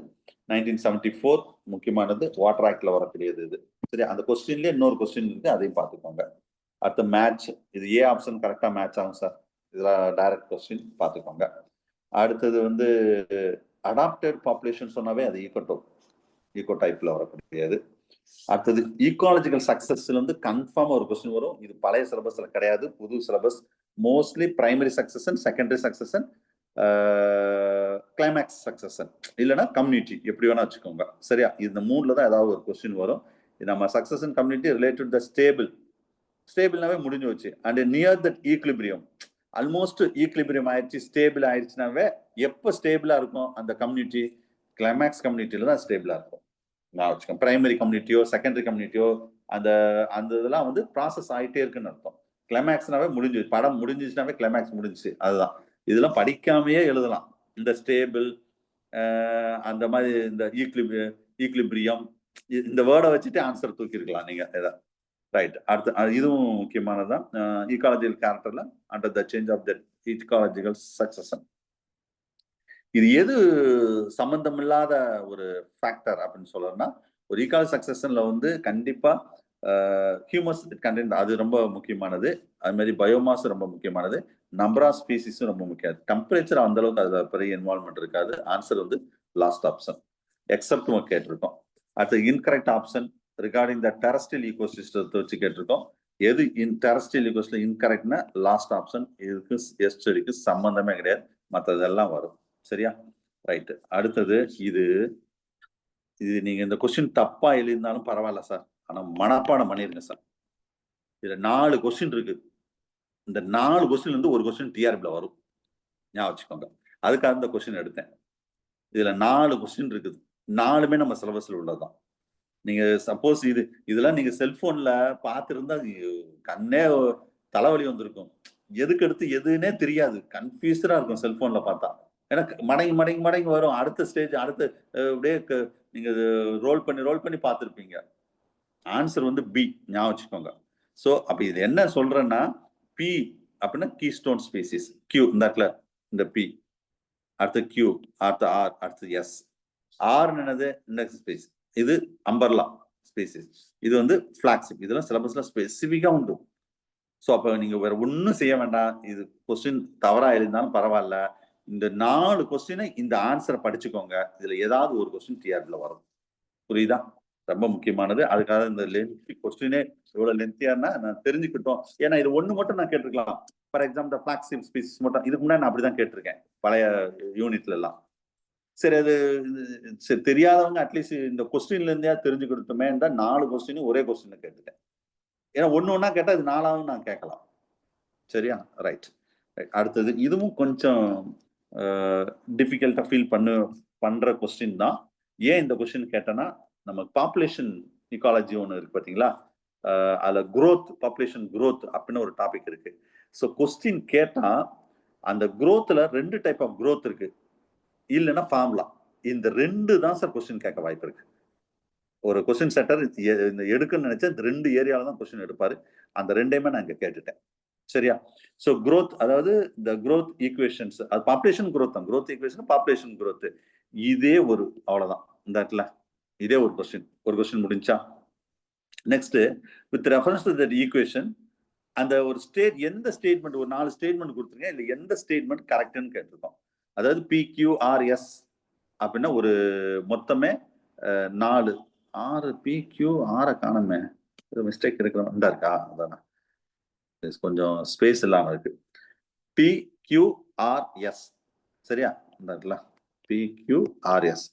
1974 முக்கியமானது, வாட்டர் ஆக்ட்ல வரக்கூடியது இது, சரியா? அந்த கொஸ்டின்ல இன்னொரு கொஸ்டின் இருக்கு, அதையும் பார்த்துக்கோங்க. அடுத்த மேட்ச், இது ஏ ஆப்ஷன் கரெக்டா மேட்ச் ஆகும் சார். இதுல டைரக்ட் கொஸ்டின் பார்த்துக்கோங்க. அடுத்தது வந்து அடாப்டட் பாப்புலேஷன் சொன்னாவே அது ஈகோ டைப்ல வரக்கூடியது. அடுத்தது ஈகாலஜிக்கல் சக்சஸ்ல இருந்து கன்ஃபார்மா ஒரு கொஸ்டின் வரும். இது பழைய சிலபஸ்ல கிடையாது, புது syllabus. Mostly primary succession, secondary succession, climax succession, இல்லைன்னா கம்யூனிட்டி, எப்படி வேணா வச்சுக்கோங்க, சரியா? இந்த 3ல தான் ஏதாவது ஒரு கொஸ்டின் வரும். நம்ம சக்சஷன் கம்யூனிட்டி ரிலேட்டட் த ஸ்டேபிள்னாவே முடிஞ்சு வச்சு. And near that equilibrium, almost equilibrium ஆயிடுச்சு, ஸ்டேபிள் ஆயிடுச்சுனாவே எப்போ ஸ்டேபிளா இருக்கும் அந்த கம்யூனிட்டி, கிளைமேக்ஸ் கம்யூனிட்டியில தான் ஸ்டேபிளா இருக்கும். நான் வச்சுக்கோங்க, பிரைமரி கம்யூனிட்டியோ செகண்டரி கம்யூனிட்டியோ அந்த இதெல்லாம் வந்து ப்ராசஸ் ஆகிட்டே இருக்குன்னு அர்த்தம். கிளைமேக்ஸ்னாவே முடிஞ்சு, படம் முடிஞ்சிச்சுனாவே கிளைமேக்ஸ் முடிஞ்சிச்சு, அதுதான். இதெல்லாம் படிக்காமையே எழுதலாம். இந்த ஸ்டேபிள், அந்த மாதிரி இந்த ஈக்லிபிரியம், இந்த வேர்டை வச்சுட்டு ஆன்சர் தூக்கிருக்கலாம் நீங்க. ரைட். அடுத்து இதுவும் முக்கியமானதான். ஈகாலஜிக்கல் கேரக்டர்ல under the change of that ecological succession. இது எது சம்பந்தம் இல்லாத ஒரு ஃபேக்டர் அப்படின்னு சொல்லணும்னா, ஒரு ஈகாலஜி சக்சஷன்ல வந்து கண்டிப்பா ஹியூமஸ் கண்டென்ட் அது ரொம்ப முக்கியமானது. அது மாதிரி பயோமாஸ் ரொம்ப முக்கியமானது. நம்பர் ஆஃப் ஸ்பீசிஸும் ரொம்ப முக்கியம். டெம்பரேச்சர் அந்த அளவுக்கு அதுல பெரிய இன்வால்மெண்ட் இருக்காது. ஆன்சர் வந்து லாஸ்ட் ஆப்ஷன் எக்ஸப்ட் கேட்டிருக்கோம். அடுத்து incorrect option regarding the terrestrial ஈகோசிஸ்டத்தை வச்சு கேட்டிருக்கோம். எது டெரஸ்ட்ரியல் ஈகோசிஸ்டம் இன்கரெக்ட்னா லாஸ்ட் ஆப்ஷன். இதுக்கு எஸ்டடிக்கு சம்பந்தமே கிடையாது, மற்றதெல்லாம் வரும். சரியா? ரைட்டு. அடுத்தது இது நீங்க இந்த கொஸ்டின் தப்பா எழுதினாலும் பரவாயில்ல சார், ஆனா மனப்பாடம் பண்ணிருங்க சார். இதுல 4 கொஸ்டின் இருக்கு. இந்த 4 கொஸ்டின்ல இருந்து ஒரு கொஸ்டின் டிஆர்பில வரும், ஞாபகம் வச்சுக்கோங்க. அதுக்காக இந்த கொஸ்டின் எடுத்தேன். இதுல 4 கொஸ்டின் இருக்குது. 4மே நம்ம சிலபஸ்ல உள்ளதுதான். நீங்க சப்போஸ் இதெல்லாம் நீங்க செல்போன்ல பார்த்திருந்தா கண்ணே தலைவலி வந்திருக்கும். எதுக்கு எடுத்து எதுன்னே தெரியாது, கன்ஃபியூஸ்டா இருக்கும் செல்போன்ல பார்த்தா. ஏன்னா மடங்கி மடங்கி மடங்கி வரும். அடுத்த ஸ்டேஜ் அடுத்த அப்படியே நீங்க ரோல் பண்ணி பார்த்துருப்பீங்க. ஆன்சர் வந்து பி, ஞாபகம் வச்சுக்கோங்க. ஸோ அப்ப இது என்ன சொல்றேன்னா, பி அப்படின்னா கீஸ்டோன் ஸ்பீசிஸ். கியூ இந்த இடத்துல இந்த பி, அடுத்து கியூ, அடுத்து ஆர், அடுத்து எஸ். ஆர் என்னது இண்டெக்ஸ் ஸ்பீஸ், இது அம்பர்லா ஸ்பீசிஸ், இது வந்து ஃபிளாக்ஸிப். இதெல்லாம் சிலபஸ்ல ஸ்பெசிஃபிக்கா உண்டு. ஸோ அப்ப நீங்க வேற ஒன்றும் செய்ய வேண்டாம். இது கொஸ்டின் தவறா எழுதினாலும் பரவாயில்ல, இந்த 4 கொஸ்டினை இந்த ஆன்சரை படிச்சுக்கோங்க. இதுல ஏதாவது ஒரு கொஸ்டின் டிஆர்பில வரும். புரியுதா? ரொம்ப முக்கியமானது. அதுக்காக இந்த லென்த்தி கொஸ்டினே எவ்வளவு லென்த்தியானா நான் தெரிஞ்சுக்கிட்டோம். ஏன்னா இது ஒண்ணு மட்டும் நான் கேட்டிருக்கலாம். ஃபார் எக்ஸாம்பிள் ஃபிளாக்ஸிப் ஸ்பீசிஸ் மட்டும் இதுக்கு முன்னாடி நான் அப்படிதான் கேட்டிருக்கேன் பழைய யூனிட்ல எல்லாம். சரி, அது சரி தெரியாதவங்க அட்லீஸ்ட் இந்த கொஸ்டின்ல இருந்தே தெரிஞ்சுக்கிட்டுமே இருந்தா 4 கொஸ்டின் ஒரே கொஸ்டின்ல கேட்டுட்டேன். ஏன்னா ஒண்ணா கேட்டா இது 4ஆவது நான் கேட்கலாம். சரியா? ரைட். அடுத்தது இதுவும் கொஞ்சம் டிஃபிகல்ட்டா ஃபீல் பண்ற கொஸ்டின் தான். ஏன் இந்த கொஸ்டின் கேட்டேன்னா, நம்ம பாப்புலேஷன் இக்காலஜி ஒன்று இருக்கு பார்த்தீங்களா, அதுல growth, பாப்புலேஷன் growth அப்படின்னு ஒரு டாபிக் இருக்கு. ஸோ கொஸ்டின் கேட்டா அந்த growthல 2 டைப் ஆஃப் growth இருக்கு, இல்லைன்னா ஃபார்முலா. இந்த 2 தான் சார் கொஸ்டின் கேட்க வாய்ப்பு இருக்கு. ஒரு கொஸ்டின் செட்டர் இந்த எடுக்கணும்னு நினைச்சா இந்த 2 ஏரியால தான் கொஸ்டின் எடுப்பாரு. அந்த 2யுமே நான் இங்க கேட்டுட்டேன். சரியா? ஸோ growth, அதாவது இந்த growth ஈக்குவேஷன்ஸ், அது பாப்புலேஷன் growth தான். growth ஈக்குவேஷன், பாப்புலேஷன் growth, இதே ஒரு அவ்வளவுதான் இந்த இடத்துல. இதே ஒரு கொஸ்டின் முடிஞ்சா next with reference to that equation அந்த ஒரு எந்த ஸ்டேட்மெண்ட், ஒரு 4 ஸ்டேட்மெண்ட் கொடுத்துருங்க, இல்ல எந்த ஸ்டேட்மெண்ட் கரெக்ட்னு கேட்டிருக்கோம். அதாவது PQRS அப்படின்னா ஒரு மொத்தமே 4 6 PQR காணமே, ஒரு மிஸ்டேக் இருக்கிற இருக்கா, அதான கொஞ்சம் ஸ்பேஸ் இல்லாம இருக்கு. PQRS சரியா? இந்த இடத்துல PQRS.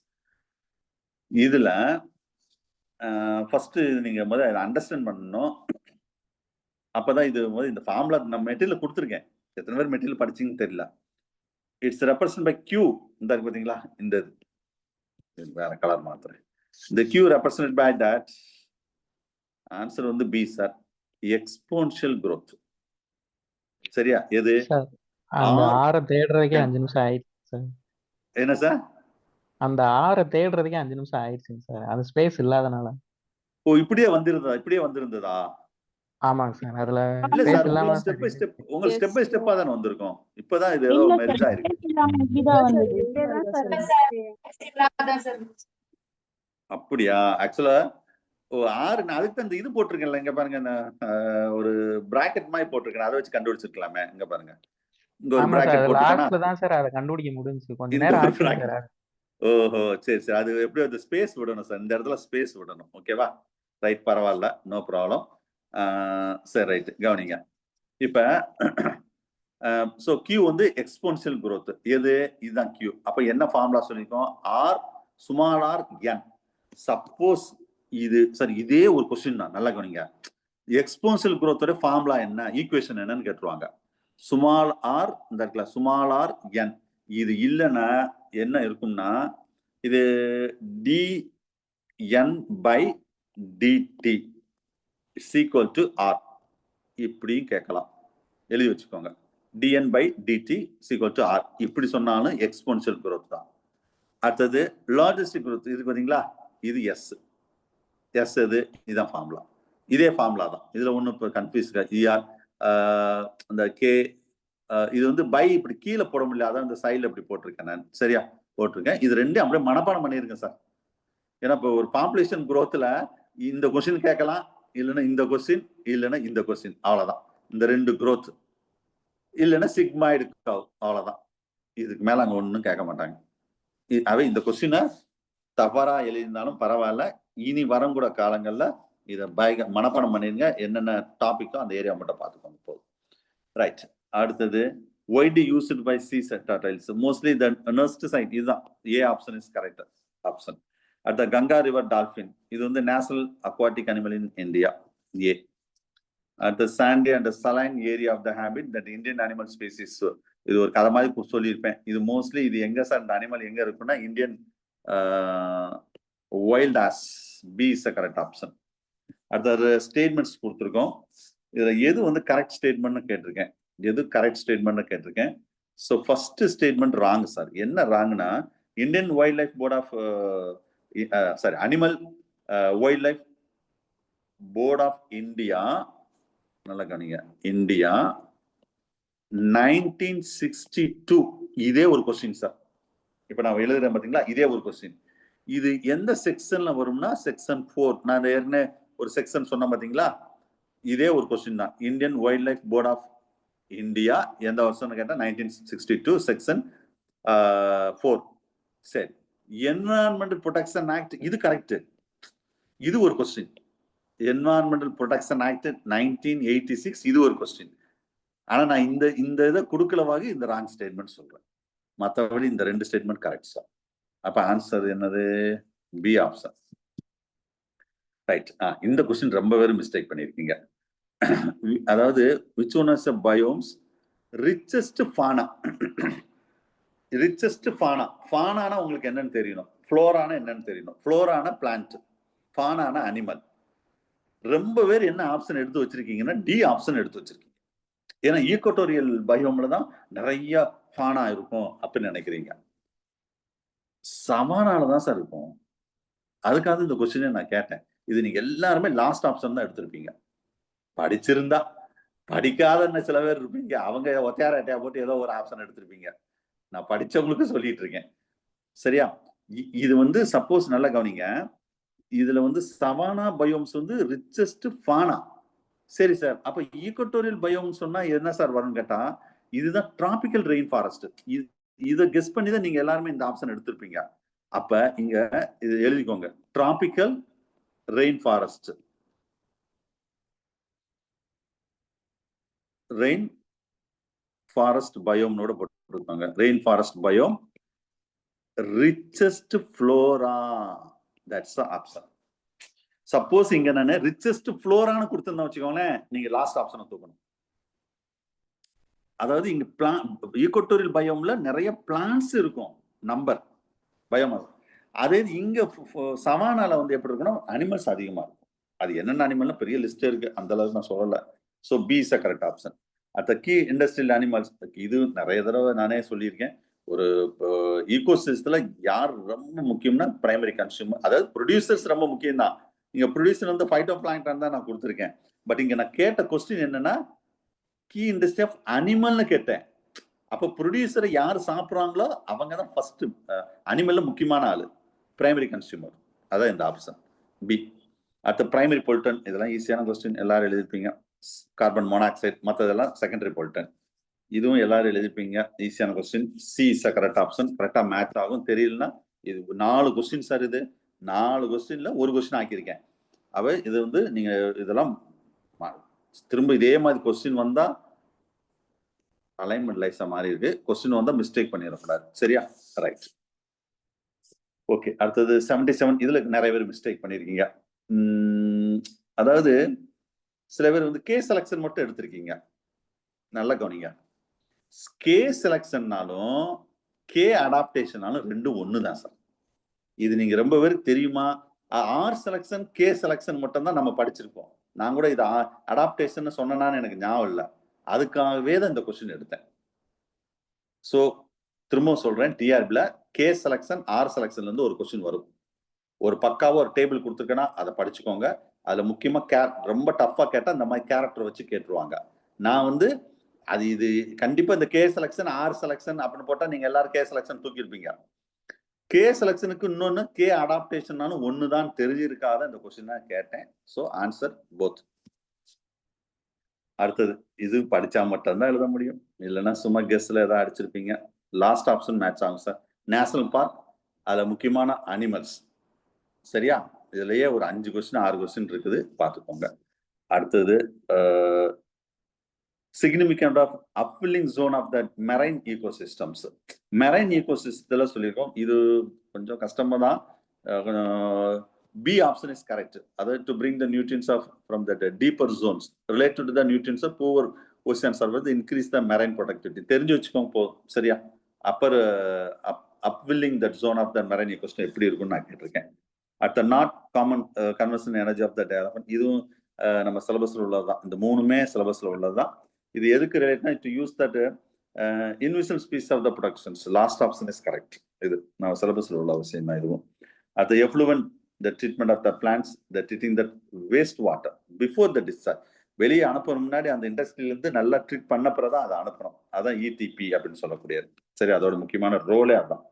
இதுல ஃபர்ஸ்ட் நீங்க முதல்ல அண்டர்ஸ்டாண்ட் பண்ணணும். அப்பதான் இது இந்த ஃபார்முலா நம்ம மெட்டீரியல் கொடுத்துருக்கேன். எத்தனை பேர் மெட்டீரியல் படிச்சீங்கன்னு தெரியல. It's represent by Q. இந்த இருக்கு பாத்தீங்களா, இந்த வேற கலர் மாத்துறேன். இந்த Q represent by that. Answer வந்து பி சார், எக்ஸ்போனன்ஷியல் growth. சரியா? எது அந்த 6 தேடுறதுக்கே 5 நிமிஷம் ஆயிடுச்சு சார். என்ன சார்? அந்த 6 தேடுறதுக்கே 5 நிமிஷம் ஆயிடுச்சுங்க சார், அந்த ஸ்பேஸ் இல்லாதனால. ஓ, இப்படியே வந்திருந்ததா? ஆமாங்க சார். அதுல இல்ல ஸ்பேஸ் சார், இல்லாம ஸ்டெப் பை ஸ்டெப்பா தானே வந்திருக்கும். இப்பதான் இது ஏதோ மெர்ஜ் ஆயிருக்கு. அப்படியா? ஆக்சுவலா 6 நான் அதுக்கு அந்த இது போட்டிருக்கேன்ல, இங்க பாருங்க, ஒரு பிராக்கெட் மாதிரி போட்டிருக்கேன், அதை வச்சு கண்டுபிடிச்சிருக்கலாமே. இங்க பாருங்க, இங்க ஒரு பிராக்கெட் போட்டுட்டேனா தான் சார் அதை கண்டுபிடிக்க முடிஞ்சு. கொஞ்ச நேரம் ஆச்சு சார். ஓஹோ, சரி சரி. அது எப்படி அந்த ஸ்பேஸ் விடணும் சார், இந்த இடத்துல ஸ்பேஸ் விடணும். ஓகேவா? ரைட், பரவாயில்ல, நோ ப்ராப்ளம். சரி, ரைட், கவனிங்க. இப்ப ஸோ Q வந்து எக்ஸ்போனன்ஷியல் growth. இதுதான் Q. அப்ப என்ன ஃபார்முலா சொல்லியிருக்கோம்? R small r n. Suppose இது சார் இதே ஒரு கொஸ்டின் தான், நல்லா கவனிங்க. எக்ஸ்போனன்ஷியல் growth ஃபார்முலா என்ன, ஈக்குவேஷன் என்னன்னு கேட்டுருவாங்க. ஸ்மால் r இந்த இடத்துல ஸ்மால் r n. இது இல்லைன்னா என்ன இருக்கும்னா, இது dn by dt is equal to r. இப்படி கேட்கலாம், எழுதி வச்சுக்கோங்க. dn by dt is equal to r. இப்படி சொன்னாலும் எக்ஸ்போனன்ஷியல் growth தான். அடுத்தது லாஜிஸ்டிக் growth, இது பாத்தீங்களா, இது எஸ். எது? இதுதான் ஃபார்முலா. இதே ஃபார்முலா தான். இதுல ஒன்றும் இப்போ கன்ஃபியூஸ் ER அந்த கே இது வந்து பை இப்படி கீழே போட முடியல, அதான் இந்த சைடில் இப்படி போட்டிருக்கேன் நான். சரியா? போட்டிருக்கேன். இது 2 அப்படியே மனப்பாடம் பண்ணிருக்கேன் சார். ஏன்னா இப்போ ஒரு பாப்புலேஷன் குரோத்ல இந்த கொஸ்டின் கேட்கலாம், இல்லைன்னா இந்த கொஸ்டின், இல்லைன்னா இந்த கொஸ்டின், அவ்வளவுதான். இந்த 2 growth இல்லைன்னா சிக்மாய்டு கர்வ், அவ்வளவுதான். இதுக்கு மேல அங்க ஒன்றும் கேட்க மாட்டாங்க. அவை இந்த கொஸ்டினை தவறா எழுதினாலும் பரவாயில்ல, இனி வரக்கூட காலங்கள்ல இதை மனப்பாடம் பண்ணிருங்க. என்னென்ன டாபிக்கோ அந்த ஏரியா மட்டும் பார்த்துக்கோங்க போதும். ரைட். அடுத்தது wide used by sea turtles mostly the nursed site. இதுதான் A option is correct option. அடுத்த கங்கா ரிவர் டால்பின், இது வந்து national aquatic animal in India, A. அடுத்த sandy and saline area of the habit that Indian animal species, இது ஒரு கதை மாதிரி சொல்லியிருப்பேன். இது மோஸ்ட்லி இது எங்க சார் இந்த அனிமல் எங்க இருக்குன்னா Indian wild ass, B is correct option. அடுத்த ஸ்டேட்மெண்ட்ஸ் கொடுத்துருக்கோம். இதுல எது வந்து கரெக்ட் ஸ்டேட்மெண்ட்னு கேட்டிருக்கேன், எது கரெக்ட் ஸ்டேட்மெண்ட்னு கேட்டிருக்கேன். So first statement wrong sir. என்ன ராங்னா, Indian wild life board of sorry animal wild life board of India, நல்லா கவனிங்க, இந்தியா 1962, இதே ஒரு கொஸ்டின் சார். இப்ப நான் எழுதுறேன் பாத்தீங்களா, இதே ஒரு கொஸ்டின். இது எந்த செக்ஷன்ல வரும்னா செக்ஷன் 4. நான் ஏற்கனவே ஒரு செக்ஷன் சொன்னேன் பாத்தீங்களா, இதே ஒரு கொஸ்டின் தான். Indian wild life board of India எந்த வருஷம்னு கேட்டா 1962 செக்ஷன் 4. சரி, என்விரான்மெண்டல் ப்ரொடெக்ஷன் ஆக்ட், இது கரெக்ட். இது ஒரு கொஸ்டின். என்விரான்மெண்டல் ப்ரொடெக்ஷன் ஆக்ட் 1986, இது ஒரு கொஸ்டின். ஆனா நான் இந்த இதை கொடுக்கலவாக இந்த ராங் ஸ்டேட்மெண்ட் சொல்றேன். மற்றபடி இந்த 2 ஸ்டேட்மெண்ட் கரெக்ட் சார். அப்ப ஆன்சர் என்னது, பி ஆப்ஷன். ரைட். இந்த கொஸ்டின் ரொம்ப பேரும் மிஸ்டேக் பண்ணிருக்கீங்க. அதாவது which one is the biomes richest fauna? richest fauna, fauna உங்களுக்கு என்னன்னு தெரியணும், ஃப்ளோரானா என்னன்னு தெரியணும். ஃப்ளோரானா பிளான்ட், ஃபானானா அனிமல். ரொம்ப பேர் என்ன ஆப்ஷன் எடுத்து வச்சிருக்கீங்கன்னா டி ஆப்ஷன் எடுத்து வச்சிருக்கீங்க. ஏன்னா ஈக்குவட்டோரியல் பயோம்ல தான் நிறைய ஃபானா இருக்கும் அப்படின்னு நினைக்கிறீங்க. சவானால தான் சார் இருக்கும். அதுக்காக இந்த கொஸ்டினை நான் கேட்டேன். இது நீங்க எல்லாருமே லாஸ்ட் ஆப்ஷன் தான் எடுத்திருப்பீங்க. படிச்சிருந்தா, படிக்காத சில பேர் இருப்பீங்க, அவங்க ஒத்தையாரட்டையா போட்டு ஏதோ ஒரு ஆப்ஷன் எடுத்திருப்பீங்க. நான் படிச்சவங்களுக்கு சொல்லிட்டு இருக்கேன், சரியா? இது வந்து சப்போஸ் நல்லா கவனிங்க, இதுல வந்து சவானா பயோம்ஸ் வந்து ரிச்சஸ்ட் ஃபானா. சரி சார், அப்ப ஈக்குவட்டோரியல் பயோம்ஸ் சொன்னா என்ன சார் வரும்னு கேட்டா, இதுதான் டிராபிக்கல் ரெயின் ஃபாரஸ்ட். இதை கெஸ் பண்ணி தான் நீங்க எல்லாருமே இந்த ஆப்ஷன் எடுத்திருப்பீங்க. அப்ப இங்க இது எழுதிக்கோங்க, tropical rain forest, rain forest பயோம்னோட போட்டுருக்காங்க. Rain forest biome richest flora, that's the option. Suppose இங்க நான் ரிச்சஸ்ட் ஃப்ளோரான்னு கொடுத்திருந்தேன் வச்சுக்கோங்களேன், நீங்க லாஸ்ட் ஆப்ஷனை தூக்கணும். அதாவது இங்க ஈக்குவட்டோரியல் பயோம்ல நிறைய பிளான்ட்ஸ் இருக்கும், நம்பர் பயோமாஸ். அதே இங்க சவானால வந்து எப்படி இருக்கணும், அனிமல்ஸ் அதிகமா இருக்கும். அது என்னென்ன அனிமல்னா பெரிய லிஸ்ட் இருக்கு, அந்த அளவுக்கு நான் சொல்லல. So B is a correct option. அடுத்த கீ இண்டஸ்ட்ரியல் அனிமல்ஸ், இது நிறைய தடவை நானே சொல்லியிருக்கேன். ஒரு ஈகோசிஸ்டத்துல யார் ரொம்ப முக்கியம்னா பிரைமரி கன்சியூமர், அதாவது ப்ரொடியூசர்ஸ் ரொம்ப முக்கியம் தான். இங்க ப்ரொடியூசர் வந்து ஃபைட்டோ பிளாங்க்டன் தான் நான் கொடுத்துருக்கேன். பட் இங்க நான் கேட்ட கொஸ்டின் என்னன்னா கீ இண்டஸ்ட்ரி ஆஃப் அனிமல்னு கேட்டேன். அப்போ ப்ரொடியூசரை யார் சாப்பிட்றாங்களோ அவங்க தான் ஃபர்ஸ்ட் அனிமல்ல முக்கியமான ஆளு, பிரைமரி கன்சியூமர். அதான் இந்த ஆப்ஷன் பி. அடுத்த பிரைமரி பொல்யூட்டன், இதெல்லாம் ஈஸியான கொஸ்டின், எல்லாரும் எழுதிருப்பீங்க. கார்பன் மோனாக்சைடு, மற்றதெல்லாம் செகண்டரி பொல்யூட்டன், இதுவும் எல்லாரும் எழுதிருப்பீங்க. ஈஸியான question. C is correct option. கரெக்டா மேட்ச் ஆகும். தெரியலன்னா இது 4 கொஸ்டின் சார். இது 4 கொஸ்டின்ல ஒரு கொஸ்டின் ஆக்கியிருக்கேன். அவ இது வந்து நீங்க இதெல்லாம் திரும்ப இதே மாதிரி கொஸ்டின் வந்தா அலைன்மெண்ட் லைஸா மாறி இருக்கு. கொஸ்டின் வந்தா மிஸ்டேக் பண்ணிடக்கூடாது, சரியா? ரைட். ஓகே, அடுத்தது 77. இதுல நிறைய பேர் மிஸ்டேக் பண்ணிருக்கீங்க. அதாவது சில பேர் வந்து கே செலக்ஷன் மட்டும் எடுத்திருக்கீங்க. நல்லா கவனிங்க, கே செலக்ஷன்னாலும் கே அடாப்டேஷனாலும் ரெண்டும் ஒண்ணுதான் சார். இது நீங்க ரொம்ப பேருக்கு தெரியுமா? ஆர் செலக்ஷன் கே செலக்ஷன் மட்டும் தான் நம்ம படிச்சிருப்போம். நான் கூட இது அடாப்டேஷன் சொன்னேன்னு எனக்கு ஞாபகம் இல்லை. அதுக்காகவே தான் இந்த கொஸ்டின் எடுத்தேன். ஸோ திரும்ப சொல்றேன், டிஆர்பில கே செலக்ஷன் ஆர் செலக்ஷன்ல இருந்து ஒரு கொஸ்டின் வரும். ஒரு பக்காவா ஒரு டேபிள் கொடுத்துருக்கேன்னா அதை படிச்சுக்கோங்க. அதுல முக்கியமா ரொம்ப டஃபா கேட்டா இந்த மாதிரி கேரக்டர் வச்சு கேட்டுருவாங்க. நான் வந்து அது இது கண்டிப்பா இந்த கே செலக்ஷன் ஆர் செலக்ஷன் அப்படின்னு போட்டா நீங்க எல்லாரும் கே செலக்ஷன் தூக்கியிருப்பீங்க. கே செலக்ஷனுக்கு இன்னொன்னு கே அடாப்டேஷன் ஒண்ணுதான் தெரிஞ்சிருக்காத இந்த கொஸ்டின் தான் கேட்டேன். So answer both. அடுத்தது இது படிச்சா மட்டும்தான் எழுத முடியும், இல்லைன்னா சும்மா கெஸ்ட்ல ஏதாவது அடிச்சிருப்பீங்க. லாஸ்ட் ஆப்ஷன் மேட்ச் ஆகும் சார். நேஷனல் பார்க், அதுல முக்கியமான அனிமல்ஸ். சரியா? இதுலயே ஒரு 5 கொஸ்டின் 6 கொஸ்டின் இருக்குது, பார்த்துக்கோங்க. அடுத்தது significant of upwelling zone of the marine ecosystems. marine ecosystem சொல்லியிருக்கோம், இது கொஞ்சம் கஷ்டமா தான். B option is correct. Other to bring the nutrients of from the deeper zones related to the nutrients of poor ocean surface increase the marine productivity. தெரிஞ்சு வச்சுக்கோங்க போ, சரியா? Appar upwelling that zone of the marine ecosystem எப்படி இருக்கும்னு நான் கேட்டிருக்கேன். at the not common conversion energy of the development, இதுவும் நம்ம சிலபஸ்ல உள்ளதுதான். இந்த மூணுமே சிலபஸ்ல உள்ளதுதான். இது எதுக்கு ரிலேட்னா to use that invisible species of the productions. last option is correct. இது நம்ம சிலபஸ்ல உள்ள விஷயம் தான் இதுவும். at the effluent, the treatment of the plants, the treating the waste water before the discharge. வெளியே அனுப்புற முன்னாடி அந்த இண்டஸ்ட்ரியில இருந்து நல்லா ட்ரீட் பண்ண பிறகுதான் அதை அனுப்பணும். அதான் இடிபி அப்படின்னு சொல்லக்கூடியது. சரி, அதோட முக்கியமான ரோலே அதான்.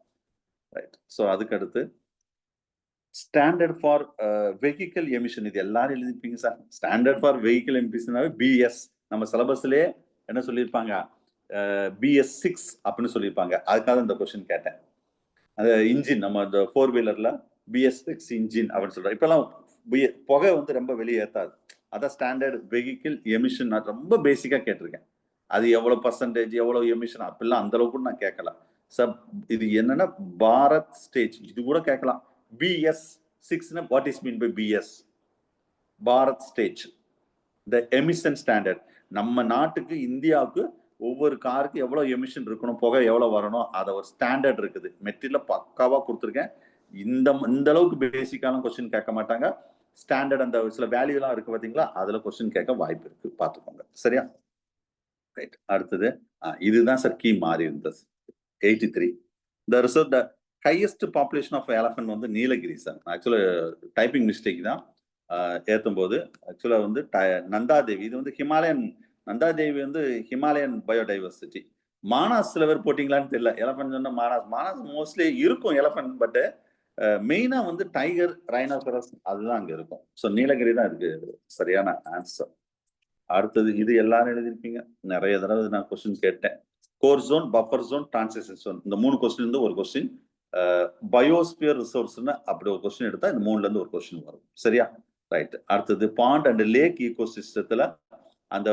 ரைட். ஸோ அதுக்கு அடுத்து ஸ்டாண்டர்ட் ஃபார் வெஹிக்கிள் எமிஷன். இது எல்லாரும் எழுதிப்பீங்க சார். ஸ்டாண்டர்ட் ஃபார் வெஹிக்கிள் எமிஷனாவே பிஎஸ். நம்ம சிலபஸ்லேயே என்ன சொல்லியிருப்பாங்க, BS6 அப்படின்னு சொல்லியிருப்பாங்க. அதுக்காக இந்த கொஸ்டின் கேட்டேன். அந்த இன்ஜின் நம்ம இந்த 4 வீலர்ல BS6 இன்ஜின் அப்படின்னு சொல்றோம். இப்பெல்லாம் புகை ரொம்ப வெளியே ஏற்றாது. அதான் ஸ்டாண்டர்ட் வெஹிக்கிள் எமிஷன். நான் ரொம்ப பேசிக்கா கேட்டிருக்கேன். அது எவ்வளவு பர்சன்டேஜ், எவ்வளவு எமிஷன், அப்படிலாம் அந்த அளவுக்கு நான் கேட்கல சார். இது என்னன்னா பாரத் ஸ்டேஜ், இது கூட கேட்கலாம். BS6 what is mean by BS? Bharat stage, the emission standard. நம்ம நாட்டுக்கு, இந்தியாவுக்கு ஒவ்வொரு காருக்கு எவ்வளவு எமிஷன் இருக்கணும், புகை எவ்வளவு வரணும், அதை ஒரு ஸ்டாண்டர்ட் இருக்குது. மெட்டீரியல் பக்காவா கொடுத்துருக்கேன். இந்த அளவுக்கு பேசிக்கான கொஸ்டின் கேட்க மாட்டாங்க. ஸ்டாண்டர்ட் அந்த சில வேல்யூ எல்லாம் இருக்கு பாத்தீங்களா, அதுல கொஸ்டின் கேட்க வாய்ப்பு இருக்கு, பாத்துக்கோங்க. சரியா? ரைட். அடுத்தது இதுதான் சார் கீ மாறி இருந்தது. 83 the highest population of elephant Nilgiri sir. ஆக்சுவலா டைப்பிங் மிஸ்டேக் தான். ஏற்றும் போது ஆக்சுவலா நந்தாதேவி, இது Himalayan. Nanda Devi Himalayan biodiversity. Manas சில பேர் போட்டிங்களான்னு தெரியல. எலஃபன்ட் சொன்னா மானாஸ் மோஸ்ட்லி இருக்கும் எலஃபன்ட். பட் மெயினா டைகர், ரைனோசரஸ் அதுதான் அங்க இருக்கும். ஸோ நீலகிரி தான் இருக்கு சரியான ஆன்சர். அடுத்தது இது எல்லாரும் எழுதிருப்பீங்க, நிறைய தடவை நான் கொஸ்டின் கேட்டேன். Core zone, buffer zone, transition zone, இந்த 3 கொஸ்டின் இருந்து ஒரு கொஸ்டின். பயோஸ்பியர் ரிசோர்ஸ்ன்னு அப்படி ஒரு கொஸ்டின் எடுத்தா இந்த 3ல இருந்து ஒரு கொஸ்டின் வரும். சரியா? ரைட். அடுத்தது பாண்ட் அண்ட் லேக் ஈகோசிஸ்டத்துல அந்த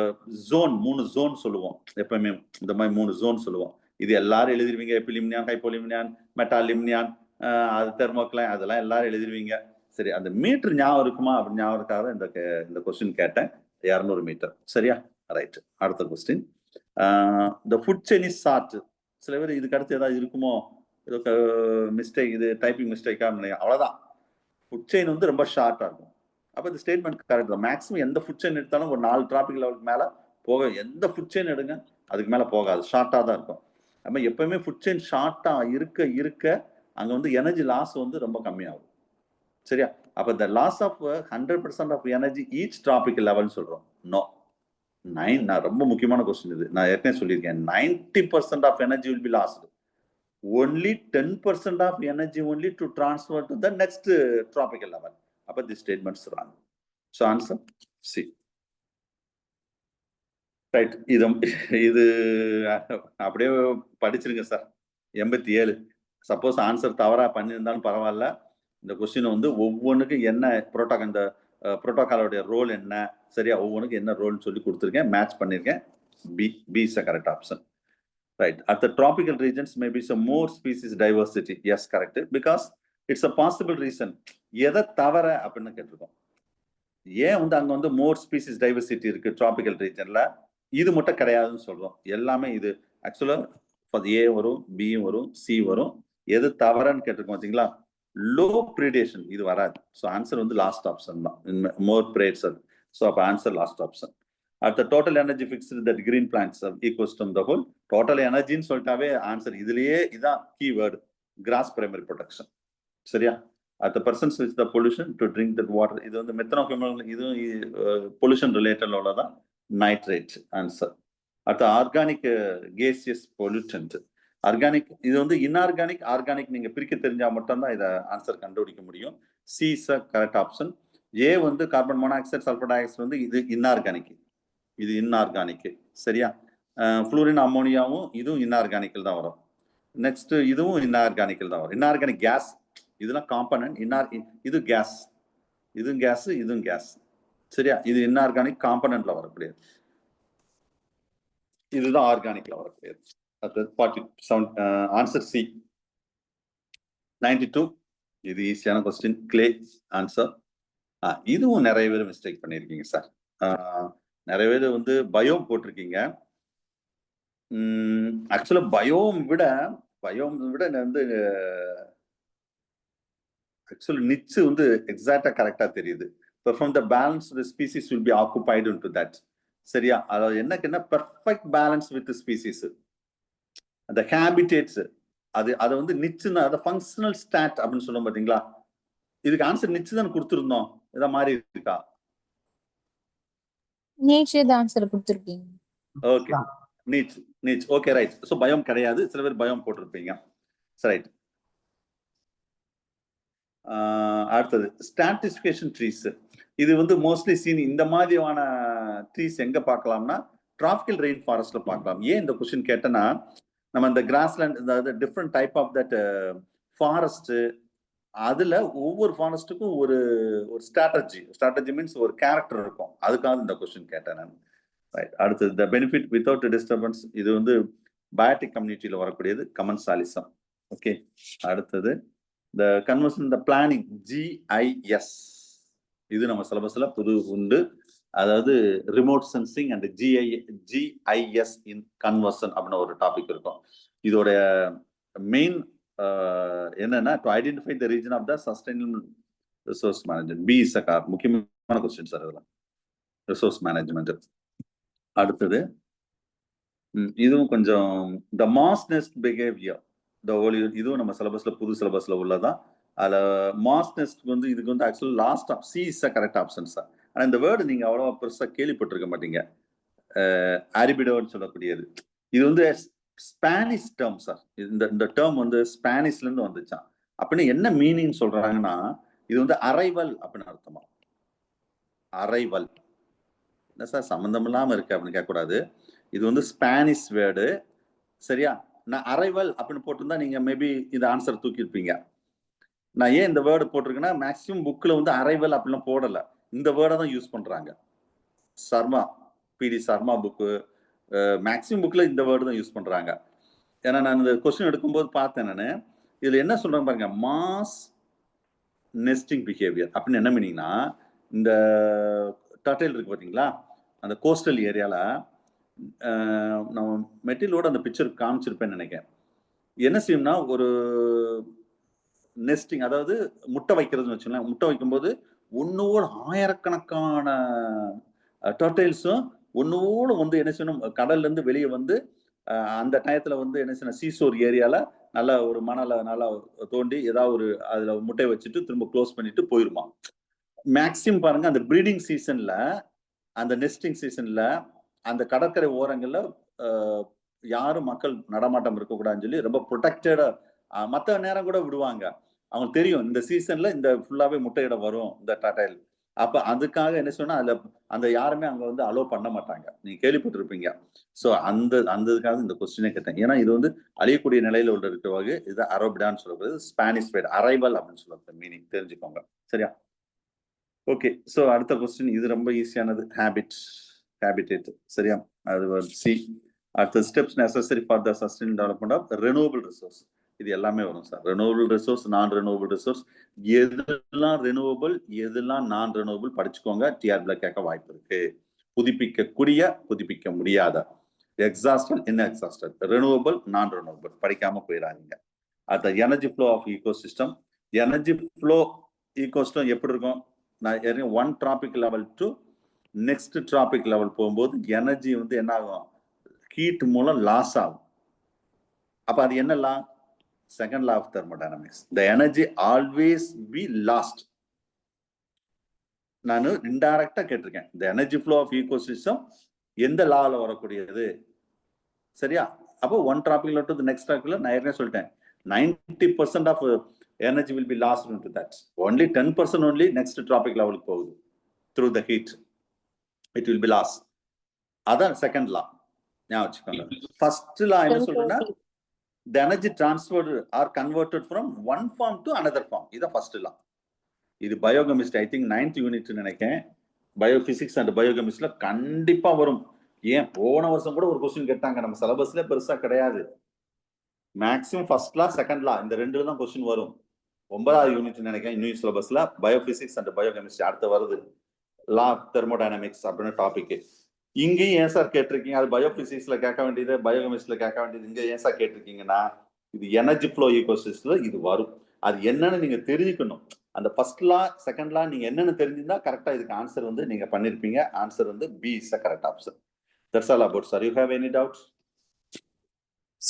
ஜோன் 3 ஜோன் சொல்லுவோம் எப்பவுமே. இந்த மாதிரி 3 ஜோன் சொல்லுவோம். இது எல்லாரும் எழுதிருவீங்க. எப்பிலிம்னியான், ஹைப்போலிம்னியான், மெட்டாலிம்னியான், அது தெர்மோக்ளைன், அதெல்லாம் எல்லாரும் எழுதிருவீங்க. சரி, அந்த மீட்டர் ஞாபகம் இருக்குமா அப்படின்னு ஞாபகத்துக்காக இந்த கொஸ்டின் கேட்டேன். 200 மீட்டர். சரியா? ரைட். அடுத்த கொஸ்டின், இந்த ஃபுட் செயின் இஸ் ஷார்ட். சில பேர் இதுக்கு அடுத்து ஏதாவது இருக்குமோ, மிஸ்டேக், இது டைப்பிங் மிஸ்டேக்கா, அவ்வளவுதான். ஃபுட் செயின் ரொம்ப ஷார்ட்டா இருக்கும். அப்ப இந்த ஸ்டேட்மெண்ட் கரெக்ட் தான். மேக்ஸிமம் எந்த ஃபுட் செயின் எடுத்தாலும் ஒரு 4 டிராபிக் லெவலுக்கு மேல போக, எந்த ஃபுட் செயின் எடுங்க அதுக்கு மேல போகாது, ஷார்ட்டா தான் இருக்கும். நம்ம எப்பவுமே ஃபுட் செயின் ஷார்ட்டா இருக்க அங்க எனர்ஜி லாஸ் ரொம்ப கம்மியாகும். சரியா? அப்ப இந்த loss of 100% of energy each trophic லெவல்னு சொல்றோம். நோ, 9. நான் ரொம்ப முக்கியமான கொஸ்டின் இது. நான் ஏற்கனவே சொல்லியிருக்கேன், 90% of energy will be lost. only 10% of energy only to transfer to the next tropical level. Appa this statements wrong. So answer C. Right. இது அப்படியே படிச்சிருங்க சார். 87. சப்போஸ் ஆன்சர் தவறா பண்ணியிருந்தாலும் பரவாயில்ல. இந்த கொஸ்டின் ஒவ்வொன்றுக்கு என்ன இந்த புரோட்டோகாலோடைய ரோல் என்ன, சரியா, ஒவ்வொன்றுக்கு என்ன ரோல்னு சொல்லி கொடுத்துருக்கேன், மேட்ச் பண்ணியிருக்கேன். B is a correct option. Right. At the tropical regions, maybe some more species diversity. Yes, correct. Because it's a possible reason. எதை தவிர அப்படின்னு கேட்டிருக்கோம். ஏன் அங்க மோர் ஸ்பீசிஸ் டைவர்சிட்டி இருக்கு டிராபிக்கல் ரீஜன்ல, இது மட்டும் கிடையாதுன்னு சொல்றோம். எல்லாமே இது ஆக்சுவலா A வரும், B வரும், C வரும். எது தவறன்னு கேட்டிருக்கோம் பார்த்தீங்களா? லோ ப்ரீடேஷன் இது வராது. ஸோ ஆன்சர் லாஸ்ட் ஆப்ஷன் தான். மோர் பிரேட்ஸ். ஸோ அப்போ answer last option. At the total energy fixed that green plants of ecosystem the whole total energy ன்னு சொல்லிட்டாவே ஆன்சர் இதுலயே இதான் கீவேர்டு, கிராஸ் பிரைமரி ப்ரொடக்ஷன். சரியா? at the persons with the pollution to drink that water, இது மெத்தனோஃபிமல், இது pollution related உள்ளதான் nitrate answer. at the organic gaseous pollutant, organic இது வந்து inorganic organic நீங்க பிரிக்க தெரிஞ்சா மட்டும்தான் இதை ஆன்சர் கண்டுபிடிக்க முடியும். C is a correct option. A வந்து carbon monoxide sulphur dioxide வந்து இது இன்ஆர்கானிக், இது இன்ஆர்கானிக். சரியா? ஃப்ளூரின் அம்மோனியாவும் இதுவும் இன்ஆர்கானிக்கில் தான் வரும். நெக்ஸ்ட் இதுவும் இன்ஆர்கானிக்கில் தான் வரும். இன்ஆர்கானிக் கேஸ் இதெல்லாம் காம்பனன்ட். இது கேஸ், இதுவும் கேஸ், இதுவும் கேஸ். சரியா? இது இன்ஆர்கானிக் காம்பனன்ட்ல வரக்கூடியது, இதுதான் ஆர்கானிக்ல வரக்கூடியது. 47 ஆன்சர் சி. 92 இது ஈஸியான கொஸ்டின். Clay answer. இதுவும் நிறைய பேர் மிஸ்டேக் பண்ணியிருக்கீங்க சார். நிறைய பேர் வந்து பயோம் போட்டிருக்கீங்க. ஆக்சுவலா பயோம் விட வந்து ஆக்சுவலி நிச்சு வந்து எக்ஸாக்டா கரெக்டா தெரியுது. From the balance the species will be occupied into that. சரியா? அதாவது என்ன பெர்ஃபெக்ட் பேலன்ஸ் வித் ஸ்பீசிஸ், அந்த ஹேபிடேட்ஸ், அது வந்து நிச்சுன்னா அதை ஃபங்க்ஷனல் ஸ்டாட் அப்படின்னு சொல்லுவோம் பாத்தீங்களா? இதுக்கு ஆன்சர் நிச்சு தான் கொடுத்துருந்தோம். இதை மாதிரி இருக்கா? நேச்சர் ஆன்சர் கொடுத்துருக்கீங்க. Okay, நீச் okay right. ஸோ பயம் கிடையாது, சில பேர் பயம் போட்டிருப்பீங்க. ரைட். அடுத்தது ஸ்ட்ராட்டிஃபிகேஷன் ட்ரீஸ். இது வந்து மோஸ்ட்லி சீன் இந்த மாதிரியான ட்ரீஸ் எங்க பார்க்கலாம்னா டிராபிக்கல் ரெயின் ஃபாரஸ்ட்ல பார்க்கலாம். ஏன் இந்த கொஸ்டின் கேட்டேன்னா, நம்ம இந்த கிராஸ்லேண்ட், அதாவது different type of that forest, அதுல ஒவ்வொரு ஃபாரஸ்ட்டுக்கும் ஒரு ஸ்ட்ராட்டஜி மீன்ஸ் ஒரு கேரக்டர் இருக்கும். அதுக்காக இந்த கொஸ்டின் கேட்டேன் நான். ரைட். அடுத்தது த பெனிஃபிட் வித்தவுட் டிஸ்டர்பன்ஸ். இது வந்து பயோட்டிக் கம்யூனிட்டியில வரக்கூடியது, கமன்சாலிசம். ஓகே. அடுத்தது the conversion, the planning, GIS. இது நம்ம சிலபஸ்ல புது உண்டு. அதாவது remote sensing and GIS in conversion அப்படின்னு ஒரு டாபிக் இருக்கும். இதோட மெயின் என்னன்னா to identify the region of the sustainable resource management. B is a முக்கியமான கொஸ்டின் சார் இதெல்லாம், ரிசோர்ஸ் மேனேஜ்மெண்ட். அடுத்தது இதுவும் கொஞ்சம் த மாஸ் நெஸ்ட் பிஹேவியர். இதுவும் நம்ம சிலபஸ்ல புது சிலபஸ்ல உள்ளதான். அதுல மாஸ் நெஸ்ட் வந்து இதுக்கு வந்து actually last C is correct option sir. ஆனா இந்த வேர்டு நீங்க அவ்வளவா பெருசா கேள்விப்பட்டிருக்க மாட்டீங்க. ஆரிபிடோன்னு சொல்லக்கூடியது இது வந்து ஸ்பானிஷ் டேர்ம் சார். இந்த டேர்ம் வந்து ஸ்பானிஷ்ல இருந்து வந்துச்சான். அப்படின்னு என்ன மீனிங் சொல்றாங்கன்னா, இது வந்து அரைவல் அப்படின்னு அர்த்தமா. அரைவல் என்ன சார் சம்பந்தம் இல்லாம இருக்கு அப்படின்னு கேட்கக்கூடாது. இது வந்து ஸ்பானிஷ் வேர்டு. சரியா? நான் அரைவல் அப்படின்னு போட்டிருந்தா நீங்க மேபி இந்த ஆன்சர் தூக்கியிருப்பீங்க. நான் ஏன் இந்த வேர்டு போட்டிருக்கேன்னா, மேக்சிமம் புக்ல வந்து அரைவல் அப்படிலாம் போடல, இந்த வேர்டை தான் யூஸ் பண்றாங்க. Sharma, PD Sharma book, maximum புக்ல இந்த வேர்டு தான் யூஸ் பண்றாங்க. ஏன்னா நான் இந்த கொஸ்டின் எடுக்கும்போது பார்த்தேன் நான், இதுல என்ன சொல்றாங்க பாருங்க, மாஸ் நெஸ்டிங் பிஹேவியர் அப்படின்னு என்ன மீனிங்னா, இந்த டர்டைல் இருக்கு பாத்தீங்களா, அந்த கோஸ்டல் ஏரியால நம்ம மெட்டீரியலோட அந்த பிக்சர் காமிச்சிருப்பேன்னு நினைக்கிறேன். என்ன செய்யும்னா, ஒரு நெஸ்டிங், அதாவது முட்டை வைக்கிறதுன்னு வச்சுக்கலாம். முட்டை வைக்கும்போது ஒன்னோட ஆயிரக்கணக்கான டர்டைல்ஸும் ஒன்னோட வந்து என்ன செய்யணும், கடல்ல இருந்து வெளியே வந்து அந்த டயத்துல வந்து என்ன செய்யணும், சீசோர் ஏரியால நல்லா ஒரு மணலை நல்லா தோண்டி ஏதாவது ஒரு அதுல முட்டை வச்சுட்டு திரும்ப க்ளோஸ் பண்ணிட்டு போயிருமா. மேக்சிமம் பாருங்க அந்த ப்ரீடிங் சீசன்ல, அந்த நெஸ்டிங் சீசன்ல அந்த கடற்கரை ஓரங்கள்ல யாரும் மக்கள் நடமாட்டம் இருக்கக்கூடாதுன்னு சொல்லி ரொம்ப ப்ரொடெக்டடா, மற்ற நேரம் கூட விடுவாங்க. அவங்களுக்கு தெரியும் இந்த சீசன்ல இந்த ஃபுல்லாவே முட்டையிட வரும் இந்த டர்டைல். அப்ப அதுக்காக என்ன சொன்னா, அதுல அந்த யாருமே அங்க வந்து அலோ பண்ண மாட்டாங்க. நீங்க கேள்விப்பட்டிருப்பீங்க. ஸோ அந்த இதுக்காக இந்த கொஸ்டினே கேட்டேன். ஏன்னா இது வந்து அழியக்கூடிய நிலையில உள்ள இருக்கிற வகை இது அரபிடான்னு சொல்லப்படுது. ஸ்பானிஷ் வேர்டு அரைவல் அப்படின்னு சொல்றது மீனிங் தெரிஞ்சுக்கோங்க. சரியா? ஓகே. ஸோ அடுத்த கொஸ்டின் இது ரொம்ப ஈஸியானது. ஹேபிடேட். சரியா? அது சி. அடுத்த steps necessary for the sustainable development of renewable resource. இது எல்லாமே வரும் sir. Renewable resource, non renewable resource, எதெல்லாம் ரெனியூவபிள் எதெல்லாம் நான் ரெனியூவபிள் படிச்சுக்கோங்க. டிஆர்பில கேட்க வாய்ப்பு இருக்கு. புதுப்பிக்கக்கூடிய, புதுப்பிக்க முடியாத, exhausted, inexhausted, renewable, non renewable படிக்காம போயிடாதீங்க. அடுத்த energy flow of ecosystem. Energy flow ecosystem எப்படி இருக்கும்? நான் one trophic level to next trophic level போகும்போது எனர்ஜி வந்து என்ன ஆகும், ஹீட் மூலம் லாஸ் ஆகும். அப்ப அது என்ன law? Second law of thermodynamics. The energy always be lost. நான் இன்டைரக்டா கேட்டிருக்கேன். The energy flow of ecosystem எந்த லால வரக்கூடியது? சரியா? அப்போ ஒன் டாபிக்ல டு நெக்ஸ்ட் டாபிக்ல நான் ஏற்கனவே சொல்லிட்டேன் 90% of energy will be lost into that. Only 10% only next topic லெவலுக்கு போகுது through the heat. It will be lost. அதான் செகண்ட் லா. ஞாபகம் வச்சுக்கோங்க. ஃபர்ஸ்ட் லா என்ன சொல்றேன்னா the energy transferred or converted from one form to another form. இதான் first லா. இது biochemist I think 9th unit நினைக்கிறேன். பயோபிசிக்ஸ் அண்ட் பயோகெமிஸ்ட்ல கண்டிப்பா வரும். ஏன் போன வருஷம் கூட ஒரு கொஸ்டின் கேட்டாங்க. நம்ம சிலபஸ்ல பெருசா கிடையாது. மேக்ஸிமம் ஃபர்ஸ்ட் லா செகண்ட் லா இந்த ரெண்டுல தான் கொஸ்டின் வரும். 9th யூனிட் நினைக்கிறேன் நியூ சிலபஸ்ல பயோபிசிக்ஸ் அண்ட் பயோகெமிஸ்ட்ரி அடுத்து வருது. லா தெர்மோடைனமிக்ஸ் அப்படின்னு டாபிக். இங்கேயும் ஏன் சார் கேட்டிருக்கீங்க? அது பயோபிசிக்ஸ்ல கேட்க வேண்டியது, பயோகெமிஸ்ட்ரியில கேட்க வேண்டியது. இங்க ஏன் சார் கேட்டிருக்கீங்கன்னா இது எனர்ஜி ஃப்ளோ ஈகோசிஸ்டம்ல இது வரும். அது என்னன்னு நீங்க தெரிஞ்சுக்கணும். அந்த ஃபர்ஸ்ட் லா செகண்ட் லா நீங்க என்னன்னு தெரிஞ்சிருந்தா கரெக்டா இதுக்கு ஆன்சர் வந்து நீங்க பண்ணிருப்பீங்க. ஆன்சர் வந்து B is the correct option. That's all about sir. You have any doubts?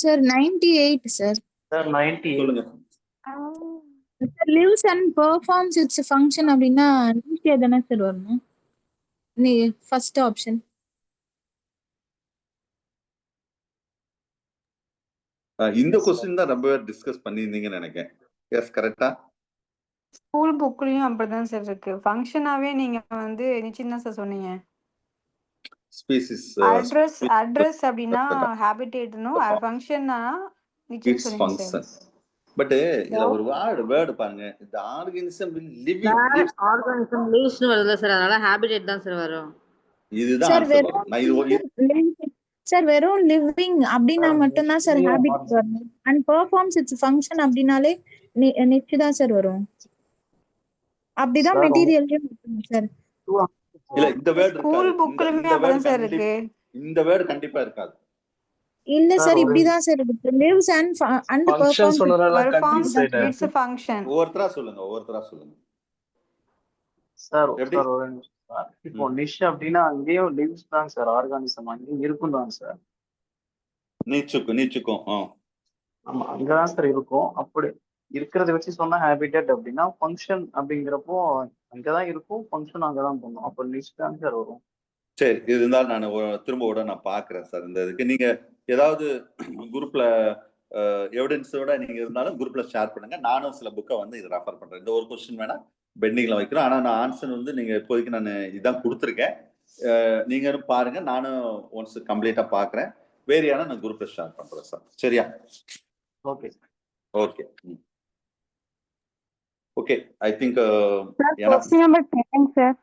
Sir 98 sir. Sir 90 சொல்லுங்க. Sir lives and performs its function அப்படின்னா ஈஸியா தானே சார் வரணும்? நீ ஃபர்ஸ்ட் ஆப்ஷன். இந்த கொஸ்டின் தான் ரொம்ப டிஸ்கஸ் பண்ணியிருந்தீங்கன்னு நினைக்கிறேன். எஸ் கரெக்டா? ஸ்கூல் புக்லயும் அப்படிதான் சார் இருக்கு. ஃபங்க்ஷனாவே நீங்க வந்து நிச்சயம் தான் சார் சொன்னீங்க. ஸ்பீசிஸ் அட்ரஸ் அப்படின்னா ஹாபிடேட்னும் ஃபங்க்ஷன்னா நிச்சயம் இட்ஸ் சொன்னீங்க சார். ஃபங்க்ஷன். பட் இதுல ஒரு வேர்டு பாருங்க. இந்த ஆர்கானிசம் லிவிங் ஆர்கானிசம் லீவ்ஸ்னு வருதுல சார், அதனால ஹாபிடேட் தான் சார் வரும். இதுதான் சார் ஆன்சர் வரும். நான் இது சார் வெறும் லிவிங் அப்படின்னா மட்டும்தான் சார் ஹாபிட் வரணும். அண்ட் பெர்ஃபார்ம்ஸ் இட்ஸ் ஃபங்க்ஷன் அப்படின்னாலே நிச்சயம் தான் சார் வரும். அப்படிதான் Sir, மெட்டீரியல்லையும் சார். இல்ல இந்த வேர்டு ஸ்கூல் புக்லயுமே அப்படிதான் சார் இருக்கு. இந்த வேர்டு கண்டிப்பா இருக்காது. இல்ல Sir, சார் ஒரு- இப்படிதான் சார் இருக்கு. lives and Function performs சொன்னதால பெர்ஃபார்ம்ஸ் confused ஆயிட்டேன். It's function. ஒவ்வொருத்தரா சொல்லுங்க. சார் எப்படி? சார் ஒரு நிமிஷம் சார். இப்போ நிஷ் அப்படின்னா அங்கேயும் லிவ்ஸ் தான் சார், ஆர்கானிசம் அங்கேயும் இருக்கும் தான் சார். நீச்சுக்கும் ஆமா அங்கதான் சார் இருக்கும். அப்படி இருக்கிறத வச்சு சொன்னா ஹேபிடேட் அப்படின்னா ஃபங்க்ஷன் அப்படிங்கிறப்போ அங்கதான் இருக்கும், ஃபங்க்ஷன் அங்கதான் பண்ணும். அப்போ நிஷ் தான் சார் வரும். சரி. இது இருந்தாலும் நான் திரும்ப நான் பாக்குறேன் சார். இந்த இதுக்கு நீங்க ஏதாவது குரூப்ல எவிடன்ஸோட நீங்க இருந்தாலும் குரூப்ல ஷேர் பண்ணுங்க. நானும் சில புக்கை வந்து இது ரெஃபர் பண்றேன். இந்த ஒரு கொஸ்டின் வேணா பெண்டிங்ல வைக்கிறோம். ஆனா நான் ஆன்சர் வந்து நீங்க இப்போதைக்கு நான் இதான் கொடுத்துருக்கேன். நீங்களும் பாருங்க. நானும் ஒன்ஸ் கம்ப்ளீட்டா பாக்குறேன். வேறையான நான் குரூப்ல ஷேர் பண்றேன் சார். சரியா? Okay okay okay. I think question number 10 sir.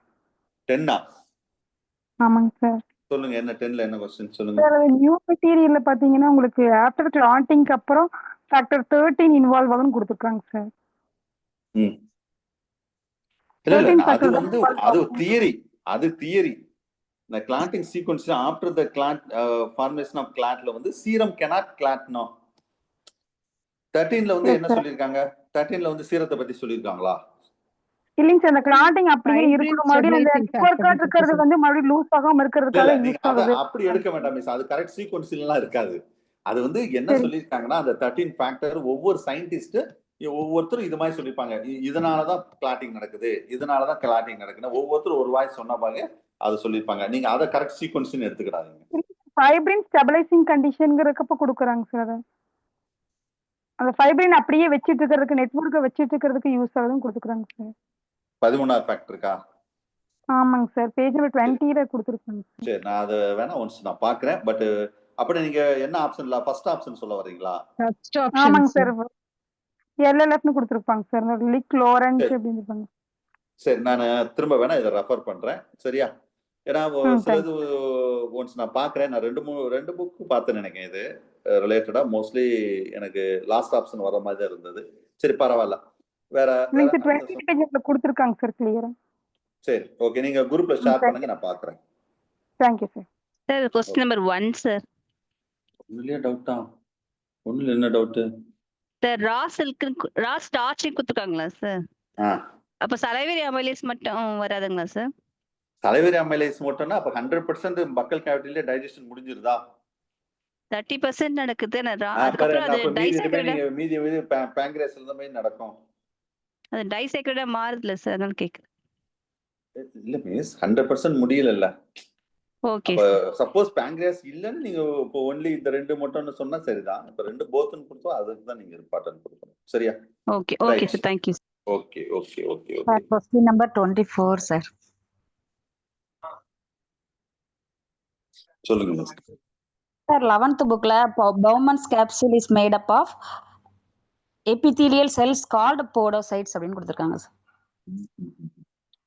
10 ஆமாங்க சார். சொல்லுங்க. என்ன 10ல என்ன கொஸ்டின் சொல்லுங்க. சார் நியூ மெட்டீரியல்ல பாத்தீங்கன்னா உங்களுக்கு ஆஃப்டர் கிளாண்டிங்க்கு அப்புறம் ஃபேக்டர் 13 இன்வால்வ் ஆகும்னு கொடுத்துருக்காங்க சார். ம் இல்ல அது வந்து அது தியரி. இந்த clotting sequence after the clot formation of கிளாட்ல வந்து சீரம் cannot clot no. 13ல வந்து என்ன சொல்லிருக்காங்க? 13ல வந்து சீரத்தை பத்தி சொல்லிருக்காங்களா? இல்லைங்க சார், அந்த கிளாட்டிங் அப்படியே இருக்கும். மறுபடியும் அந்த நெட்வொர்க் இருக்கிறது வந்து மறுபடியும் லூஸ் ஆகாம இருக்கிறதுக்காக யூஸ் ஆகுது. அப்படி எடுக்க வேண்டாம் மிஸ். அது கரெக்ட் சீக்வன்ஸ்லாம் இருக்காது. அது வந்து என்ன சொல்லிருக்காங்கன்னா அந்த 13 ஃபேக்டர் ஒவ்வொரு சயின்டிஸ்ட் ஒவ்வொருத்தரும் இது மாதிரி சொல்லிருப்பாங்க. இதனாலதான் கிளாட்டிங் நடக்குது, இதனாலதான் கிளாட்டிங் நடக்குது. ஒவ்வொருத்தரும் ஒரு வாய்ஸ் சொன்ன பாருங்க அதை சொல்லிருப்பாங்க. நீங்க அதை கரெக்ட் சீக்வன்ஸ் எடுத்துக்கிடாதீங்க. ஃபைப்ரின் ஸ்டெபிலைசிங் கண்டிஷன்ங்கிறக்கப்ப கொடுக்குறாங்க சார். அந்த ஃபைப்ரின் அப்படியே வச்சிட்டு இருக்கிறதுக்கு நெட்வொர்க்கை வச்சிட்டு இருக்கிறதுக்கு யூஸ் ஆகுதுன்னு கொடுத்துருக்காங்க சார். 13வது ஃபேக்டருக்கா? ஆமாங்க சார். பேஜ் நம்பர் 20ல கொடுத்துருக்காங்க. சரி, நான் அதை வேணா ஒன்ஸ் நான் பாக்குறேன். பட் அப்படி நீங்க என்ன ஆப்ஷன்ல ஃபர்ஸ்ட் ஆப்ஷன் சொல்ல வரீங்களா? ஆமாங்க சார். எல்எல்எஃப்னு கொடுத்துருப்பாங்க சார். லிக் லோரன்ஸ் அப்படின்னு இருப்பாங்க. சரி, நான் திரும்ப வேணா இதை ரெஃபர் பண்றேன். சரியா? ஏன்னா சிலது ஒன்ஸ் நான் பாக்குறேன். நான் ரெண்டு புக்கு பார்த்தேன்னு நினைக்கிறேன். இது ரிலேட்டடா மோஸ்ட்லி எனக்கு லாஸ்ட் ஆப்ஷன் வர மாதிரி தான் இருந்தது. சரி பரவாயில்ல. வேற 20 பேஜ்ல கொடுத்துருக்காங்க சார் கிளியரா. சரி ஓகே. நீங்க குரூப்ல ஷேர் பண்ணுங்க, நான் பாக்குறேன். Thank you sir. Sir question number 1 sir. ஒண்ணுலயே டவுட்டா? ஒண்ணுல என்ன டவுட்? சார் ரா ஸ்டார்ச் கொடுத்துருக்காங்களா சார்? அப்ப சலைவரி அமைலேஸ் மட்டும் வராதுங்களா சார்? சலைவரி அமைலேஸ் மட்டும்னா அப்ப 100% பக்கல் கேவிட்டில டைஜஷன் முடிஞ்சிருதா? 30% நடக்குது. அதுக்கப்புறம் அது டைசைக்ளேட் மீதி பான்கிரியாஸ்ல தான் போய் நடக்கும். அது டைசைக்ளேட்டா மாறுதுல சார், அதனால கேக்குறேன். இல்ல மிஸ் 100% முடியல. ஓகே அப்ப சார். சப்போஸ் பேங்க்ரியாஸ் இல்லைன்னு நீங்க இப்போ ஒன்லி இந்த 2 மட்டும்னு சொன்னா சரிதான். இப்ப 2 போத்துன்னு கொடுத்தோம், அதுக்கு தான் நீங்க இம்பார்ட்டன்ட் கொடுக்கணும். சரியா? Okay okay right. Sir. Thank you. Okay okay okay okay. Sir question number 24 sir. சொல்லுங்க மிஸ். சார் 11th புக்ல Bowman's capsule is made up of epithelial cells called podocytes அப்படின்னு கொடுத்துருக்காங்க சார்.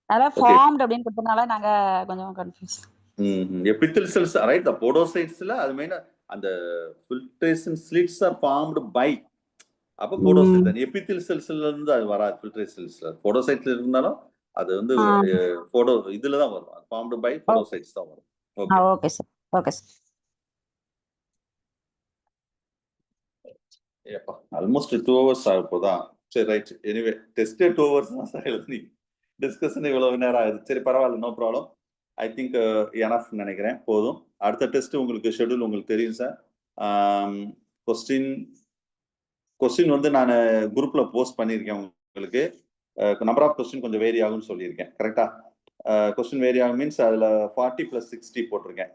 அதாவது ஃபார்ம்ட் அப்படின்னு கொடுத்தனால நாங்க கொஞ்சம் confuse. epithelial cells, right? The podocytesல அது மெயினா அந்த filtration slits are formed by அப்ப podocytes தான். epithelial cellsல இருந்து அது வராது. filtration cellsல podocytesல இருந்தாலும் அது வந்து போடோ இதுல தான் வரும். formed by podocytes தான் வரும். Okay okay sir. Okay sir. ஏப்பா ஆல்மோஸ்ட் 2 hours ஆக போதா? சரி ரைட். எனிவே டெஸ்ட் 2 hours தான் சார் எழுதி டிஸ்கஷன் இவ்வளவு நேரம் ஆகுது. சரி பரவாயில்ல, no problem. I think enough நினைக்கிறேன், போதும். அடுத்த டெஸ்ட் உங்களுக்கு ஷெட்யூல் உங்களுக்கு தெரியும் சார். கொஸ்டின் வந்து நான் குரூப்ல போஸ்ட் பண்ணியிருக்கேன். உங்களுக்கு நம்பர் ஆஃப் கொஸ்டின் கொஞ்சம் வேரி ஆகும்னு சொல்லியிருக்கேன். கரெக்டா? கொஸ்டின் வேரி ஆகும் மீன்ஸ் அதில் 40 + 60 போட்டிருக்கேன்.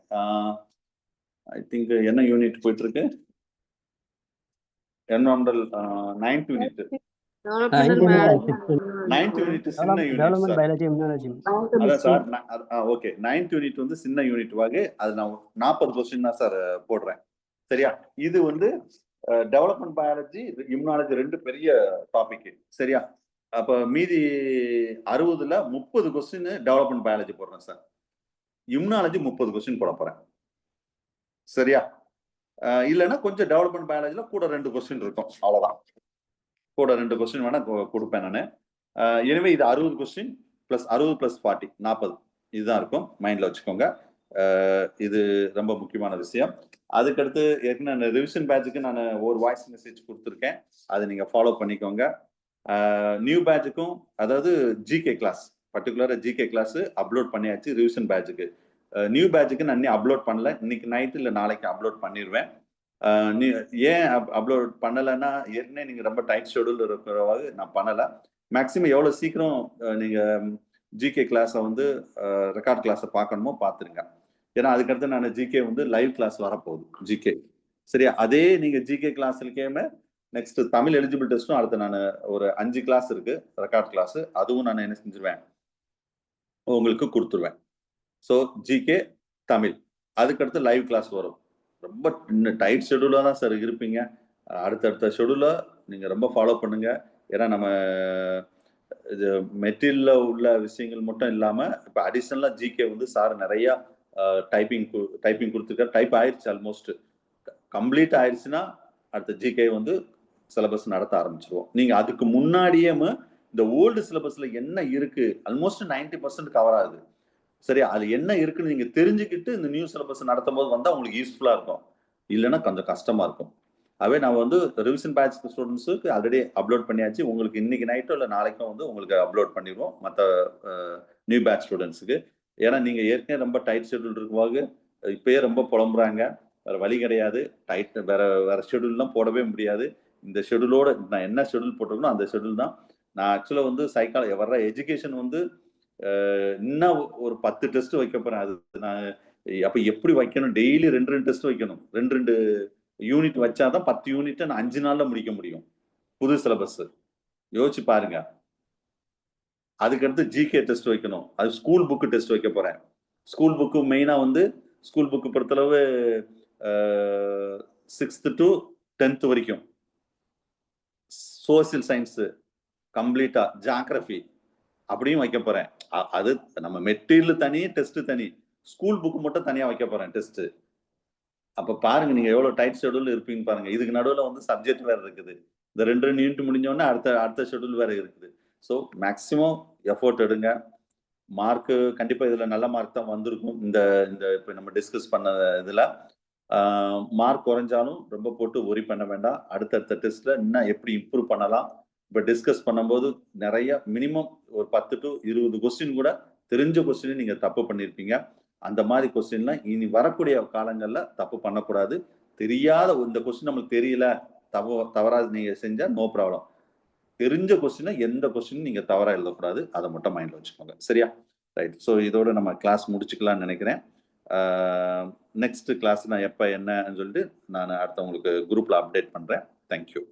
ஐ திங்க் என்ன யூனிட் போயிட்டு இருக்கு? Environmental 9th unit. 9th unit சின்ன யூனிட் சார். அதான் சார். ஓகே, 9th யூனிட் வந்து சின்ன யூனிட் வகை. அது நான் 40 கொஸ்டின் தான் சார் போடுறேன். சரியா? இது வந்து டெவலப்மெண்ட் பயாலஜி, இம்யூனாலஜி 2 பெரிய டாபிக். சரியா? அப்ப மீதி 60ல 30 கொஸ்டின் டெவலப்மெண்ட் பயாலஜி போடுறேன் சார். இம்யூனாலஜி 30 கொஸ்டின் போட போறேன். சரியா? இல்லைன்னா கொஞ்சம் டெவலப்மெண்ட் பயாலஜில கூட 2 கொஸ்டின் இருக்கும், அவ்வளவுதான். கூட 2 கொஸ்டின் வேணா கொடுப்பேன் நான். எனவே இது 60 கொஸ்டின் + 60 + 40 40 இதுதான் இருக்கும். மைண்ட்ல வச்சுக்கோங்க. இது ரொம்ப முக்கியமான விஷயம். அதுக்கடுத்து ஏற்கனவே ரிவிஷன் பேட்சுக்கு நான் ஒரு வாய்ஸ் மெசேஜ் கொடுத்துருக்கேன், அதை நீங்க ஃபாலோ பண்ணிக்கோங்க. நியூ பேட்சுக்கும், அதாவது ஜிகே கிளாஸ், பர்டிகுலரா ஜிகே கிளாஸ் அப்லோட் பண்ணியாச்சு ரிவிஷன் பேட்சுக்கு. நியூ பேட்சுக்கு நான் இன்னும் அப்லோட் பண்ணல. இன்னைக்கு நைட்டு இல்லை நாளைக்கு அப்லோட் பண்ணிடுவேன். ஏன் அப்லோட் பண்ணலைன்னா, ஏற்கனவே நீங்க ரொம்ப டைட் ஷெடியூல் இருக்கிறவாறு நான் பண்ணலை. மேக்ஸிமம் எவ்வளோ சீக்கிரம் நீங்க ஜிகே கிளாஸை வந்து ரெக்கார்ட் கிளாஸை பார்க்கணுமோ பார்த்துருங்க. ஏன்னா அதுக்கடுத்து நான் ஜிகே வந்து லைவ் கிளாஸ் வரப்போகுது ஜிகே. சரியா? அதே நீங்க ஜிகே கிளாஸ்லக்கேமே நெக்ஸ்ட் தமிழ் எலிஜிபிள் டெஸ்ட்டும் அடுத்து நான் ஒரு 5 கிளாஸ் இருக்கு ரெக்கார்ட் கிளாஸ், அதுவும் நான் என்ன செஞ்சிருவேன் உங்களுக்கு கொடுத்துருவேன். ஸோ ஜிகே தமிழ், அதுக்கடுத்து லைவ் கிளாஸ் வரும். ரொம்ப டைட் ஷெடியூலாக தான் சார் இருப்பீங்க. அடுத்தடுத்த ஷெடியூலை நீங்கள் ரொம்ப ஃபாலோ பண்ணுங்க. ஏன்னா நம்ம இது மெட்டீரியல்ல உள்ள விஷயங்கள் மட்டும் இல்லாமல் இப்போ அடிஷ்னலாக ஜிகே வந்து சார் நிறையா டைப்பிங் கொடுத்துருக்காரு. டைப் ஆயிடுச்சு, ஆல்மோஸ்ட் கம்ப்ளீட் ஆயிடுச்சுன்னா அடுத்த ஜிகே வந்து சிலபஸ் நடத்த ஆரம்பிச்சிருவோம். நீங்கள் அதுக்கு முன்னாடியே இந்த ஓல்டு சிலபஸில் என்ன இருக்குது ஆல்மோஸ்ட் 90% கவர் ஆகுது. சரி, அது என்ன இருக்குன்னு நீங்க தெரிஞ்சுக்கிட்டு இந்த நியூ சிலபஸ் நடத்தும் போது வந்தா உங்களுக்கு யூஸ்ஃபுல்லா இருக்கும். இல்லைன்னா கொஞ்சம் கஷ்டமா இருக்கும். அவே நான் வந்து ரிவிஷன் பேட்ச் ஸ்டூடெண்ட்ஸுக்கு ஆல்ரெடி அப்லோட் பண்ணியாச்சு. உங்களுக்கு இன்னைக்கு நைட்டோ இல்லை நாளைக்கும் வந்து உங்களுக்கு அப்லோட் பண்ணிடுவோம் மற்ற நியூ பேட்ச் ஸ்டூடெண்ட்ஸுக்கு. ஏன்னா நீங்க ஏற்கனவே ரொம்ப டைட் ஷெடியூல் இருக்குவாங்க, இப்பயே ரொம்ப புலம்புறாங்க. வேற வழி கிடையாது. டைட் வேற ஷெடியூல்லாம் போடவே முடியாது. இந்த ஷெடியூலோட நான் என்ன ஷெடியூல் போட்டிருக்கணும் அந்த ஷெடியூல் தான். நான் ஆக்சுவலாக வந்து சைக்காலஜி வர்ற எஜுகேஷன் வந்து இன்னும் ஒரு 10 டெஸ்ட் வைக்க போறேன். அது நான் அப்ப எப்படி வைக்கணும்? டெய்லி 2 டெஸ்ட் வைக்கணும். 2 யூனிட் வச்சாதான் 10 யூனிட் நான் 5 நாள்ல முடிக்க முடியும். புது சிலபஸ் யோசிச்சு பாருங்க. அதுக்கடுத்து ஜிகே டெஸ்ட் வைக்கணும். அது ஸ்கூல் புக்கு டெஸ்ட் வைக்க போறேன். ஸ்கூல் புக்கு மெயினா வந்து ஸ்கூல் புக்கு பொறுத்தளவு 6th to 10th வரைக்கும் சோசியல் சயின்ஸ் கம்ப்ளீட்டா, ஜியாகிரபி அப்படியும் வைக்க போறேன். அது நம்ம மெட்டீரியல் தனி, டெஸ்ட் தனி, ஸ்கூல் புக் மட்டும் தனியா வைக்க போறேன் டெஸ்ட். அப்ப பாருங்க நீங்க எவ்வளவு டைட் ஷெடியூல் இருப்பீங்க பாருங்க. இதுக்கு நடுவில் வந்து சப்ஜெக்ட் வேற இருக்குது. இந்த 2 யூனிட் முடிஞ்சோடனே அடுத்த ஷெடியூல் வேற இருக்குது. ஸோ மேக்சிமம் எஃபோர்ட் எடுங்க. மார்க் கண்டிப்பா இதுல நல்ல மார்க் தான் வந்திருக்கும். இந்த இப்ப நம்ம டிஸ்கஸ் பண்ண இதுல மார்க் குறைஞ்சாலும் ரொம்ப போட்டு ஒரி பண்ண வேண்டாம். அடுத்தடுத்த டெஸ்ட்ல இன்னும் எப்படி இம்ப்ரூவ் பண்ணலாம். இப்போ டிஸ்கஸ் பண்ணும்போது நிறைய மினிமம் ஒரு 10 to 20 கொஸ்டின் கூட தெரிஞ்ச கொஸ்டின் நீங்க தப்பு பண்ணியிருப்பீங்க. அந்த மாதிரி கொஸ்டின்லாம் இனி வரக்கூடிய காலங்கள்ல தப்பு பண்ணக்கூடாது. தெரியாத இந்த கொஸ்டின் நம்மளுக்கு தெரியல, தவறாக நீங்க செஞ்சா நோ ப்ராப்ளம். தெரிஞ்ச கொஸ்டினை எந்த கொஸ்டின் நீங்க தவறா எழுதக்கூடாது. அதை மட்டும் மைண்ட்ல வச்சுக்கோங்க. சரியா? ரைட். ஸோ இதோட நம்ம கிளாஸ் முடிச்சுக்கலாம்னு நினைக்கிறேன். நெக்ஸ்ட் கிளாஸ் நான் எப்போ என்னன்னு சொல்லிட்டு நான் அடுத்தவங்களுக்கு குரூப்பில் அப்டேட் பண்ணுறேன். தேங்க்யூ.